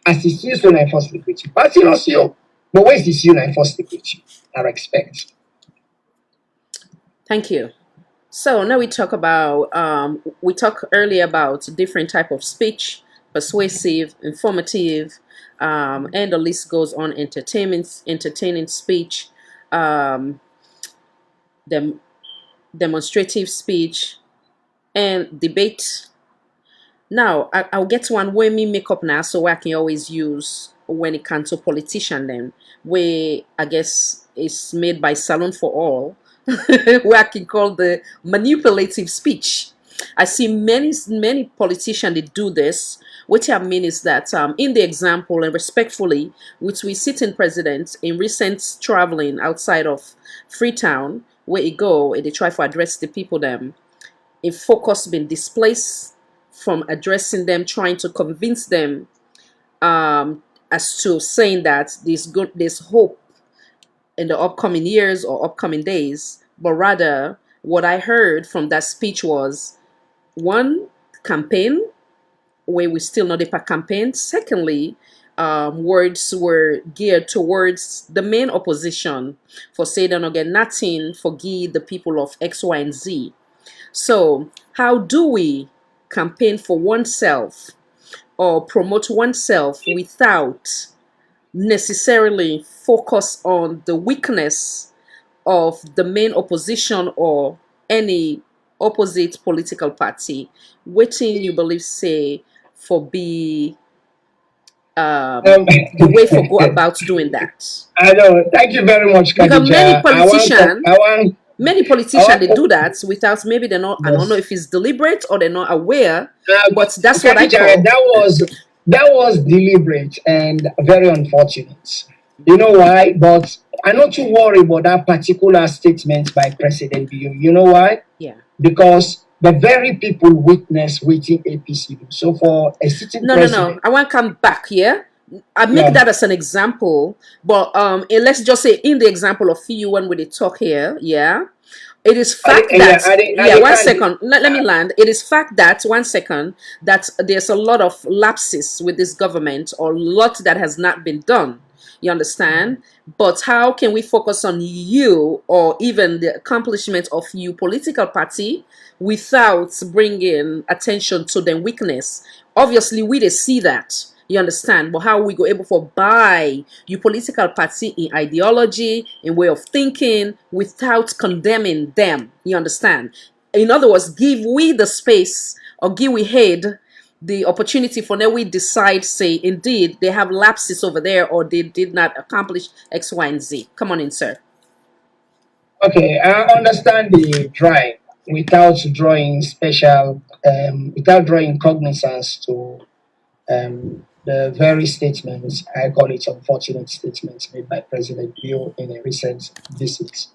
As he sees you to enforce the with you. But he not see you. But where is he see you to enforce the with you? I respect. Thank you. So now we talk about, we talked earlier about different type of speech, persuasive, informative, and the list goes on, entertaining speech, demonstrative speech, and debate. Now, I'll get one where me make up now, so I can always use when it comes to politician then, where I guess it's made by Salon for All, where I can call the manipulative speech. I see many politicians, they do this. What I mean is that in the example, and respectfully, which we sitting president in recent traveling outside of Freetown, where he go and they try to address the people them, a focus been displaced from addressing them, trying to convince them as to saying that there's hope in the upcoming years or upcoming days. But rather, what I heard from that speech was, one, campaign, where we still know the campaign. Secondly, words were geared towards the main opposition for saying they're not get nothing for give the people of X, Y, and Z. So how do we campaign for oneself or promote oneself without necessarily focus on the weakness of the main opposition or any opposite political party? Waiting, you believe, say, for be the way for go about doing that? I know. Thank you very much, Khadija. Because many politicians they do that without, maybe they're not, I don't know if it's deliberate or they're not aware, but that's what I call. That was deliberate and very unfortunate. You know why? But I'm not too worried about that particular statement by President Bill. You know why? Yeah. Because the very people witness waiting APC. So for a sitting president, no. I want to come back here. I make that as an example, but let's just say in the example of you when we talk here, yeah, it is fact that one second, let me land. It is fact that that there's a lot of lapses with this government, or a lot that has not been done. You understand? But how can we focus on you or even the accomplishment of you political party without bringing attention to their weakness? Obviously, we they see that. You understand? But how we go able to buy your political party in ideology, in way of thinking, without condemning them? You understand? In other words, give we the space, or give we head the opportunity for now we decide, say, indeed, they have lapses over there, or they did not accomplish X, Y, and Z. Come on in, sir. Okay, I understand the drive without drawing without drawing cognizance to the very statements, I call it unfortunate statements, made by President Bill in a recent visit.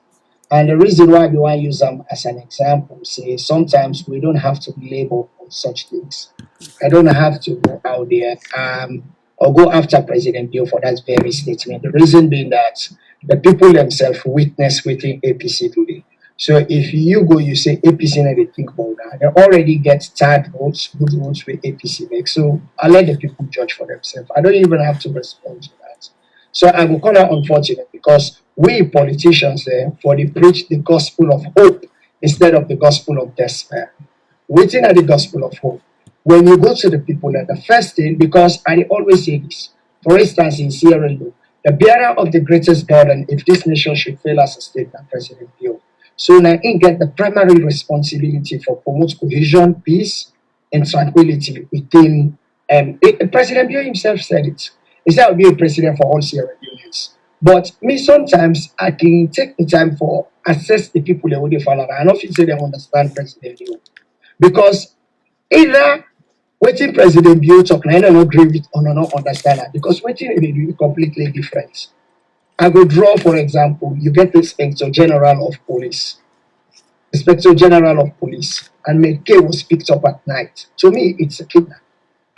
And the reason why we want to use them as an example, say sometimes we don't have to label on such things. I don't have to go out there or go after President Bill for that very statement. The reason being that the people themselves witness within APC today. So if you go, you say APC never think about that. They already get third votes, good votes with APC make. So I'll let the people judge for themselves. I don't even have to respond to that. So I will call that unfortunate, because we politicians there for the preach the gospel of hope instead of the gospel of despair. waiting at the gospel of hope. When you go to the people, the first thing, because I always say this, for instance, in Sierra Leone, the bearer of the greatest burden, if this nation should fail as a state, than President Bill. So now he get the primary responsibility for promote cohesion, peace, and tranquility within. President Bill himself said it. He said, "I'll be a president for all Sierra Leoneans." But me sometimes I can take the time for assess the people that would follow. I don't feel say they understand President Bill because either waiting President Bill talk, I don't agree with or not understand that because waiting they do completely different. I will draw, for example, you get the Inspector General of Police. Inspector General of Police, and McKay was picked up at night. To me, it's a kidnap.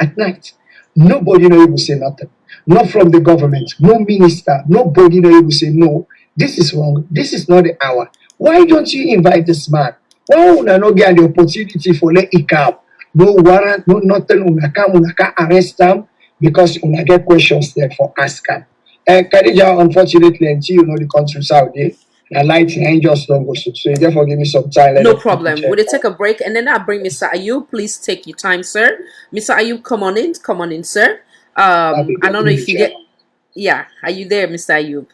At night. Nobody know will say nothing. Not from the government, no minister, nobody know will say no. This is wrong. This is not the hour. Why don't you invite this man? Why would I not get the opportunity for let it come? No warrant, no nothing. Una can arrest them because una get questions there for ask them. Khadija, unfortunately, until you know the country Saudi, the lights and just don't go so therefore give me some time. No problem. We'll take a break and then I'll bring Mr. Ayub. Please take your time, sir. Mr. Ayub, come on in, sir. I don't know if you get. Yeah, are you there, Mr. Ayub?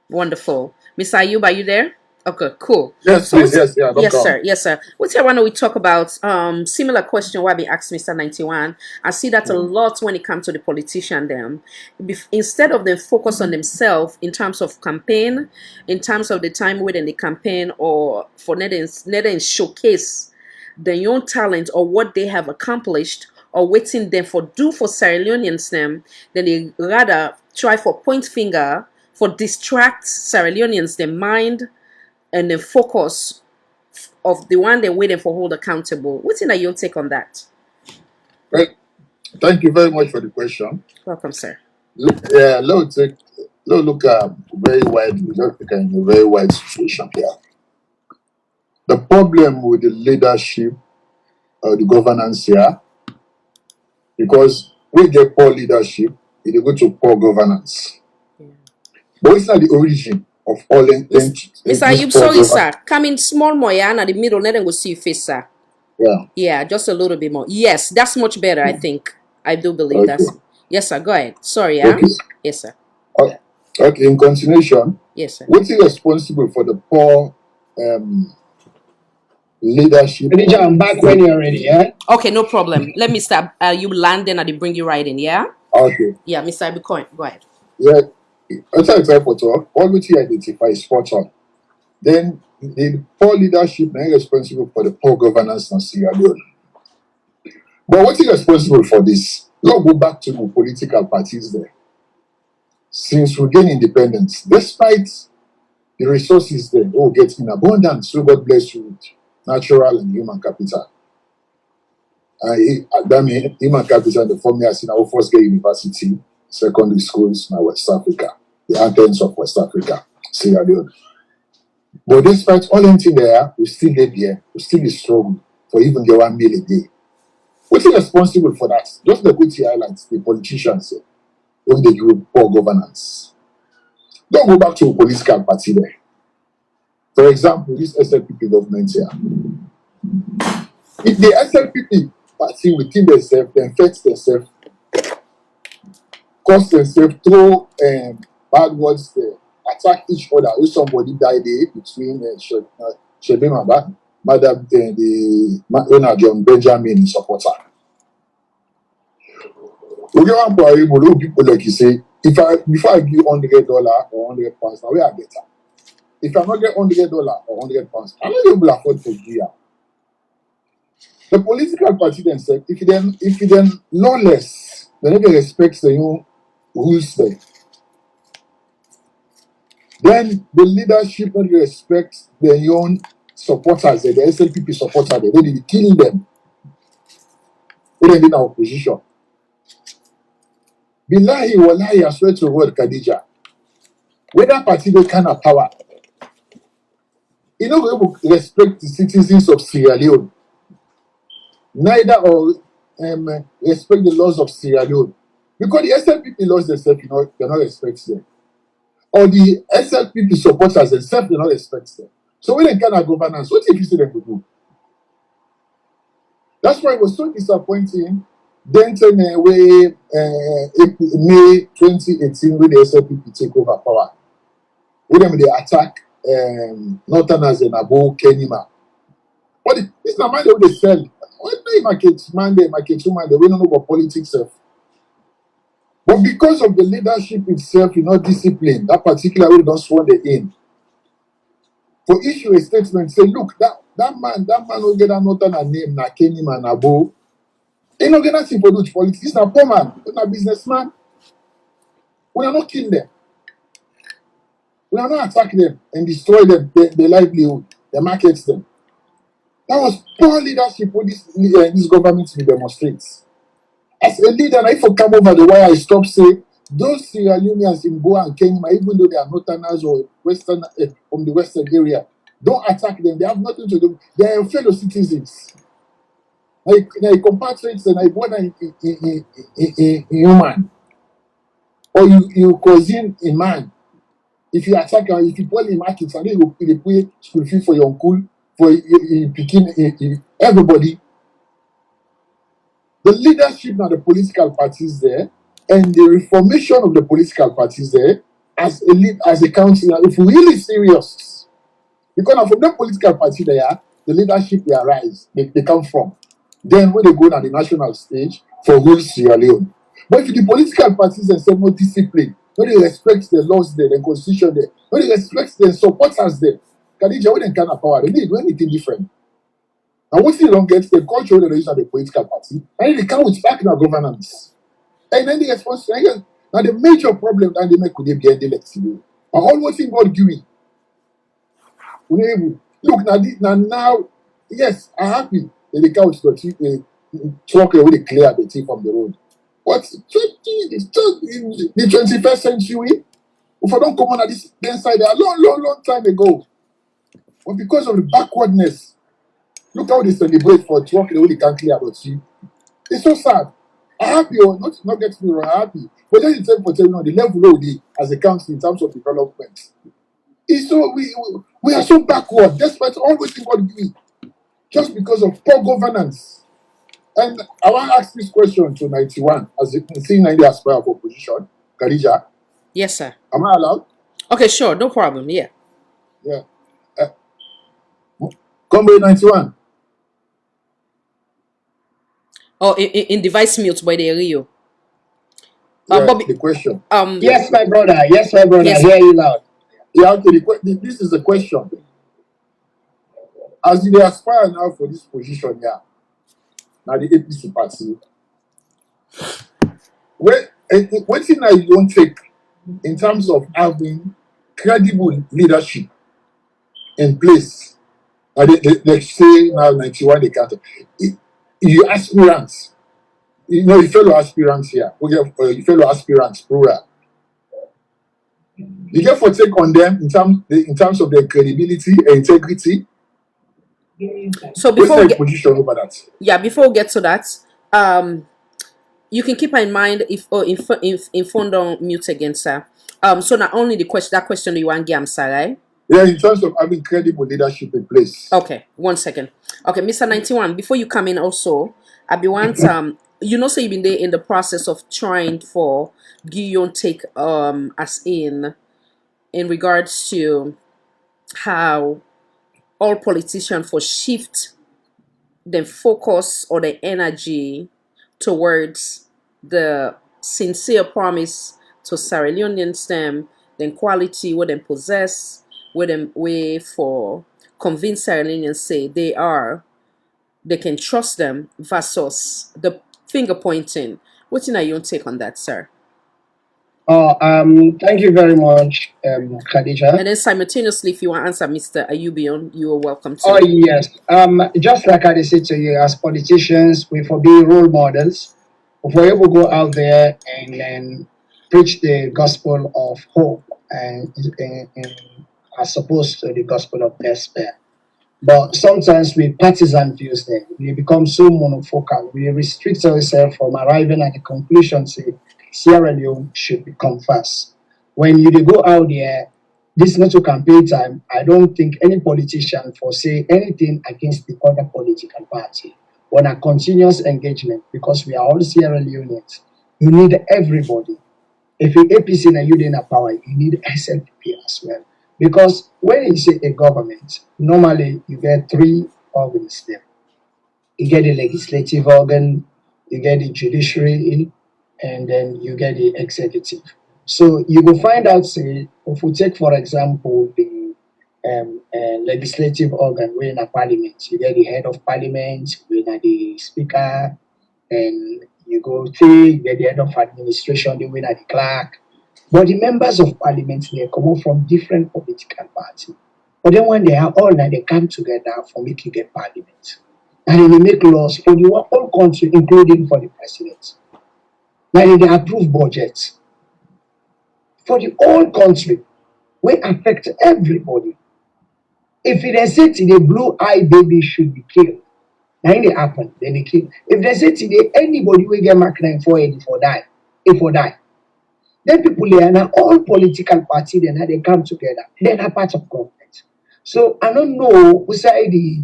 Wonderful. Mr. Ayub, are you there? Okay, cool. Yes, So please, what's- yes, yeah, no yes, problem. sir. Yes, sir. What's here? Why don't we talk about similar question? Why we asked Mr. 91? I see that a lot when it comes to the politician. Them, instead of them focus on themselves in terms of campaign, in terms of the time within the campaign, or for letting showcase their own talent or what they have accomplished, or waiting them for do for Sierra Leoneans them, then they rather try for point finger for distract Sierra Leoneans their mind and the focus of the one they're waiting for hold accountable. What's in your take on that? Well, thank you very much for the question. Welcome, sir. Look, look very wide. We just look in a very wide situation here. The problem with the leadership or the governance here, because we get poor leadership, it go to poor governance. But it's not the origin of all Mr. Ayub, sorry, sir. Come in small more, yeah, and at the middle, let them go see your face, sir. Yeah. Yeah, just a little bit more. Yes, that's much better, I think. I do believe Okay. that's. Yes, sir. Go ahead. Sorry, yeah. Okay. Yes, sir. Okay. In continuation, Yes, sir. what's responsible for the poor leadership? Khadija, I'm back when you're ready, yeah? Okay, no problem. Let me start. You land, then I bring you right in. Yeah. Okay. Yeah, Mr. Ayub, go ahead. Yeah. As I try for talk, all which you identify is spot on. Then the poor leadership is responsible for the poor governance in Sierra Leone. But what is responsible for this? Let's go back to the political parties there. Since we gain independence, despite the resources there, get in abundance, so God bless you with natural and human capital. That means human capital, the form as in our first grade university, secondary schools in West Africa, the anthems of West Africa, Sierra Leone. But despite all anything there, we still live here, we still be strong for even the 1 meal a day. What's responsible for that? Just the good highlights, the politicians when they do poor governance. Don't go back to a political party there. For example, this SLPP government here. If the SLPP party within themselves, then fix themselves, cause themselves, throw bad words there, attack each other. If somebody died there between Shebe Madam the owner John Benjamin supporter. We get one problem, people like you say, before I give $100 or £100, now we are better. If I not get $100 or £100, I'm not able to afford to give. The political party themselves, if you then lawless, they never respect the new rules there. Then the leadership not respect their own supporters, the SLPP supporters, they be killing them. When they're in our opposition. Billahi wallahi, I swear to God, Khadija. When that party they kind of power, you know, we will respect the citizens of Sierra Leone. Neither or respect the laws of Sierra Leone. Because the SLPP laws themselves, they're not respect them. Or the SLPP supporters themselves, they not respect them. So when they kind of governance, what if you say they could do? That's why it was so disappointing. Then turn away May 2018 when the SLPP take over power. When they attack Northerners and Abo Kenima. But this na man they sell. When they market man, they market woman, they don't know about politics. But because of the leadership itself, discipline, that particular way don't sworn the in. For issue a statement, say, look, that man will get a Northern name, na Kenima and Abo. They not get nothing for do politics. This na poor man, this na businessman. We are not kill them. We are not attack them and destroy them, their livelihood, their markets them. That was poor leadership for this government to demonstrate. As a leader, if I come over the wire, I stop say those Sierra Leoneans in Goa and Kenya, even though they are Northerners or Western from the Western area, don't attack them. They have nothing to do. They are fellow citizens. Like compatriots and born in human, or you cousin in man. If you attack him, if you pull him markets, and then you pay school fee for your uncle, for everybody. The leadership of the political parties there, and the reformation of the political parties there, as a council, if we're really serious, because from the political party there, the leadership they arise, they come from. Then when they go on the national stage for whole Sierra Leone. But if the political parties and say no discipline, when they respect the laws there, the constitution there, when they respect the supporters there, Khadija, when they can have power, they need do anything different. And once they don't get the culture they use of the political party, and then they come with back in our governance. And then the response, now the major problem that they make with the behind the election. And all what thing God give me. Look, now, yes, I'm happy that the couch got truck away clear the thing from the road. But the 21st century, if I don't come on at this side a long time ago. But because of the backwardness, look how they celebrate for truck away the can't clear about you. It's so sad. I'm happy or not get me wrong, I'm happy. But then it's for telling the level of the as a council in terms of development. It's so we are so backward, despite always think what we just because of poor governance. And I want to ask this question to 91, as you can see, 90 aspire for opposition. Khadija. Yes, sir. Am I allowed? Okay, sure, no problem. Yeah. Yeah. Comrade 91. Oh, in device mute by the Rio. Bobby, the question. Yes, my brother. Yes, my brother. Yes. Hear you loud. Yeah, okay, this is the question. As you aspire now for this position here, now the APC party, what thing you don't take in terms of having credible leadership in place? They say now 91 they can't. You aspirants, you fellow aspirants here, we have you fellow aspirants plural. You get for take on them in terms of their credibility and integrity. So before we get, position over that. yeah, before we get to that, you can keep in mind if phone don't mute again, sir. So not only the question you want to answer, right? Yeah, in terms of having credible leadership in place. Okay, 1 second. Okay, Mr. 91, before you come in also, I be want so you've been there in the process of trying for Guillaume take as in regards to how all politicians for shift their focus or their energy towards the sincere promise to Sierra Leoneans them, then quality what them possess, what them way for convince Sierra Leoneans say they can trust them versus the finger pointing. What's in your take on that, sir? Thank you very much, Khadija. And then simultaneously, if you want to answer Mr. Ayubion, you are welcome to. Oh yes. Just like I said to you, as politicians, we for be role models. If we're able to go out there and then preach the gospel of hope and as opposed to the gospel of despair. But sometimes with partisan views there, we become so monofocal. We restrict ourselves from arriving at the conclusion, say, Sierra Leone should become first. When you go out there, this is not a campaign time. I don't think any politician for say anything against the other political party. on a continuous engagement because we are all Sierra Leoneans. You need everybody. If you APC and you didn't have power, you need SLP as well. Because when you say a government, normally you get three organs there. You get the legislative organ, you get the judiciary, and then you get the executive. So you will find out, say, if we take, for example, the legislative organ, we're in a parliament. You get the head of parliament, we're the speaker, and you go to you get the head of administration, the winner, the clerk. But the members of parliament, they come out from different political parties. But then when they are all now, they come together for making a parliament. And then they make laws for the whole country, including for the president. Now they approve budgets for the whole country, will affect everybody. If they say today blue-eye baby should be killed, now it happen, then they kill. If they say today anybody will get Mark 9 for it for die, if for die. Then people there now all political parties then they come together. Then are part of government. So I don't know who say the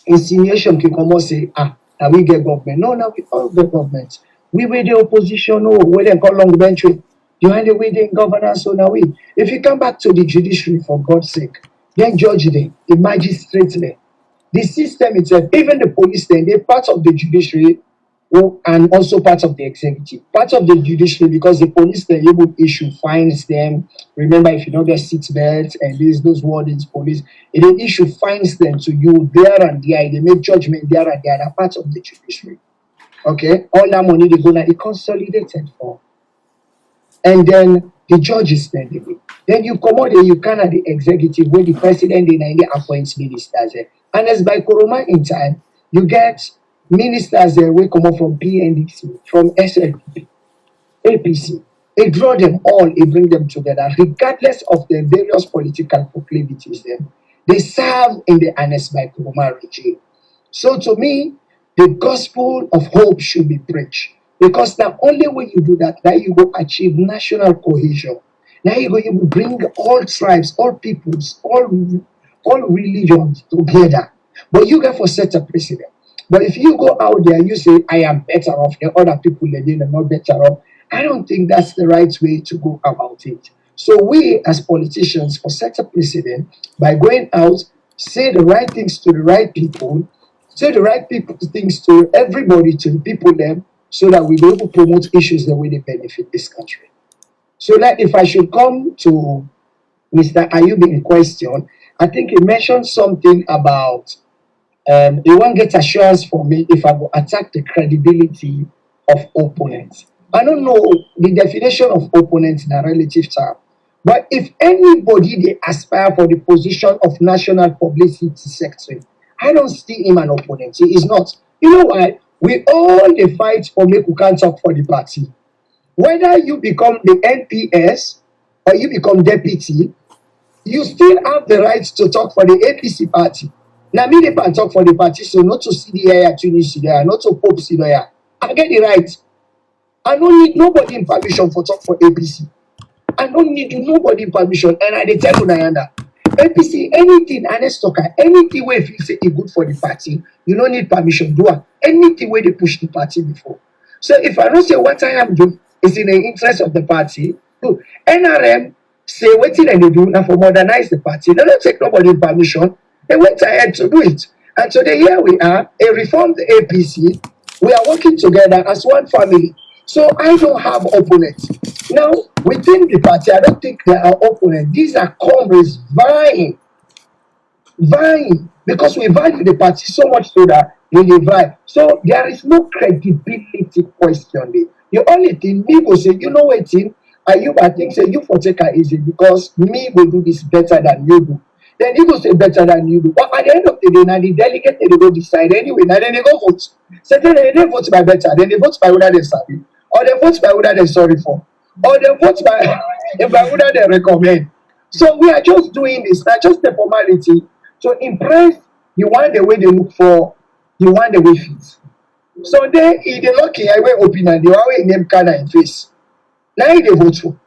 insinuation can come and say, now we get government. No, now we all get government. We were the opposition, no, we then call long bench. You hand away the governance, so now we. If you come back to the judiciary for God's sake, then judge them, the magistrate there. The system itself, even the police then, they're part of the judiciary and also part of the executive. Part of the judiciary because the police then able to issue fines them. Remember, if you don't get seat belts and those wardens, police, they issue fines them to you there and there. They make judgment there and there. They're part of the judiciary. Okay? All that money they go now, they consolidated for. And then the judges then they go. Then you come out and you can at the executive where the president then appoints ministers. And as by Koroma in time, you get ministers there will come up from PNDC, from SLP, APC. They draw them all, they bring them together, regardless of their various political proclivities. They serve in the Anes by Koroma regime. So to me, the gospel of hope should be preached. Because the only way you do that, now you will achieve national cohesion. Now you will bring all tribes, all peoples, all religions together. But you get for set a precedent. But if you go out there and you say, I am better off than other people, they are not better off, I don't think that's the right way to go about it. So we as politicians for set a precedent by going out, say the right things to the right people, say the right things to everybody, to the people there, so that we will able to promote issues the way they benefit this country. So that if I should come to Mr. Ayub in question, I think he mentioned something about he won't get assurance from me if I will attack the credibility of opponents. I don't know the definition of opponents in a relative term, but if anybody they aspire for the position of National Publicity Secretary, I don't see him an opponent. He is not. You know why? We all the fight for make we can't talk for the party. Whether you become the NPS or you become deputy, you still have the right to talk for the APC party. Now me they can talk for the party, so not to CDI, Tunis there, not to Pope there. I get the right. I don't need nobody in permission for talk for APC. I don't need nobody in permission, and I tell you Nayanda. APC, anything, honest talker, anything where if you say it's good for the party, you don't need permission. Do it. Anything where they push the party before. So if I don't say what I am doing is in the interest of the party, do NRM say what they do now for modernize the party. They don't take nobody in permission. They went ahead to do it. And today here we are, a reformed APC. We are working together as one family. So I don't have opponents. Now, within the party, I don't think there are opponents. These are comrades vying. Because we value the party so much so that we vie. So there is no credibility question there. The only thing me will say, you know what, team? I think say you for take it easy because me will do this better than you do. Then he will say better than you do. But at the end of the day, now the delegate they go decide anyway. Now then they go vote. So then they vote by better. Then they vote by whether they sorry. Or they vote by whether they're sorry for. Or they vote by whether they recommend. So we are just doing this. Not just the formality. To impress the one the way they look for, the one the way fit. So they lucky I will open and they always name Kana in face. Now they vote for.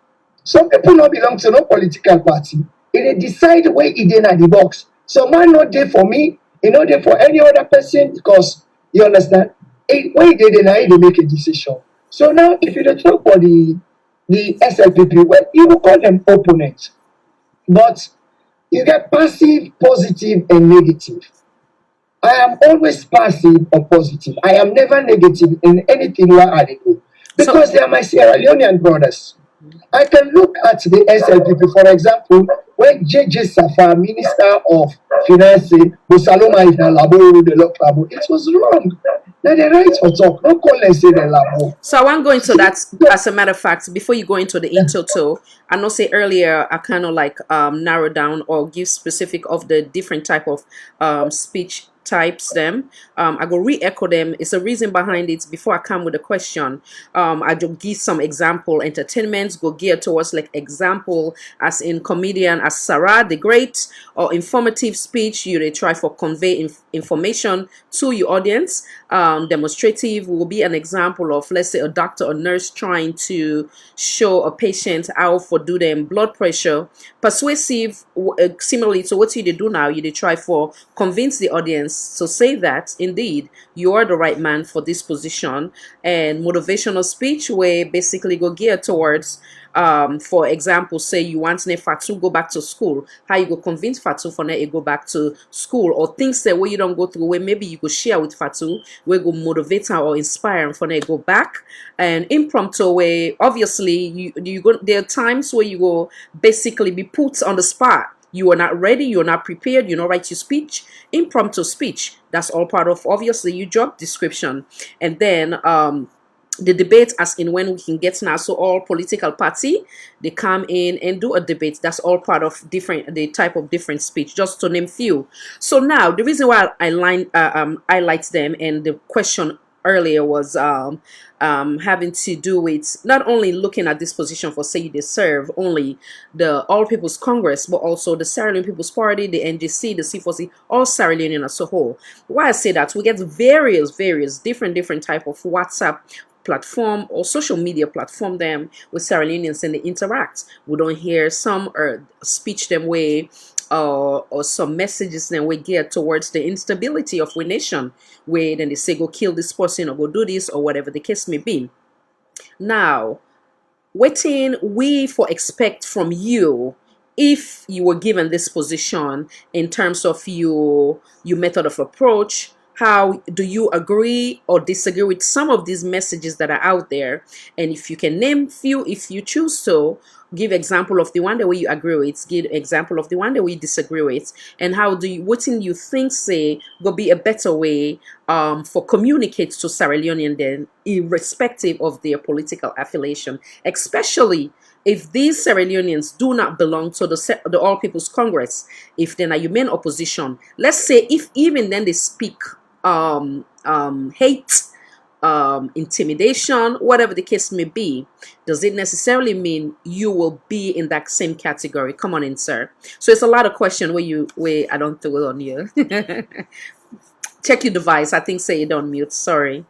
Some people not belong to no political party. They decide where it in at the box. So man not there for me, not there for any other person because You understand? When they deny, they make a decision. So now, if you don't talk about the SLPP, well, you will call them opponents, but you get passive, positive, and negative. I am always passive or positive. I am never negative in anything where I go because they are my Sierra Leonean brothers. I can look at the SLPP, for example, when JJ Safa, Minister of Finance, Busaloma is the labo, the lock labo. It was wrong. Now the right for talk. Don't call and say the labo. So I want to go into that. As a matter of fact, before you go into the in total, I know say earlier I kind of like narrow down or give specific of the different type of speech types them. I go re-echo them. It's a reason behind it. Before I come with a question, I just give some example. Entertainment go geared towards like example as in comedian as Sarah the Great, or informative speech you they try for convey information to your audience. Demonstrative will be an example of, let's say, a doctor or nurse trying to show a patient how for do them blood pressure. Persuasive, similarly to what you do now, you try for convince the audience to say that indeed you are the right man for this position. And motivational speech, where basically go geared towards for example, say you want Fatu go back to school, how you go convince Fatu for to go back to school, or things that way you don't go through, where maybe you go share with Fatu, where go motivate her or inspire him for to go back. And impromptu way, obviously you go, there are times where you go basically be put on the spot. You are not ready, you're not prepared, you know, write your speech, impromptu speech. That's all part of obviously your job description. And then the debate, as in when we can get now, so all political party they come in and do a debate. That's all part of the type of different speech, just to name few. So now the reason why I highlight them, and the question earlier was having to do with not only looking at this position for say they serve only the All People's Congress, but also the Sierra Leone People's Party, the NGC, the C4C, all Sierra Leonean as a whole. Why I say that, we get various different type of WhatsApp platform or social media platform them with Sierra Leoneans, and they interact. We don't hear some speech them way or some messages then we geared towards the instability of our nation, where then they say go kill this person or go do this or whatever the case may be. Now, waiting we for expect from you if you were given this position in terms of your method of approach. How do you agree or disagree with some of these messages that are out there? And if you can name few, if you choose to, give example of the one that way you agree with, give example of the one that we disagree with, and how do you, what in you think say will be a better way for communicate to Sierra Leonean then, irrespective of their political affiliation, especially if these Sierra Leoneans do not belong to the All People's Congress, if then are you main opposition, let's say if even then they speak hate, intimidation, whatever the case may be, does it necessarily mean you will be in that same category? Come on in, sir. So it's a lot of question where I don't throw it on you. Check your device. I think say you don't mute. Sorry.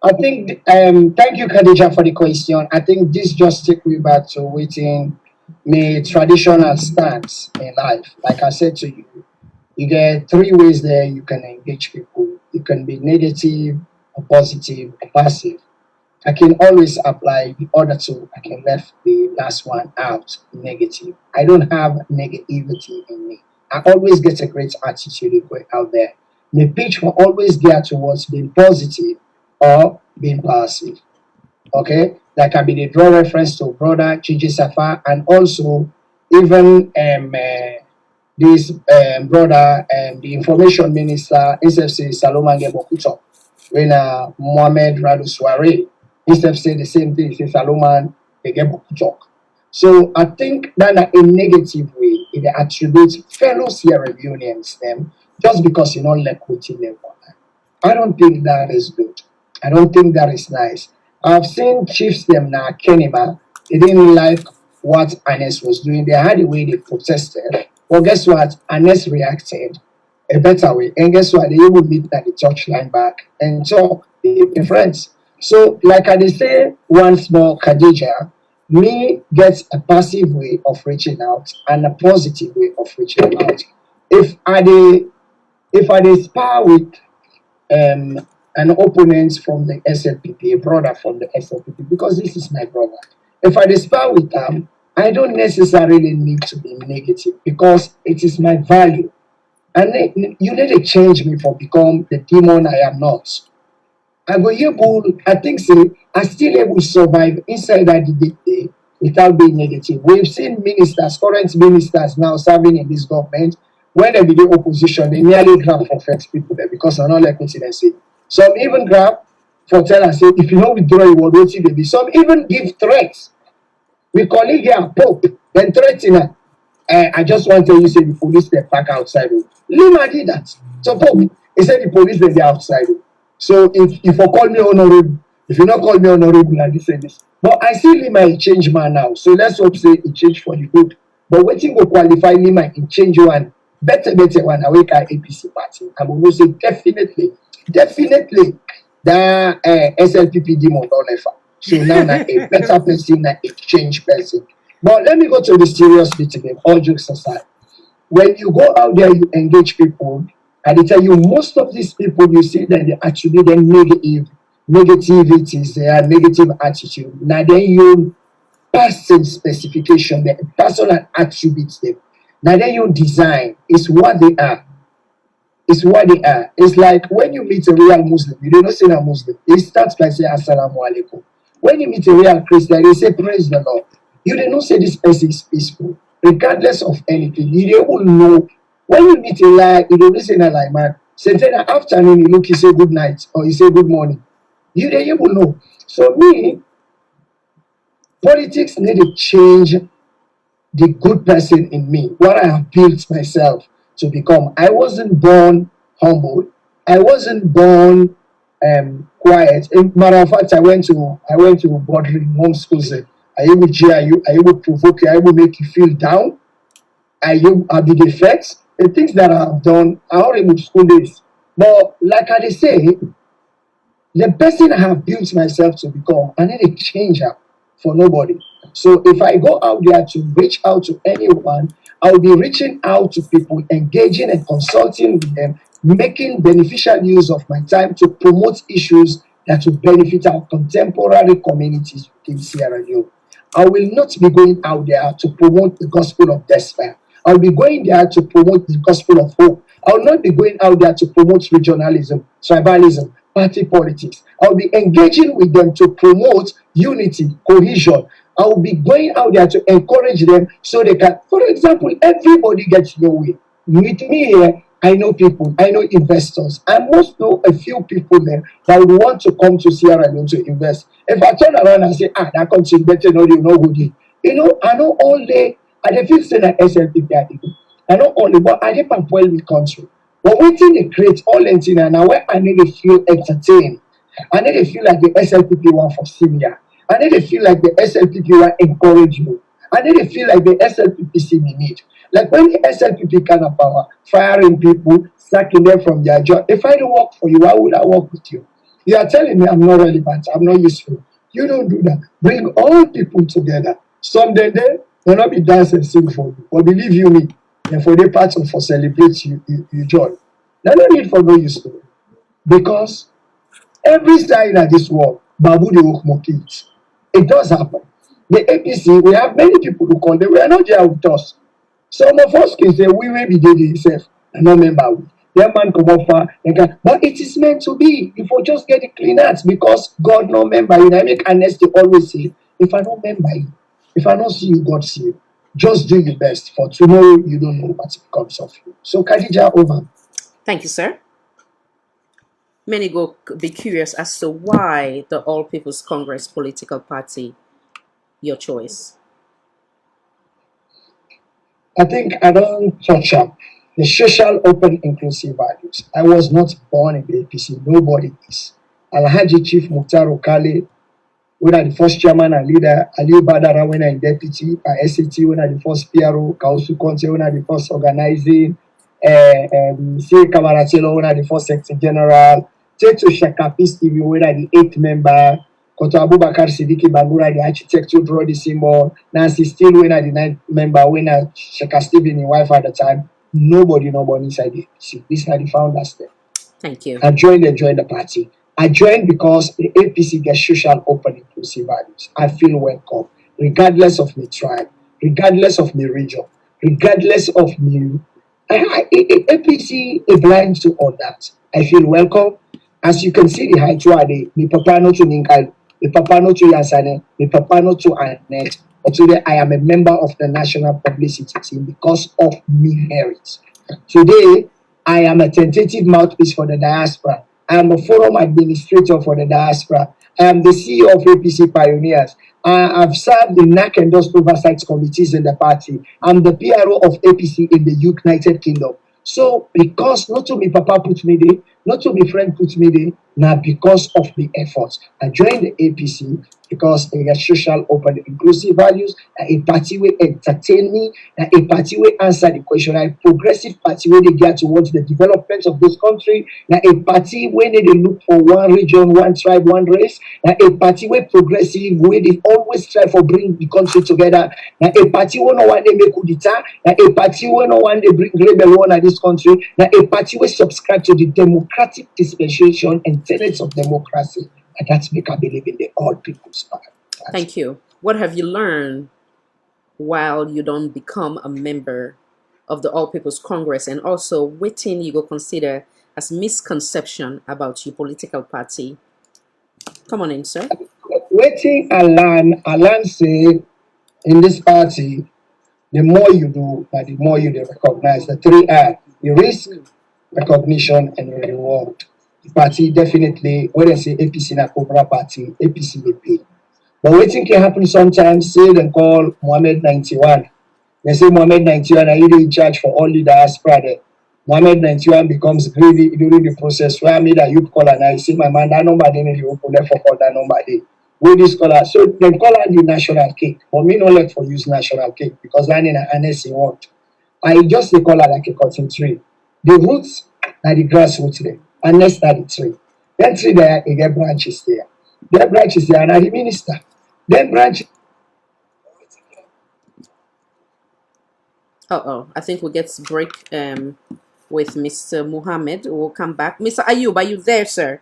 I think, thank you, Khadija, for the question. I think this just take me back to waiting my traditional stance in life. Like I said to you, you get three ways there you can engage people. You can be negative, or positive, or passive. I can always apply the other two. I can left the last one out, negative. I don't have negativity in me. I always get a great attitude going out there. My pitch will always geared towards being positive or being passive. Okay? That can be the draw reference to brother Gigi Safa, and also even this brother and the information minister, instead of say Salomange Bokuto, when Mohamed Radu Soare, instead of say the same thing, say Saloman Bokuto. So I think that in a negative way, it attributes fellow Sierra Leoneans them just because you know like waiting them. I don't think that is good. I don't think that is nice. I've seen chiefs them now Kenima, they didn't like what Anes was doing. They had a way they protested. Well, guess what? Anes reacted a better way. And guess what? They will meet at the touchline back and talk. They be friends. So, like I say once more, Khadija, me gets a passive way of reaching out and a positive way of reaching out. If I if I dey spar with an opponent from the SLPP, a brother from the SLPP, because this is my brother. If I dey spar with them, I don't necessarily need to be negative because it is my value. And you need to change me for become the demon I am not. I go able, I think so, I still able to survive inside that debate day without being negative. We've seen ministers, current ministers now serving in this government, when they be the opposition, they nearly grab for first people there because I don't like what they say. Some even grab for tell us, say, if you don't withdraw, you will wait till they be. Some even give threats. We call it here Pope, then threaten her. I just want to tell you, say the police they park outside. Lima did that. So Pope, he said the police they outside. So if you call me honorable, if you not call me honorable, I say this. But I see Lima a change man now. So let's hope say it change for the good. But waiting to qualify Lima in change one. Better one awake at APC party. I will say definitely that SLPP demon don't ever. So now a better person, a change person. But let me go to the serious bit again, all jokes aside. When you go out there, you engage people, and they tell you most of these people you see that they attribute them negativities, their negative attitude. Now then you person specification, the personal attributes them. Now then you design is what they are. It's what they are. It's like when you meet a real Muslim, you don't say a Muslim. It starts by saying Assalamu alaikum. When you meet a real Christian, they say praise the Lord. You don't say this person is peaceful, regardless of anything. You don't know. When you meet a lie, you don't say a lie, man. Say then afternoon, you look, you say good night or you say good morning. You don't even know. So me, politics need to change the good person in me, what I have built myself to become. I wasn't born humble. I wasn't born quiet. Matter of fact, I went to boarding homeschool. I will jeer you. I will provoke you. I will make you feel down. I be the effects. The things that I have done, I already with school days. But like I say, the person I have built myself to become, I need a changer for nobody. So if I go out there to reach out to anyone, I'll be reaching out to people, engaging and consulting with them, making beneficial use of my time to promote issues that will benefit our contemporary communities within Sierra Leone. I will not be going out there to promote the gospel of despair. I'll be going there to promote the gospel of hope. I'll not be going out there to promote regionalism, tribalism, party politics. I'll be engaging with them to promote unity, cohesion. I'll be going out there to encourage them so they can, for example, everybody gets your way. With me here, I know people, I know investors. I must know a few people there that would want to come to Sierra Leone to invest. If I turn around and say, that country is better, no, you know who they. You know, I know all day, I feel say that SLPP, I know only, but I didn't well with country. But waiting they create all anything, and now where I need to feel entertained. I need to feel like the SLPP one for senior. I need to feel like the SLPP one encourage you. I need to feel like the SLPP see me need. Like when the SLPP kind of power, firing people, sacking them from their job. If I don't work for you, why would I work with you? You are telling me I'm not relevant, I'm not useful. You don't do that. Bring all people together. Someday they will not be dance and sing for you. But believe you me, and for the part of for celebrate you join. Now no need for no useful. Because every side in this world, Babu they work more kids. It does happen. The APC, we have many people who call them, we are not there with us. Some of us can say, we will be there themselves, and not member. Their man come up far, but it is meant to be. If we just get it clean out, because God no member you. I make honesty always say, if I don't member you, if I don't see you, God see you. Just do your best, for tomorrow you don't know what comes of you. So Khadija, over. Thank you, sir. Many go be curious as to why the All People's Congress political party your choice. I think I don't touch up the social, open, inclusive values. I was not born in the APC. Nobody is. Alhaji Chief Mukhtar Okale, when I the first chairman and leader, Ali Badara when I deputy, SAT when I the first PRO, Kausu Conte when I the first organizing, C. Kamaratelo when I the first secretary general, Teto Shakapis TV when I the 8th member, Koto Abubakar Sidiki Bangura, the architect who draw the symbol, Nancy Steele when I the 9th member, when I Shaka Stephen, his wife at the time, nobody inside the APC. These are the founders there. Thank you. I joined the party. I joined because the APC gets social, open, inclusive values. I feel welcome, regardless of my tribe, regardless of my region, regardless of me. APC is blind to all that. I feel welcome. As you can see, the height me papa no to Ninkal, me papa no to Yansane, me papa no to Annette. But today I am a member of the National Publicity team because of me merit. Today, I am a tentative mouthpiece for the diaspora. I am a forum administrator for the diaspora. I am the CEO of APC Pioneers. I've served in NAC and those oversight committees in the party. I'm the PRO of APC in the United Kingdom. So, because not to me papa put me there, not to me friend put me there, now because of the efforts. I joined the APC because they have social, open, inclusive values, a party will entertain me, a party will answer the question, a progressive party where they get towards the development of this country, a party where they look for one region, one tribe, one race, a party where progressive, where they always try for bring the country together, a party where no one they make coup d'etat, a party where no one they bring rebellion at this country, a party where subscribe to the democratic dispensation and tenets of democracy. And that's make I believe in the all people's party. Thank you. What have you learned while you don't become a member of the All People's Congress, and also what thing you go consider as misconception about your political party? Come on in, sir. Waiting I learn say in this party, the more you do, the more you recognize the 3R, the risk, recognition, and reward. The party definitely, when I say APC na Cobra party, APC will pay. But waiting can happen sometimes, say they call Mohammed 91. They say Mohammed 91 are in charge for all the diaspora there. Mohammed 91 becomes greedy during the process where I made a youth call and I say my man, that number they you open left for call that number they. With this caller. So they call on the national cake. But me no like for use national cake because I need an NSC want. I just they call her like a cotton tree. The roots are the grassroots there. And next are the tree. Then tree there, you get branches there. There branches there, and are the minister. Then branches. I think we'll get to break with Mr. Muhammad. We'll come back. Mr. Ayub, are you there, sir?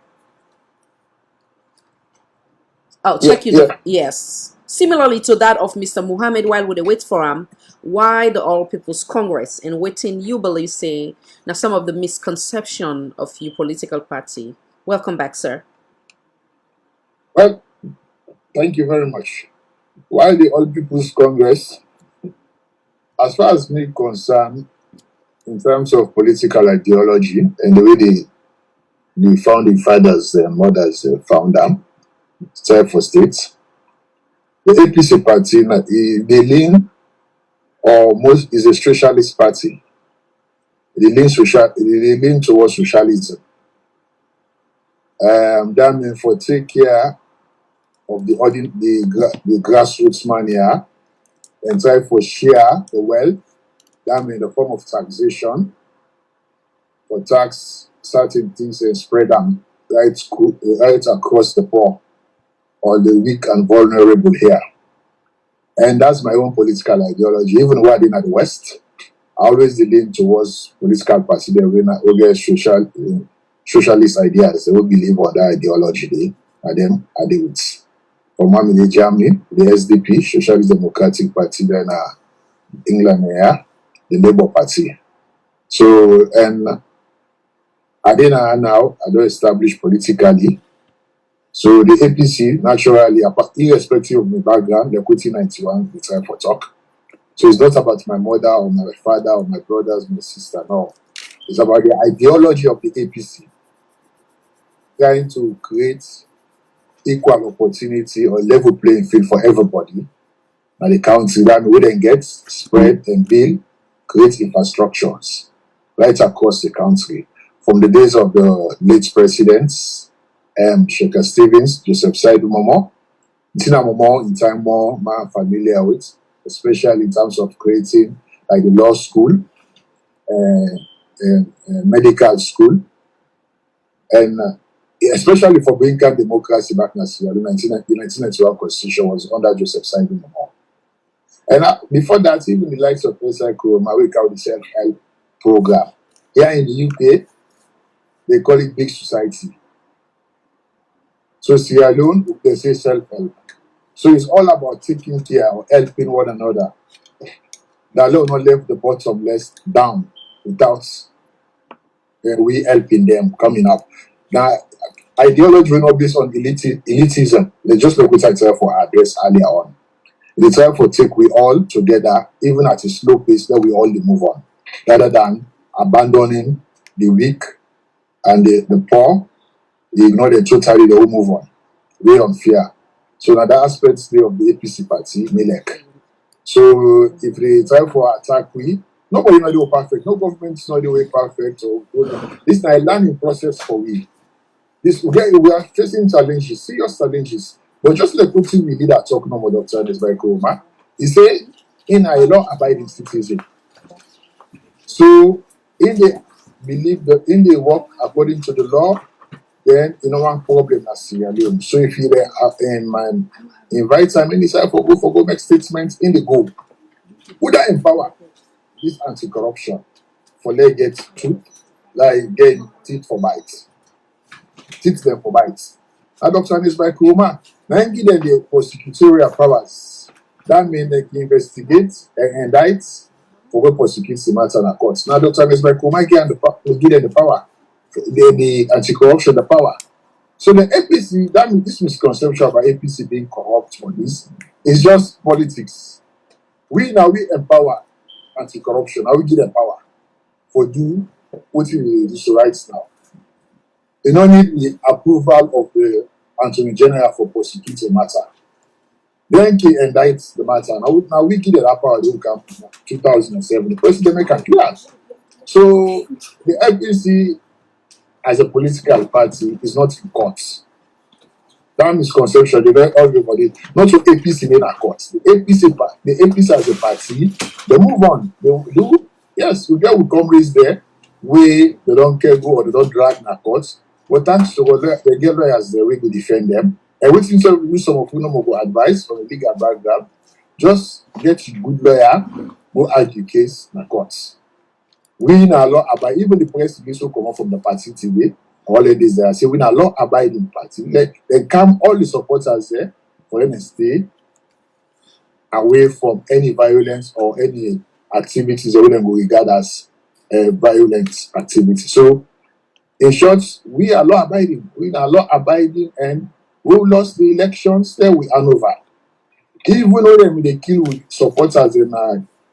Oh, check you. Yeah. Yes. Similarly to that of Mr. Muhammad, while we wait for him, why the All People's Congress and waiting you believe say now some of the misconception of your political party. Welcome back, sir. Well, thank you very much. Why the All People's Congress? As far as me concerned, in terms of political ideology and the way the founding fathers and mothers found them, for states, the APC party, they lean or most is a socialist party. They lean towards socialism. That means for take care of the grassroots mania and try for share the wealth. That means in the form of taxation, for tax certain things and spread them right across the poor or the weak and vulnerable here. And that's my own political ideology. Even while in the West, I always lean towards political party that we get socialist ideas. They will believe on that ideology. And then I do it. From in Germany, the SDP, Socialist Democratic Party, then England here, the Labour Party. So, and I don't establish politically. So the APC, naturally, irrespective of my background, the Equity 91, we try for talk. So it's not about my mother or my father or my brothers, my sister, no. It's about the ideology of the APC, trying to create equal opportunity or level playing field for everybody. And the country that we then get, spread and build, create infrastructures right across the country. From the days of the late presidents, Sheikh Stevens, Joseph Saidu Momo, Tina Momo, in time more I'm familiar with, especially in terms of creating like the law school, medical school, and especially for bringing democracy back in Nigeria. The 1991 constitution was under Joseph Saidu Momo. And before that, even the likes of Esai Kuroma, we can say program. Here in the UK, they call it Big Society. So Sierra Leone, they say self-help. So it's all about taking care or helping one another. The law not left the bottomless down without we helping them coming up. Now, ideology will not based on elitism. They just like what I try for address earlier on. They try for take we all together, even at a slow pace, that we all move on, rather than abandoning the weak and the poor. They ignore them totally, they will move on. Way unfair. So now that aspects of the APC party, Melek. So if they try for attack, nobody know the way perfect. No government is not the way perfect. This is a learning process for we. We are facing challenges, serious challenges. But just like what we did at talk no more, Dr. Nesbaikoma, he said, in a law-abiding citizen. So if they believe that in they work according to the law, then you know one problem as Sierra Leone. So if you invite them in the side for go make statements in the go, would that empower this anti-corruption for they get truth, like getting teeth for bites, teach them for bites. Now Dr. Nesbaikoma, now give them the prosecutorial powers. That means they can investigate and indict for what prosecutes the matter in the courts. Now Dr. Nesbaikoma give them the power. The anti-corruption, the power. So the APC, that means this misconception about APC being corrupt for this is just politics. We empower anti-corruption. Now we give them power for do what we do right now. They don't need the approval of the Attorney General for prosecuting matter. Then he indicts the matter. Now we give that power to come 2007. The president make a clear. So the APC as a political party is not in courts. That misconception, they let everybody, not your APC in a court. The APC as a party, they move on. They do, yes, we get with comrades there, where they don't care go or they don't drag in a court. But thanks to they get lawyers there, we will defend them. And we think some of you know go advice from a legal background. Just get a good lawyer, go argue case in a court. We in a law abide, even the press also come out from the party today, all of this there. Say we in a law abiding party. They come all the supporters there for them to stay away from any violence or any activities that we go regard as violent activity. So in short, we are law abiding. We are law abiding, and we lost the elections, then we are over. Even though they kill with supporters in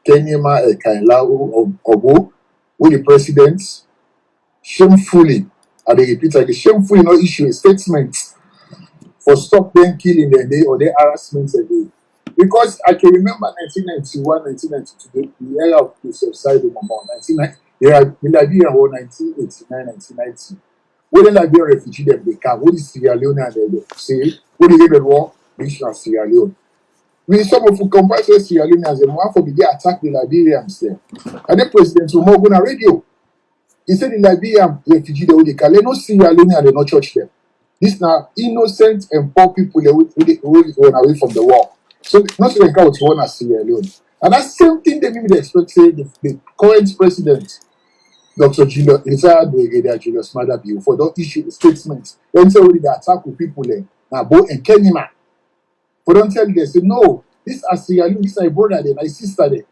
Kenyama, Kainlau, Ogo, with the president shamefully, and they repeat again, shamefully not issue a statement for stop them killing their day or their harassment a day. Because I can remember 1991, 1992, the era of the suicide of Mama, 1990, in Liberia war 1989, 1990. When the Liberian refugee them they come, what is Sierra Leone and they say, what is the war, mission of Sierra Leone. We some of who compare to Sierra Leone as a one for the attack the Liberians there. And the president will go on radio. He said the Liberian refugee they can no Sierra Leone and they not church them. This now innocent and poor people they run away from the war. So not to count one as Sierra Leone. And that same thing they maybe expect say the current president, Dr. Julius Madabi, for don't issue a statement. Then say they attack with people there. Now Bo and Kenyama. For don't tell them, say no, this is Sierra Leone, this is my brother there, my sister there.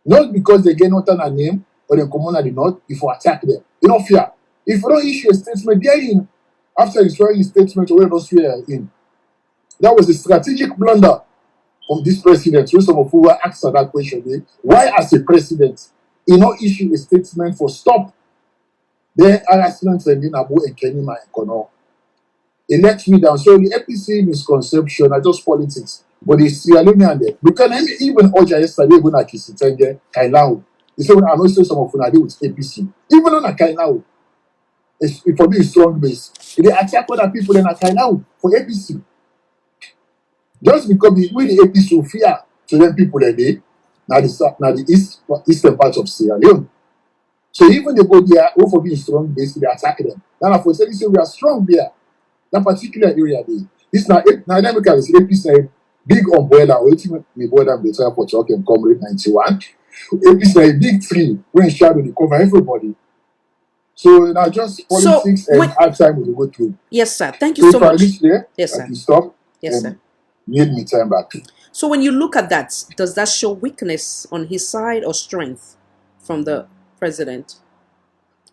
Not because they get not a name or they come on the north, if you attack them. You don't fear. If you don't issue a statement, they're in. After Israeli statement, we don't swear in. That was a strategic blunder from this president. So some of who were asked that question, why as a president, he not issue a statement for stop the harassment and in Abu and Kenima and Kono. It let me down. So the APC misconception are just politics. But the Sierra Leone and there. Because even Oja yesterday when I kissed it, Kainau. He said, I know some of them with APC. Even on a Kainau. It for me is strong base. They attack other people in a Kainau for APC. Just because we the APC will fear to them people that day. Now the eastern part of Sierra Leone. So even they go there, who for being strong base, they attack them. Now for saying we are strong there. That particular area there. This now dynamical is APC big umbrella, ultimately more than the time for talking comrade 91. APC like a big tree when shadow they cover everybody. So now just politics and hard time will go through. Yes, sir. Thank you so if I much. reach there, Yes, I sir. can stop. Yes, sir. Need me time back. So when you look at that, does that show weakness on his side or strength from the president?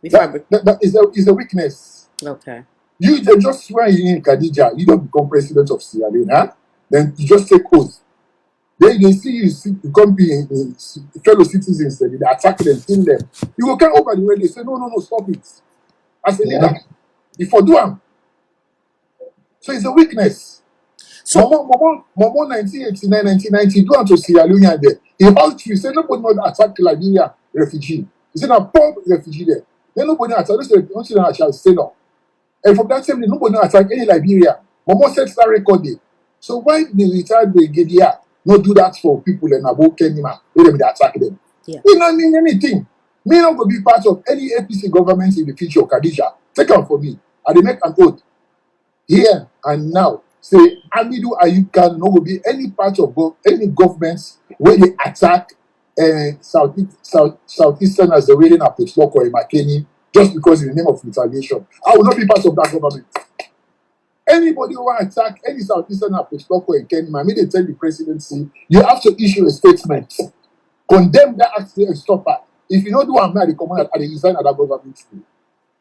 That is a weakness. Okay. You just swear in Khadija, you don't become president of Sierra Leone, huh? Then you just take oath. Then they see you come be fellow citizens, they attack them, kill them. You will come over the way, they say, no, stop it. As a leader, if you do them. So it's a weakness. So, Momo 1989, 1990, do unto Sierra Leone there. He halt you, say nobody not attack Liberia refugee. He said, a poor refugee there. Then nobody attack, I shall say no. And from that time, nobody attack any Liberia. Momo sets that record there. So why the retired brigadier not do that for people in Abo Kenima? Let them attack them. Yeah. We don't mean anything. Me not going to be part of any APC government in the future, Khadija. Take out for me. I they make an oath. Here and now, say Amidu Ayukan no will be any part of any governments where they attack Southeastern as the reading of Pittsburgh or Makeni just because in the name of retaliation. I will not be part of that government. Anybody who want to attack any Southeastern or Pittsburgh or Kenny, they tell the presidency, you have to issue a statement. Condemn that act and stop her. If you don't do I'm not the command, I resign at that government school.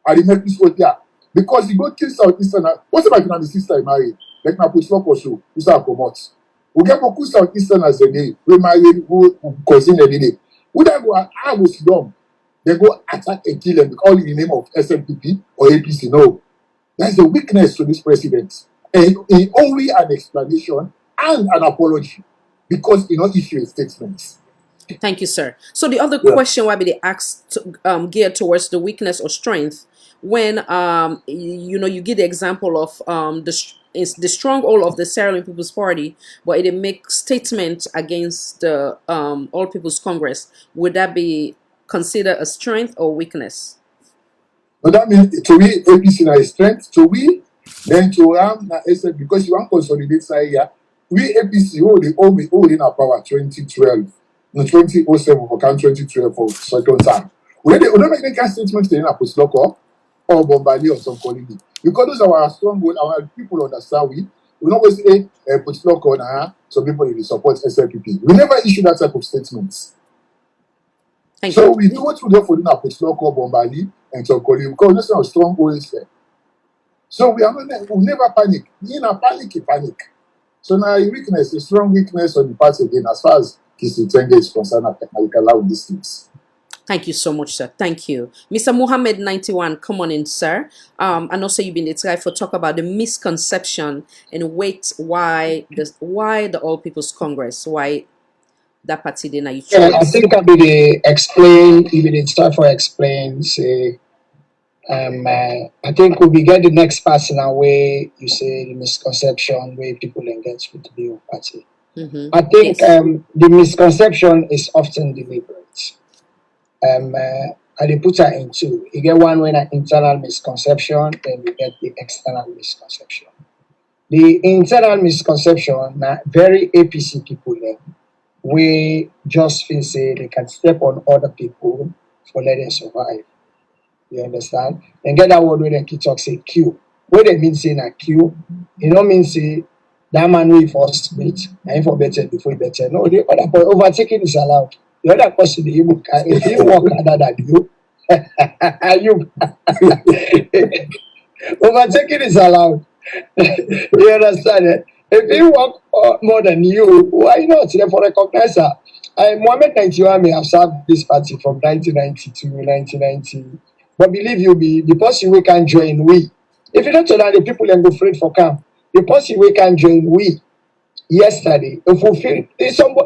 I make this work there. Because you go kill Southeastern, what's about if the sister married? Like na Pittsburgh or so, you start promote. We get beaucoup Southeastern as a day, we married who cousin every day. Would I go, I was dumb. They go attack and kill them all in the name of SMPP or APC. No. That's a weakness to this president. And only an explanation and an apology because he not issue a statement. Thank you, sir. So the other question why they asked geared towards the weakness or strength when you give the example of the stronghold of the Sierra Leone People's Party, but it make statement against the All People's Congress. Would that be considered a strength or weakness? But that means to me, APC na strength. To we, then to na SF because you want to consolidate side here. We APC hold in our power 2012. No 2007 for 2012 for second time. We don't make any statement in a post-local or Bombali or some colleague. Because those are our strong goal, our people understand we not always say post-local some people will support SLPP. We never issue that type of statements. So we do what we do for the post-local Bombali and some colleague because that's our strong goal is there. So we never panic. In a panic, you panic. So now a weakness, a strong weakness on the part again as far as Kisitenge is concerned, I can allow these things. Thank you so much, sir. Thank you. Mr. Muhammad 91, come on in, sir. And also you've been the guy for talk about the misconception and why the All People's Congress, why that party didn't you choose. Yeah, I think I'll be explain, even it's time for explain, say I think we'll be get the next person away, you say the misconception where people engage with the new party. Mm-hmm. I think the misconception is often deliberate. I they put her in two. You get one when an internal misconception, then you get the external misconception. The internal misconception, now very APC people we just feel say they can step on other people for let them survive. You understand? And get that word where they keep talk say Q. What they mean say na Q, you know mean say that man will first meet and for better before better. No, the other point overtaking is allowed. The other person if you work harder than you, overtaking is allowed. You understand it? If you work more than you, why not? Therefore, recognize her. Mohammed 91 may have served this party from 1990 to 1990. But believe you me, the person we can join we. If you don't tell the people then go afraid for camp, the person we can join we yesterday, if we feel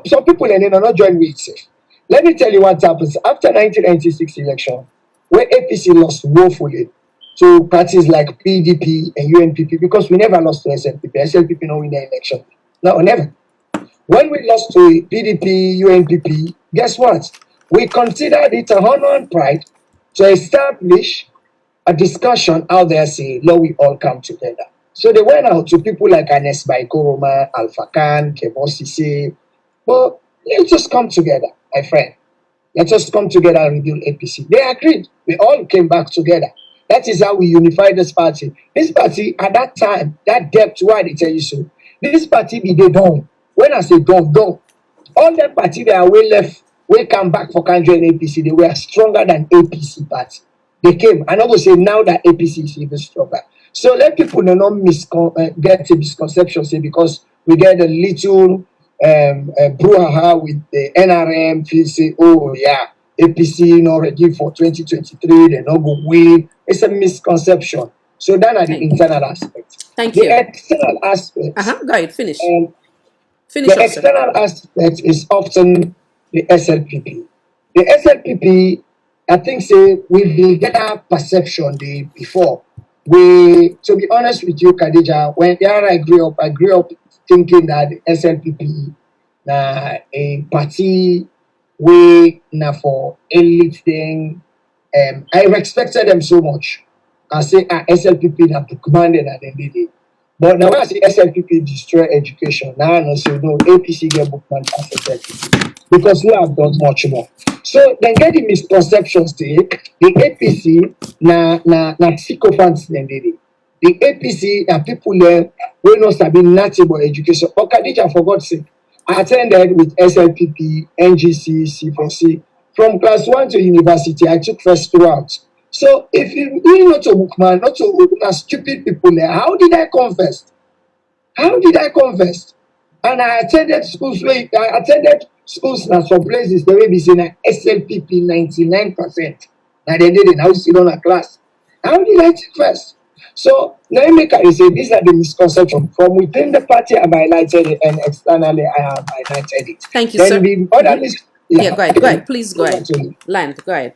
some people and then are not join we itself. Let me tell you what happens after 1996 election, where APC lost woefully to parties like PDP and UNPP because we never lost to SLPP. SLPP no win the election. No, never. When we lost to PDP, UNPP, guess what? We considered it a honor and pride to establish a discussion out there saying, "Lord, we all come together." So they went out to people like Anes Baikoroma, Alpha Khan, Kebosisi. Well, let's just come together, my friend. Let us come together and rebuild APC. They agreed. We all came back together. That is how we unified this party. This party, at that time, that depth, why they tell you so? This party be they done. When I say done, all the party that are way left, we come back for Kanjo and APC, they were stronger than APC party. They came. And I will say now that APC is even stronger. So let people not get a misconception, say, because we get a little brouhaha with the NRM, feel say, oh yeah, APC not ready for 2023, they're not going to win. It's a misconception. So that are the internal aspects. Thank the you. External aspects. Go ahead, finish. The external aspect is often the SLPP. The SLPP, I think, say we get a perception the before. To be honest with you, Khadija, when I grew up thinking that the SLPP a party way for elite thing. I respected them so much. I say SLPP na commanded at the end of the day. But now I see SLPP destroy education. Now I know so no APC get bookman as SLPP because we have done much more. So then get the misconceptions the APC na sycophants then the APC are people there we not sabi nothing about education. Okadija, for God's sake, I attended with SLPP, NGC, C4C. From class 1 to university, I took first throughout. So if you not a bookman, not to stupid people there, how did I come first? How did I come first? And I attended schools now some places the way we say SLPP 99%. Now they did it, now sit on a class. How did I take first? So let me say these are the misconceptions. From within the party I highlighted it and externally I have highlighted it. Thank you, then sir. The other go ahead. Please go ahead. Land, go ahead.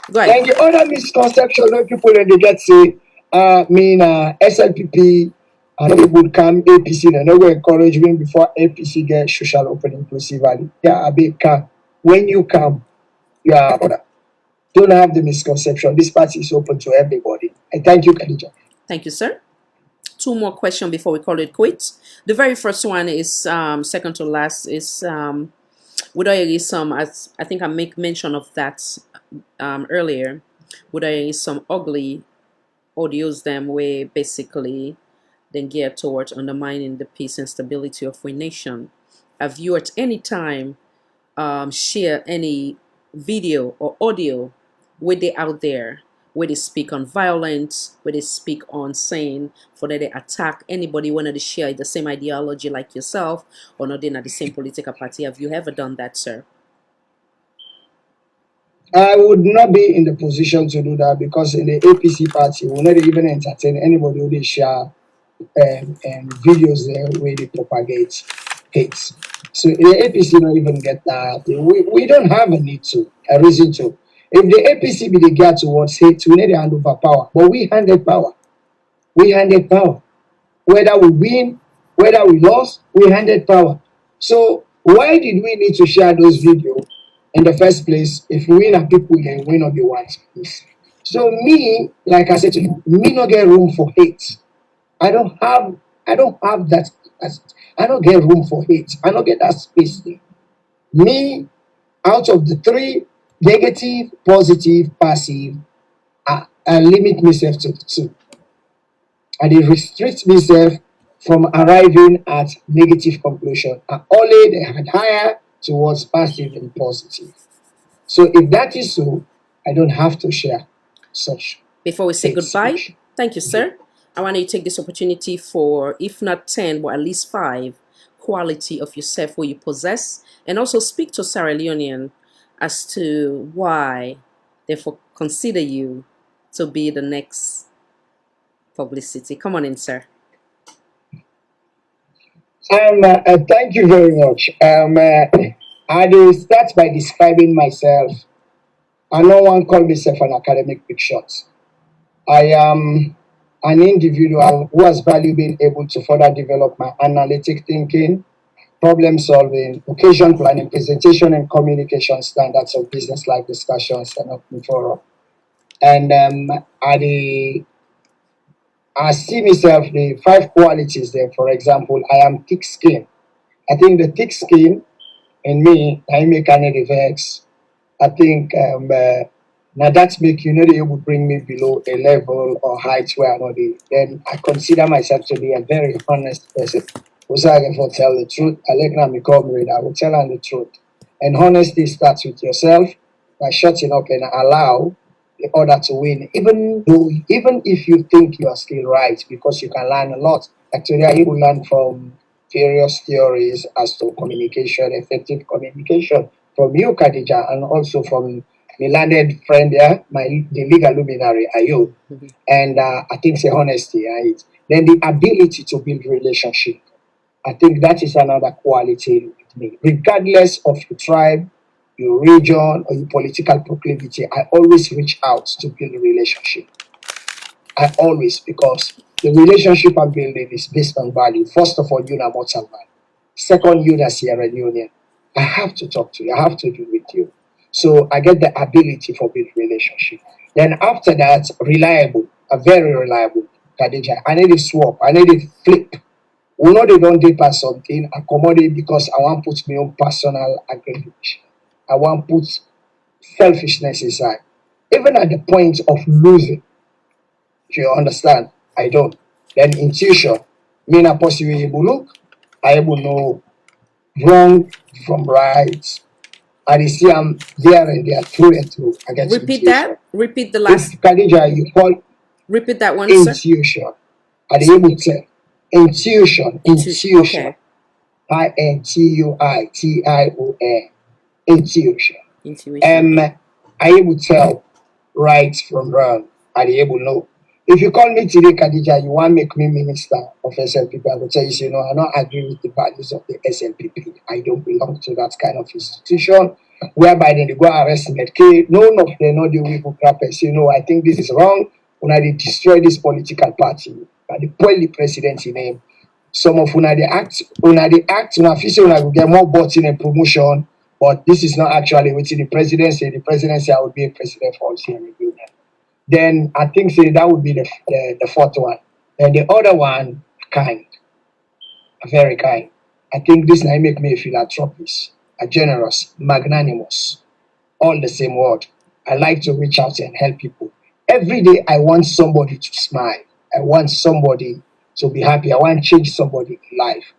Then the other misconception when people they get say SLPP and they would come APC and no go encourage me before APC get social open inclusively. Yeah, when you come, don't have the misconception. This party is open to everybody. I thank you, Khadija. Thank you, sir. 2 more questions before we call it quits. The very first one is second to last is would there be some, as I think I make mention of that earlier, would there be some ugly audios them where basically then geared towards undermining the peace and stability of our nation? Have you at any time share any video or audio where they out there, where they speak on violence, where they speak on saying for that they attack anybody when they share the same ideology like yourself or not in the same political party? Have you ever done that, sir? I would not be in the position to do that because in the APC party, we will not even entertain anybody who they share videos there where they propagate hate. So the APC don't even get that. We don't have a reason to. If the APC be the gear towards hate, we need to hand over power. But we handed power. We handed power. Whether we win, whether we lost, we handed power. So why did we need to share those videos in the first place? If we win and people then we not the ones. So me, like I said to you, me not get room for hate. I don't have that. I don't get room for hate. I don't get that space there. Me, out of the 3, negative, positive, passive, I limit myself to the 2. And it restricts myself from arriving at negative conclusion. I only had higher towards passive and positive. So if that is so, I don't have to share such. Before we say goodbye, thank you, sir. I want you to take this opportunity for, if not 10, but at least 5 quality of yourself where you possess, and also speak to Sierra Leonean as to why they consider you to be the next publicity. Come on in, sir. Thank you very much. I will start by describing myself. I no one call myself an academic big shot. I am an individual who has value being able to further develop my analytic thinking, problem solving, occasion planning, presentation and communication standards of business life discussions and open forum. And I see myself the 5 qualities there. For example, I am thick skin. I think the thick skin in me, I make any vex. I think now that's make they would bring me below a level or height where I'm not in. Then I consider myself to be a very honest person. Also, I can tell the truth. I like now me comrade. I will tell her the truth. And honesty starts with yourself by shutting up and allow the other to win. Even if you think you are still right, because you can learn a lot. Actually, you will learn from various theories as to communication, effective communication from you, Khadija, and also from my landed friend there, the legal luminary, Ayub. And I think the honesty, right? Then the ability to build relationship. I think that is another quality with me. Regardless of your tribe, your region, or your political proclivity, I always reach out to build a relationship. I always, because the relationship I'm building is based on value. First of all, you know what's value. Second, you know Sierra Leone. I have to talk to you. I have to deal with you. So I get the ability for build relationship. Then after that, reliable, a very reliable. Khadija, I need a swap. I need a flip. We know they don't dip us something, accommodate because I want to put my own personal aggravation. I want to put selfishness aside. Even at the point of losing, you understand? I don't. Then intuition, me na possible able look, I able know wrong from right. I see I'm there and there through and through. I get Repeat intuition. that. Repeat the last. If Khadija, you call Repeat that one, sir. intuition. I dey able to tell. Intuition. Okay. Intuition. Intuition. Intuition. I able tell right from wrong. I dey able know. If you call me today, Khadija, you want make me minister of SLPP, I will tell you, I don't agree with the values of the SLPP. I don't belong to that kind of institution whereby then they go arrest me. Okay, none of them know the way who crap and say, no, I think this is wrong. When they destroy this political party, and they point the president in name. Some of they act, official will get more button and promotion, but this is not actually what the president said. The president said I would be a president for all here in the union. Then I think that would be the fourth one. And the other one, kind. Very kind. I think this now make me a philanthropist, a generous, magnanimous. All the same word. I like to reach out and help people. Every day I want somebody to smile. I want somebody to be happy. I want to change somebody in life.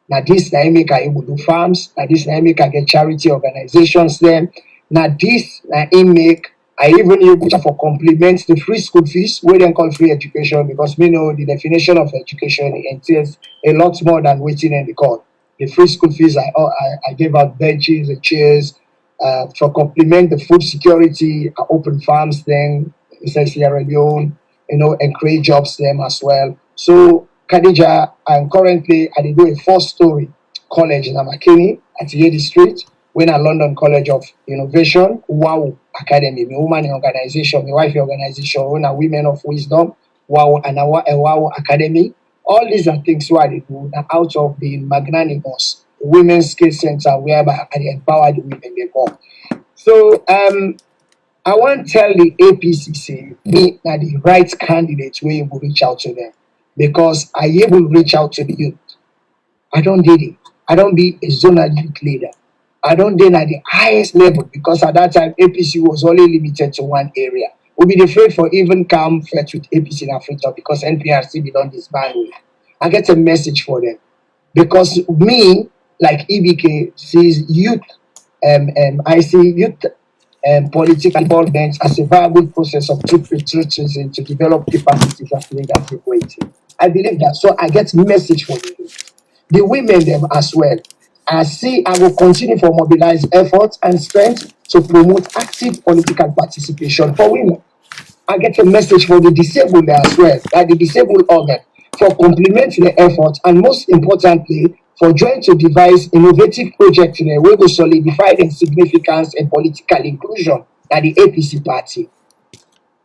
Now this now make I able to do farms. Now this now make I get charity organizations then. Now this now make I even use for compliments the free school fees, we then call free education, because we know the definition of education entails a lot more than waiting in the court. The free school fees, I gave out benches and chairs for complement the food security, open farms then, Sierra Leone, and create jobs them as well. So Khadija, I'm currently I do a 4-story college in Amakini at Yedi Street. When at London College of Innovation, Wow Academy, my woman organization, my wife organization, when a Women of Wisdom, Wow and a Wow Academy. All these are things where they do out of being magnanimous, Women's Skill Center, whereby I empower the women they go. So I want to tell the APC say me that the right candidates where you will reach out to them, because I able reach out to the youth. I don't did it. I don't be a zonal youth leader. I don't do at the highest level, because at that time APC was only limited to one area. We'll be afraid for even come fetch with APC in Africa, because NPRC be done disband with. I get a message for them, because me, like EBK, sees youth, I see youth political involvement as a viable process of truth research to develop capacities of leadership waiting. I believe that, so I get message for the youth, the women them as well. I will continue to mobilize efforts and strength to promote active political participation for women. I get a message for the disabled as well, like the disabled organ, for complementing the efforts, and most importantly, for joining to devise innovative projects in a way to solidify the significance and political inclusion at the APC party.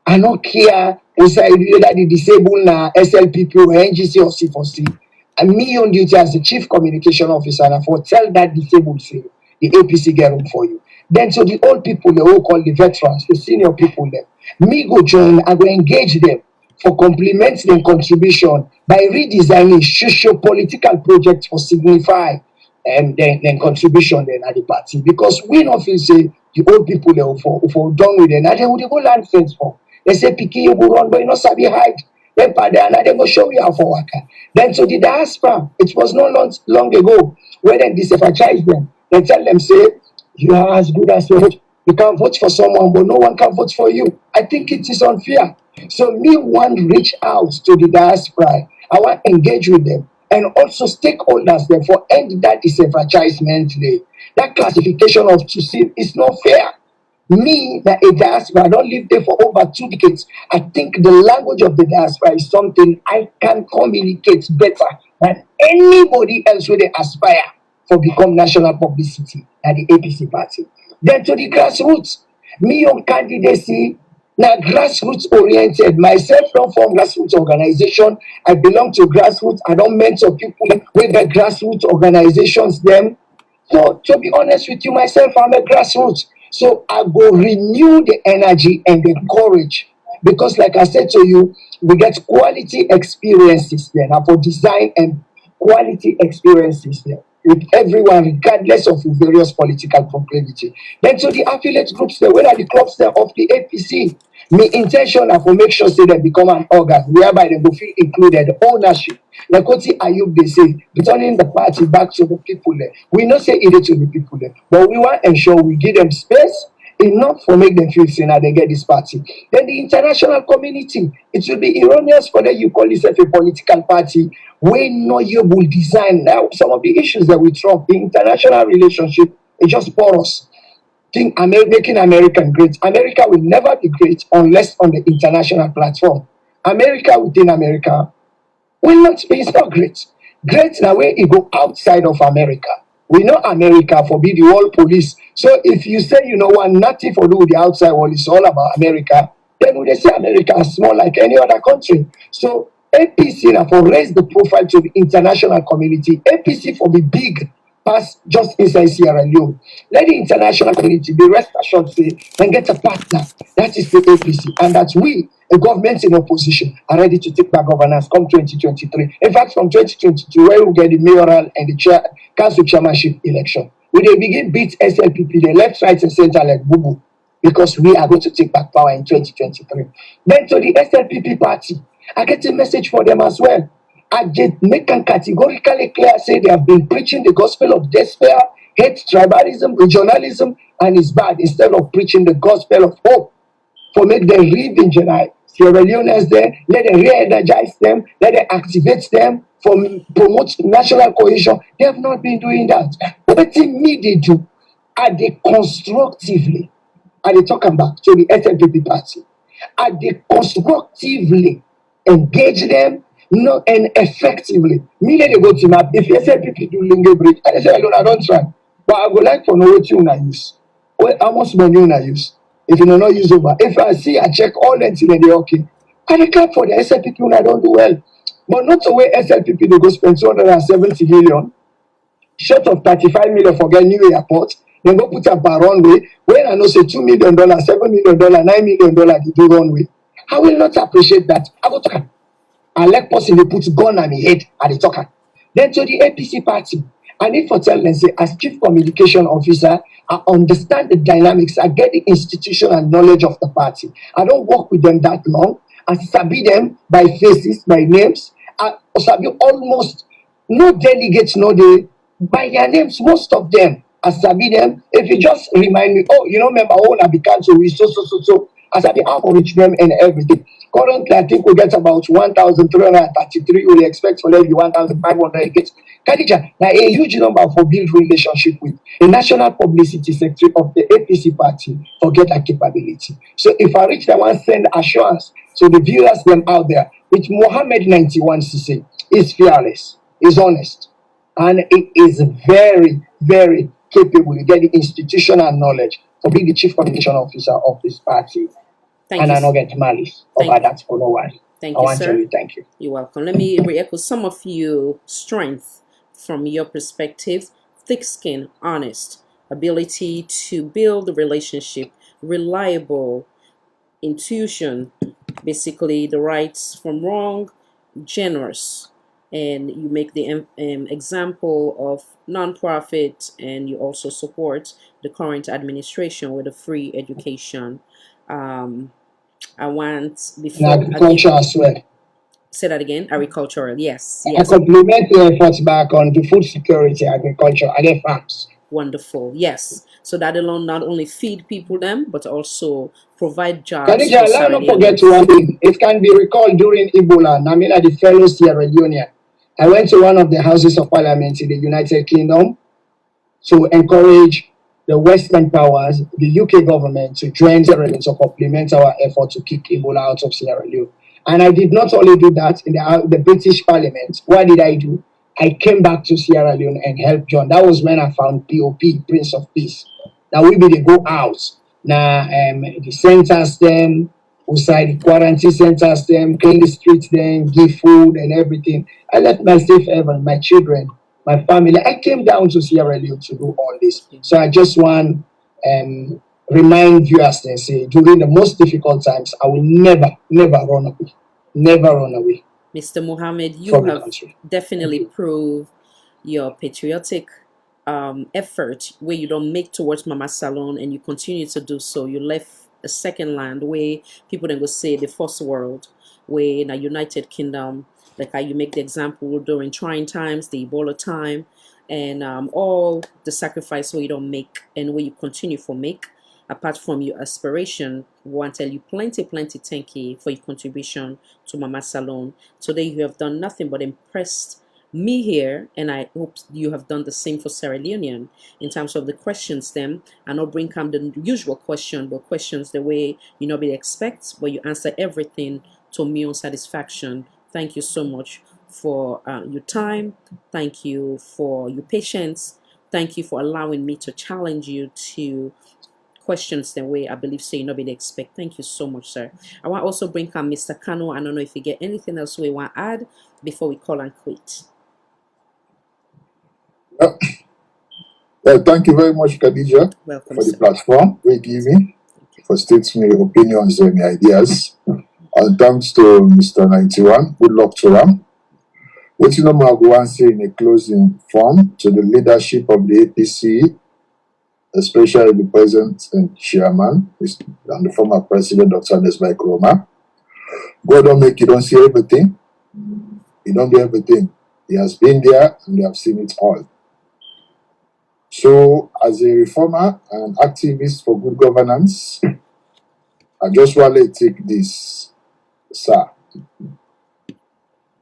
I don't care whether the disabled now SLPP or NGC or C4C. And me on duty as the chief communication officer, and for tell that disabled say the APC get room for you. Then to the old people, they all call the veterans, the senior people them. Me go join, I go engage them for complementing their contribution by redesigning socio-political projects for signify then contribution then at the party, because we not feel say the old people they for done with them, and then we dey go land things for. They say pikin you go run, but you not sabi hide. Then by then and they go show you how for waka. Then to the diaspora, it was not long ago when they disenfranchise them. They tell them say you are as good as your vote. You can vote for someone, but no one can vote for you. I think it is unfair. So me want reach out to the diaspora. I want engage with them and also stakeholders them for end that disenfranchisement day. That classification of to see is not fair. Me, that a diaspora, I don't live there for over 2 decades. I think the language of the diaspora is something I can communicate better than anybody else where they aspire for become national publicity at the APC party. Then to the grassroots, me on candidacy, now grassroots oriented. Myself don't form grassroots organization. I belong to grassroots. I don't mentor people with the grassroots organizations them. So to be honest with you, myself, I'm a grassroots. So I will renew the energy and the courage. Because like I said to you, we get quality experiences there. Now for design and quality experiences there with everyone, regardless of various political proclivity. Then to the affiliate groups there, whether the clubs there of the APC, my intention is to make sure say they become an organ whereby they will feel included, ownership. Like what Ayub they say, returning the party back to the people there. We not say it to the people there, but we want to ensure we give them space enough for make them feel saying that they get this party. Then the international community, it will be erroneous for them you call yourself a political party when no you will design. Now some of the issues that we Trump, the international relationship, is just porous. Think making America great. America will never be great unless on the international platform. America within America will not be, it's not great. Great now where it go outside of America. We know America for be the world police. So if you say you know one nothing for do with the outside world, it's all about America, then we say America is small like any other country. So APC now for raise the profile to the international community. APC for be big pass just inside Sierra Leone. Let the international community be rest assured say and get a partner. That is the APC. And that we, a government in opposition, are ready to take back governance come 2023. In fact, from 2022, where we get the mayoral and the council chairmanship election, we they begin beat SLPP, the left, right, and center like boo-boo, because we are going to take back power in 2023. Then to the SLPP party, I get a message for them as well. I did make them categorically clear, say they have been preaching the gospel of despair, hate, tribalism, regionalism, and it's bad, instead of preaching the gospel of hope for make them live in July. Sierra Leone's there, let them re-energize them, let them activate them, for promote national cohesion. They have not been doing that. What me they do, are they constructively, are they talking back to the SLPP party, are they constructively engage them, no, and effectively. Me let they go to map. If SLPP do Linge Bridge, I say alone, I don't try. But I would like to know what you use. How much money you use? If you not use over. If I see, I check all that and they okay. And I clap for the SLPP when I don't do well. But not the way SLPP they go spend 270 million, short of 35 million for getting new airport, then go put up a runway, when I know say $2 million, $7 million, $9 million they do runway. I will not appreciate that. I go talk. I like person they put gun on my head at the talker. Then to the APC party, I need to tell them say as chief communication officer, I understand the dynamics, I get the institutional knowledge of the party. I don't work with them that long. I sabi them by faces, by names. I sabi almost no delegates, no they by their names, most of them. I sabi them. If you just remind me, oh, you know, remember all I began to we so. I sabi how to reach them and everything. Currently, I think we get about 1,333. We expect for them 1,500 get. Khadija, now a huge number for build relationship with the National Publicity Secretary of the APC party for get that capability. So if I reach that one, send assurance to the viewers them out there, with Mohammed 91 CC is fearless, is honest, and it is very, very capable. You get the institutional knowledge for being the chief communication officer of this party. Thank and you. I don't get malice over that for no one. Thank I you, want sir. to tell you thank you. You're welcome. Let me re-echo some of your strength from your perspective. Thick skin, honest, ability to build a relationship, reliable, intuition, basically the rights from wrong, generous, and you make the example of non-profit, and you also support the current administration with a free education. Um, I want And before agriculture as well. say that again. Agricultural, yes, I yes. compliment your efforts back on the food security, agriculture, and the farms. Wonderful, yes. So that alone not only feed people them, but also provide jobs Khadija, for let's Sierra not forget Leoneans. one thing. It can be recalled during Ebola, Namila, the fellow Sierra Leonean. I went to one of the houses of parliament in the United Kingdom to encourage the Western powers, the UK government, to join Sierra Leone to complement our effort to kick Ebola out of Sierra Leone. And I did not only do that in the British Parliament. What did I do? I came back to Sierra Leone and helped John. That was when I found POP, Prince of Peace. Now we be the go out. Now the centers them, outside the quarantine centers them, clean the streets them, give food and everything. I left my safe haven, my children, my family. I came down to Sierra Leone to do all this. So I just want remind viewers and say during the most difficult times, I will never run away. Never run away Mr. Mohammed, you from the have country. definitely proved your patriotic effort where you don't make towards Mama Salon, and you continue to do so. You left a second land where people then go say the first world, where in a United Kingdom, like how you make the example during trying times, the Ebola time, and all the sacrifice where you don't make and where you continue for make. Apart from your aspiration, we want to tell you plenty thank you for your contribution to Mama Salon. Today you have done nothing but impressed me here, and I hope you have done the same for Sierra Leonean in terms of the questions them. And not bring come the usual question, but questions the way you nobody expects, but you answer everything to me on satisfaction. Thank you so much for your time. Thank you for your patience. Thank you for allowing me to challenge you to questions the way I believe say nobody expect. Thank you so much, sir. I want to also bring come Mr. Kano. I don't know if you get anything else we want to add before we call and quit. Thank you very much, Khadija, Welcome, for the sir. platform we're giving, for stating your opinions and ideas. And thanks to Mr. 91. Good luck to him. What you know, I want to say in a closing form to the leadership of the APC, especially the president and chairman, and the former president, Dr. Nesbai Kroma. God don't make you don't see everything. You don't do everything. He has been there and they have seen it all. So, as a reformer and activist for good governance, I just want to take this, sir,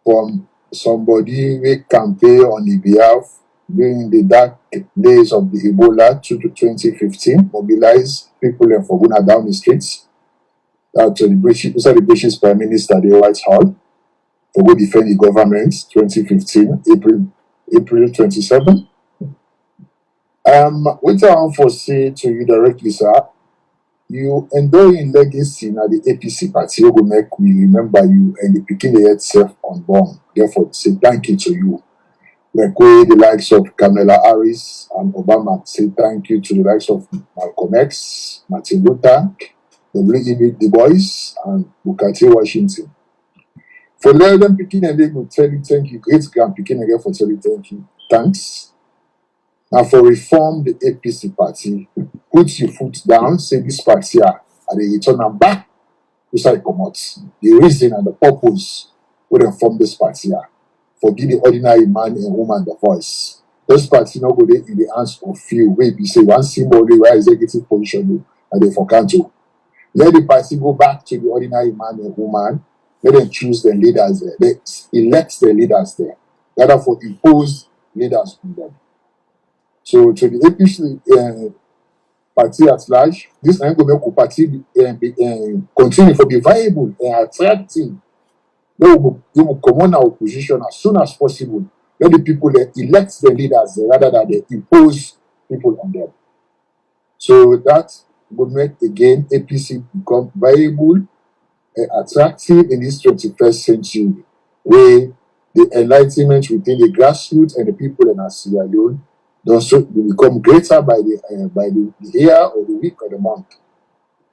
from somebody who campaign on the behalf during the dark days of the Ebola to 2015, mobilize people and Foguna down the streets to the British Prime Minister, the Whitehall, to go defend the government, 2015, April 27. What I want to say to you directly, sir, you endure in legacy now the APC party will make we remember you and the picking the itself unborn. Therefore, say thank you to you. Like way the likes of Kamala Harris and Obama say thank you to the likes of Malcolm X, Martin Luther, W.E.B. Du Bois, and Booker T. Washington. For let them picking and they will tell you thank you. Great grand picking again for telling thank you. Thanks. Now for reform the APC party, put your foot down, say this party are they return them back to side come out. The reason and the purpose would inform this party are for give the ordinary man and woman the voice. This party not go there in the hands of few where you say one symbol where executive position and they for council. Let the party go back to the ordinary man and woman. Let them choose the leaders there. They elect the leaders there. Rather for impose leaders on them. So to the APC party at large, this ain't going to make party continue to be viable and attractive. They will come on our opposition as soon as possible. Let the people elect the leaders rather than they impose people on them. So that would make again APC become viable and attractive in this 21st century, where the enlightenment within the grassroots and the people in Sierra Leone will become greater by the year or the week or the month.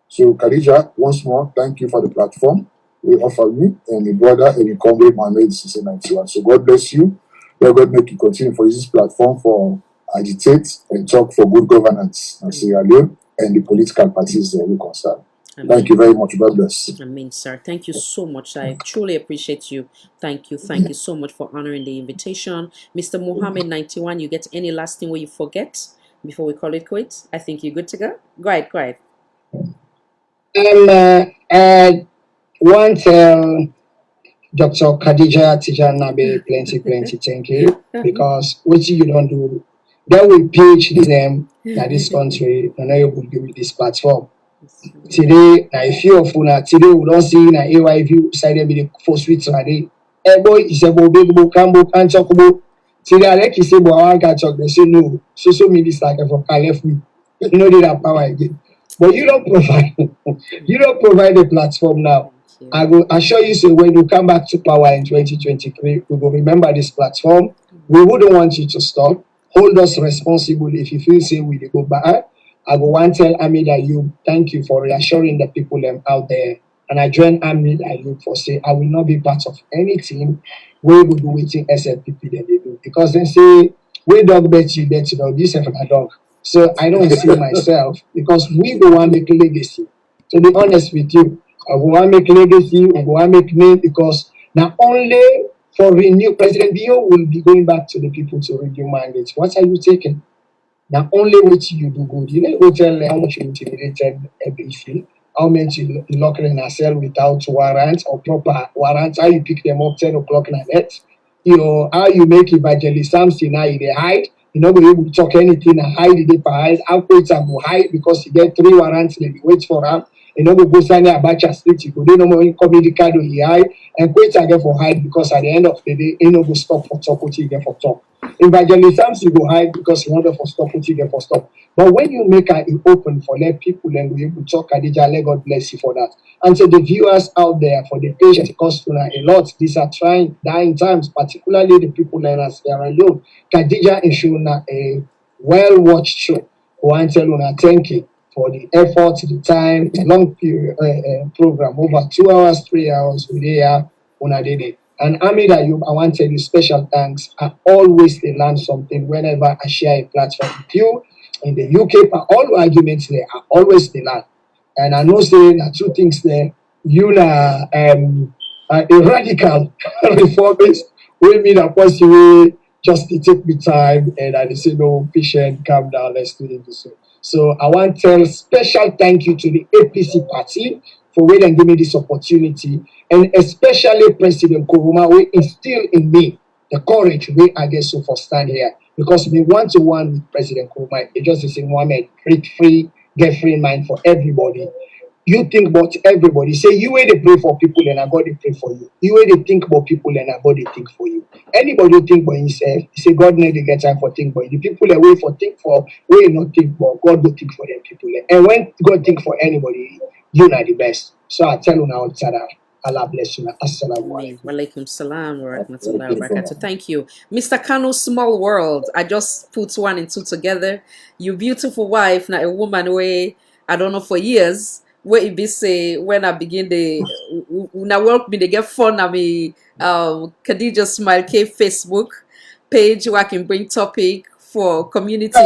So, Khadija, once more, thank you for the platform. we offer me and my brother and my comrade Mohammed since 91. So God bless you. May God make you continue for this platform for agitate and talk for good governance in Sierra Leone and the political parties that we concern. Thank you very much. God bless. Amen, sir. Thank you so much. I truly appreciate you. Thank you. Thank you so much for honoring the invitation. Mr. Mohammed 91, you get any last thing where you forget before we call it quits? I think you're good to go. Go ahead, go ahead. I want Dr. Khadija Tijanabe plenty thank you because what you don't do, that will PhD them that this country and I will give you this platform. Today, now if you of una today we don't see na AYV side be the first week today. Boy is a big book and talk about today I like you say but I want talk they say no social media is like from left me. You know that power again. But you don't provide a platform now. I will assure you so when you come back to power in 2023, we will remember this platform. We wouldn't want you to stop. Hold us responsible if you feel say we go back. I will want to tell Amid Ayub, thank you for reassuring the people out there. And I join Amid Ayub for say I will not be part of any team where we do waiting SLPP that they do. Because they say we dog bet you bet you know this is a dog. So I don't see myself because we go and make legacy. To be honest with you, I go and make legacy, I go and make name because not only for renew President Bio will be going back to the people to renew mandates. What are you taking? Not only what you do good, you know, you tell how much you intimidated ABC, how much you lock in a cell without warrants or proper warrants, how you pick them up 10 o'clock in the night, you know, how you make evangelist something now they hide, you know, be able to talk anything and hide it hide, how quits and go hide because you get 3 warrants, they wait for them, you know, go sign a batch of street, you go, they no more comedy card he hide, and quits again for hide because at the end of the day, you know, go stop for talk, what you get for talk. Evangelist you go hide because you want to for stop, what you get for stop. But when you make it open for let people and we able to talk, Khadija, let God bless you for that. And so the viewers out there, for the patients, it costs a lot. These are dying times, particularly the people in Sierra Leone. Khadija is showing a well-watched show. I want to tell you, thank you for the effort, the time, the long period program, over 2 hours, 3 hours, we there, una did it. And Amid Ayub, I want to tell you special thanks. I always learn something whenever I share a platform with you. In the UK, all arguments there, I always learn. And I know say there are 2 things there. You are a radical reformist. We mean a possible just to take me time and I say no, patient, calm down, let's do it this way. So I want to tell special thank you to the APC party for waiting and give me this opportunity, and especially President Kuruma, who instilled in me the courage we I guess so for stand here because we 1-to-1 with President Kuruma. It just the same Mohammed, free, get free mind for everybody. You think about everybody. Say you where they pray for people and I God they pray for you. You where they think about people and I God they think for you. Anybody who think about himself, say God need to get time for think about you. The people that wait for think for, we not think for God will think for them people. And when God think for anybody, you are the best. So I tell you now, Allah bless you. Assalamu alaikum. Walaikum salam wa rahmatullahi wa barakatuh. Thank you. Mr. Kano, small world. I just put 1 and 2 together. Your beautiful wife, now a woman way, I don't know for years, where it be say when I begin the now work me they get fun at me Khadija Smile K Facebook page where I can bring topic for community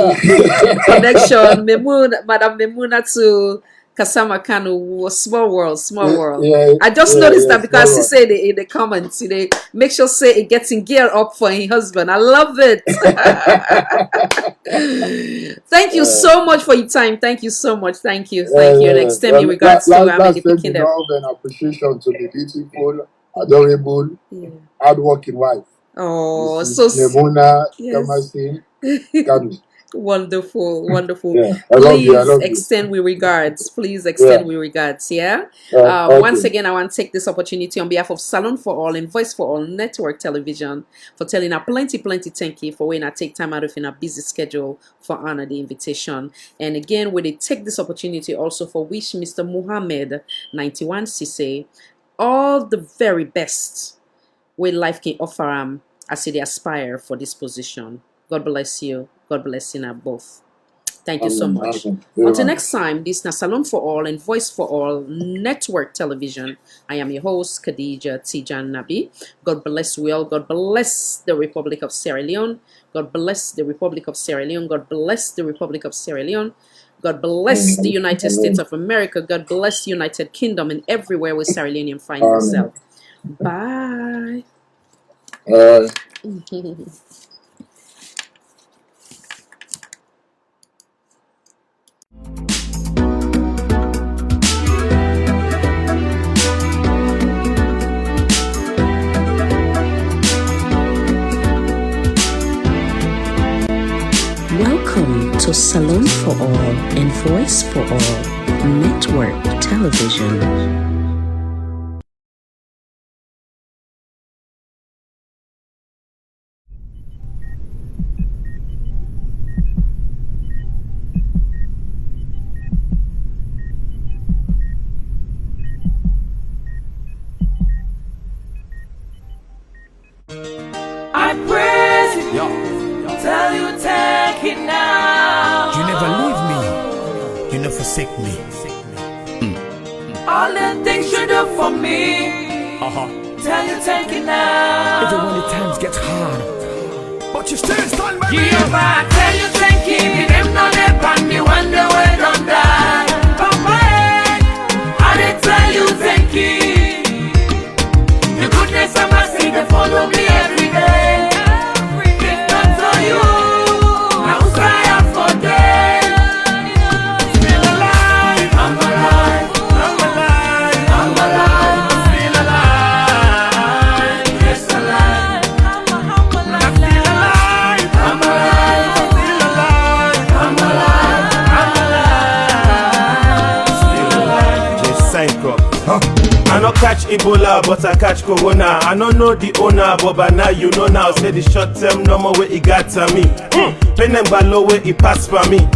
connection. Madam Memuna to Kasama Kanu, small world. Yeah, I just noticed that because she said in the comments, they make sure say it getting geared up for her husband. I love it. Thank you so much for your time. Thank you so much. Thank you. And extend your regards to Last love and appreciation to the beautiful, adorable, hardworking wife. Oh, Mrs. so Memuna yes. Kamasi Kanu. Wonderful. Yeah, I love you. Extend with regards. Please extend with regards. Yeah. Okay. Once again, I want to take this opportunity on behalf of Salon for All and Voice for All Network Television for telling her plenty thank you for when I take time out of in a busy schedule for honor the invitation. And again, we take this opportunity also for wish Mr. Muhammad 91 Sise all the very best where life can offer as they aspire for this position. God bless you. God bless you now both. Thank you so much. Until next time, this is Salon for All and Voice for All Network Television. I am your host, Khadija Tijan Nabi. God bless we all. God bless the Republic of Sierra Leone. God bless the Republic of Sierra Leone. God bless the Republic of Sierra Leone. God bless the United States of America. God bless the United Kingdom and everywhere where Sierra Leonean find themselves. Bye. Welcome to Salon for All and Voice for All Network Television. I praise you, tell you thank you now. You never leave me, you never forsake me. All the things you do for me, tell you thank you now. Even when the times get hard, but you still stand by me. Jehovah, tell you thank you, me them not upon me when the way don't die. Papa, I did tell you thank you. The goodness and mercy they follow me every day. If not for you, I would cry out for them. Still alive, I'm alive, I'm alive, I'm alive, still alive, yes alive, I'm alive, still alive, I'm alive, still alive, I'm alive, I'm alive, still alive. Just sign crop. I no catch Ebola, but I catch Corona. I no know the owner, but by now you know now. Say the short term no more way it got to me. Pain and low way it pass for me.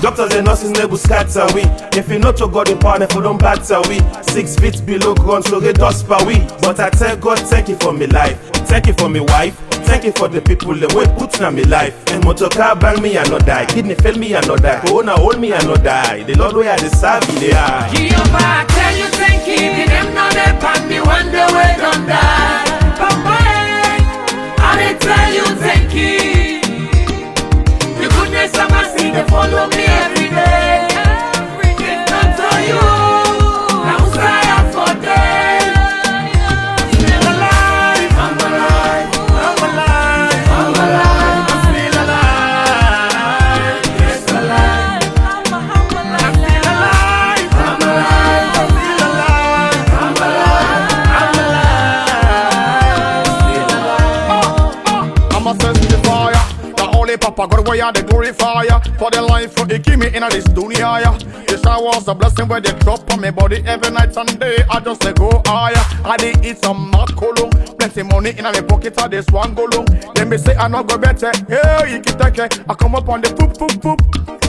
Doctors and nurses never scatter we. If you know to God in power, if you don't batter we. 6 feet below ground, so get dust per we. But I tell God, thank you for me life. Thank you for me wife. Thank you for the people that way put in my life. And motor car bang me and not die. Kidney fail me and not die. Corona hold me and not die. The Lord way I deserve me they are. Jehovah, tell you thank you. Me them not upon me when the way don't die. Papa, I did tell you thank you. The goodness and mercy they follow me every day. If not for you, I would cry out for them. Still alive, I'm alive, I'm alive, I'm alive, I'm still alive, yes alive, I'm still alive, I'm alive, I'm still alive, I'm alive, I'm alive, still alive. I'm a testifier. The only Papa God where the glorifier. For the life for the give me in this dunya. The showers a blessing where they drop on my body every night and day. I just say go higher. I did eat some macolum. Plenty money in my pocket. I this one go long. Then me say I not go better. Hey, you keep taking. I come up on the poop poop poop.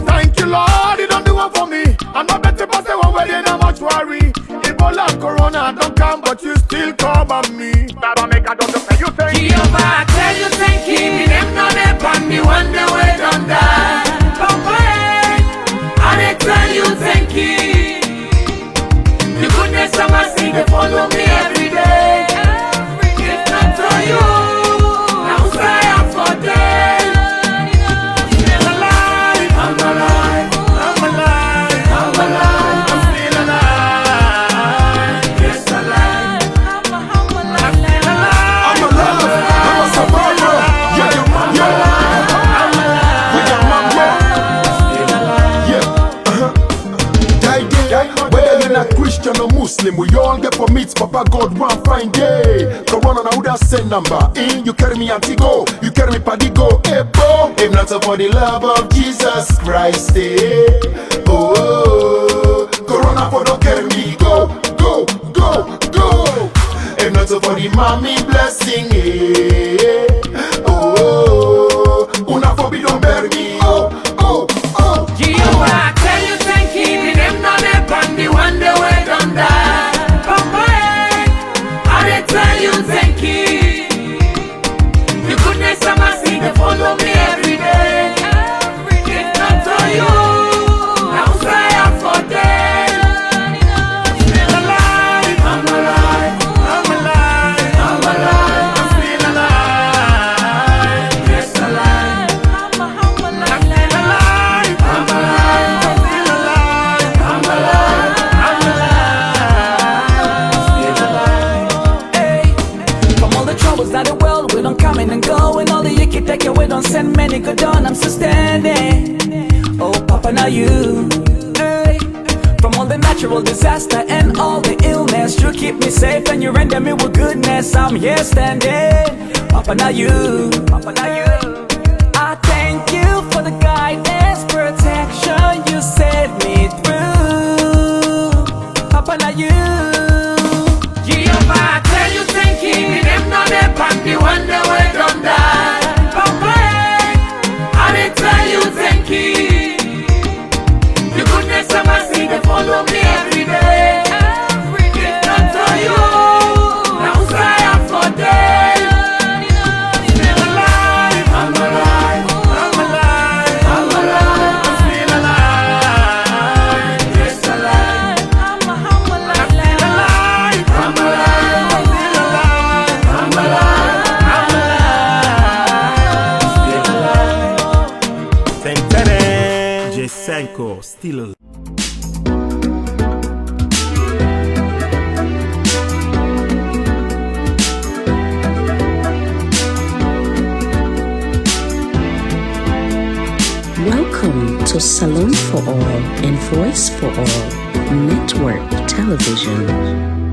Thank you Lord, you don't do one for me. I'm not better but say one way they not much worry. Ebola and Corona don't come but you still come on me. Baba make I don't say you thank you. Jehovah, tell you thank you. Me them not upon me when the way don't die. Papa, I did tell you thank you. The goodness and mercy they follow me every day. If not for you, I would cry out for them. Still alive, I'm alive, I'm alive, I'm alive, I'm still alive, yes alive, I'm still alive, I'm alive, I'm a survivor. Yeah, I'm alive. We got my whether you're not Christian or Muslim, we all get permits. Papa God one fine day. Corona now would have send number. In you carry me antigo, you carry me padigo. Ebo, if not so for the love of Jesus Christ, oh, Corona for don't carry me go, go, go, go. If not so for the mommy blessing, oh, una for be don't bury me. Oh, oh, oh. Jehovah, tell you thank you. Me them not upon me when the way don't die. Papa, I did tell you thank you. The goodness and mercy they follow me every day. If not for you, Papa, now you. Hey. From all the natural disaster and all the illness, you keep me safe and you render me with goodness. I'm here standing. Papa, now you. Papa, now you. I thank you for the guidance, protection you set me through. Papa, now you. Jehovah, I tell you thank you. Them not the pan, the wonder way done that. Papa, I did tell you thank you. The goodness of my seed, they follow me every day. If not for you, now I am for them. Still alive, I'm alive, I'm alive, I'm alive, I'm still alive, yes alive, I'm still alive, I'm alive, I'm still alive, I'm alive, I'm alive, still alive. Ten-ten-ten. Jesenko, still alive. Welcome to Salon for All and Voice for All Network Television.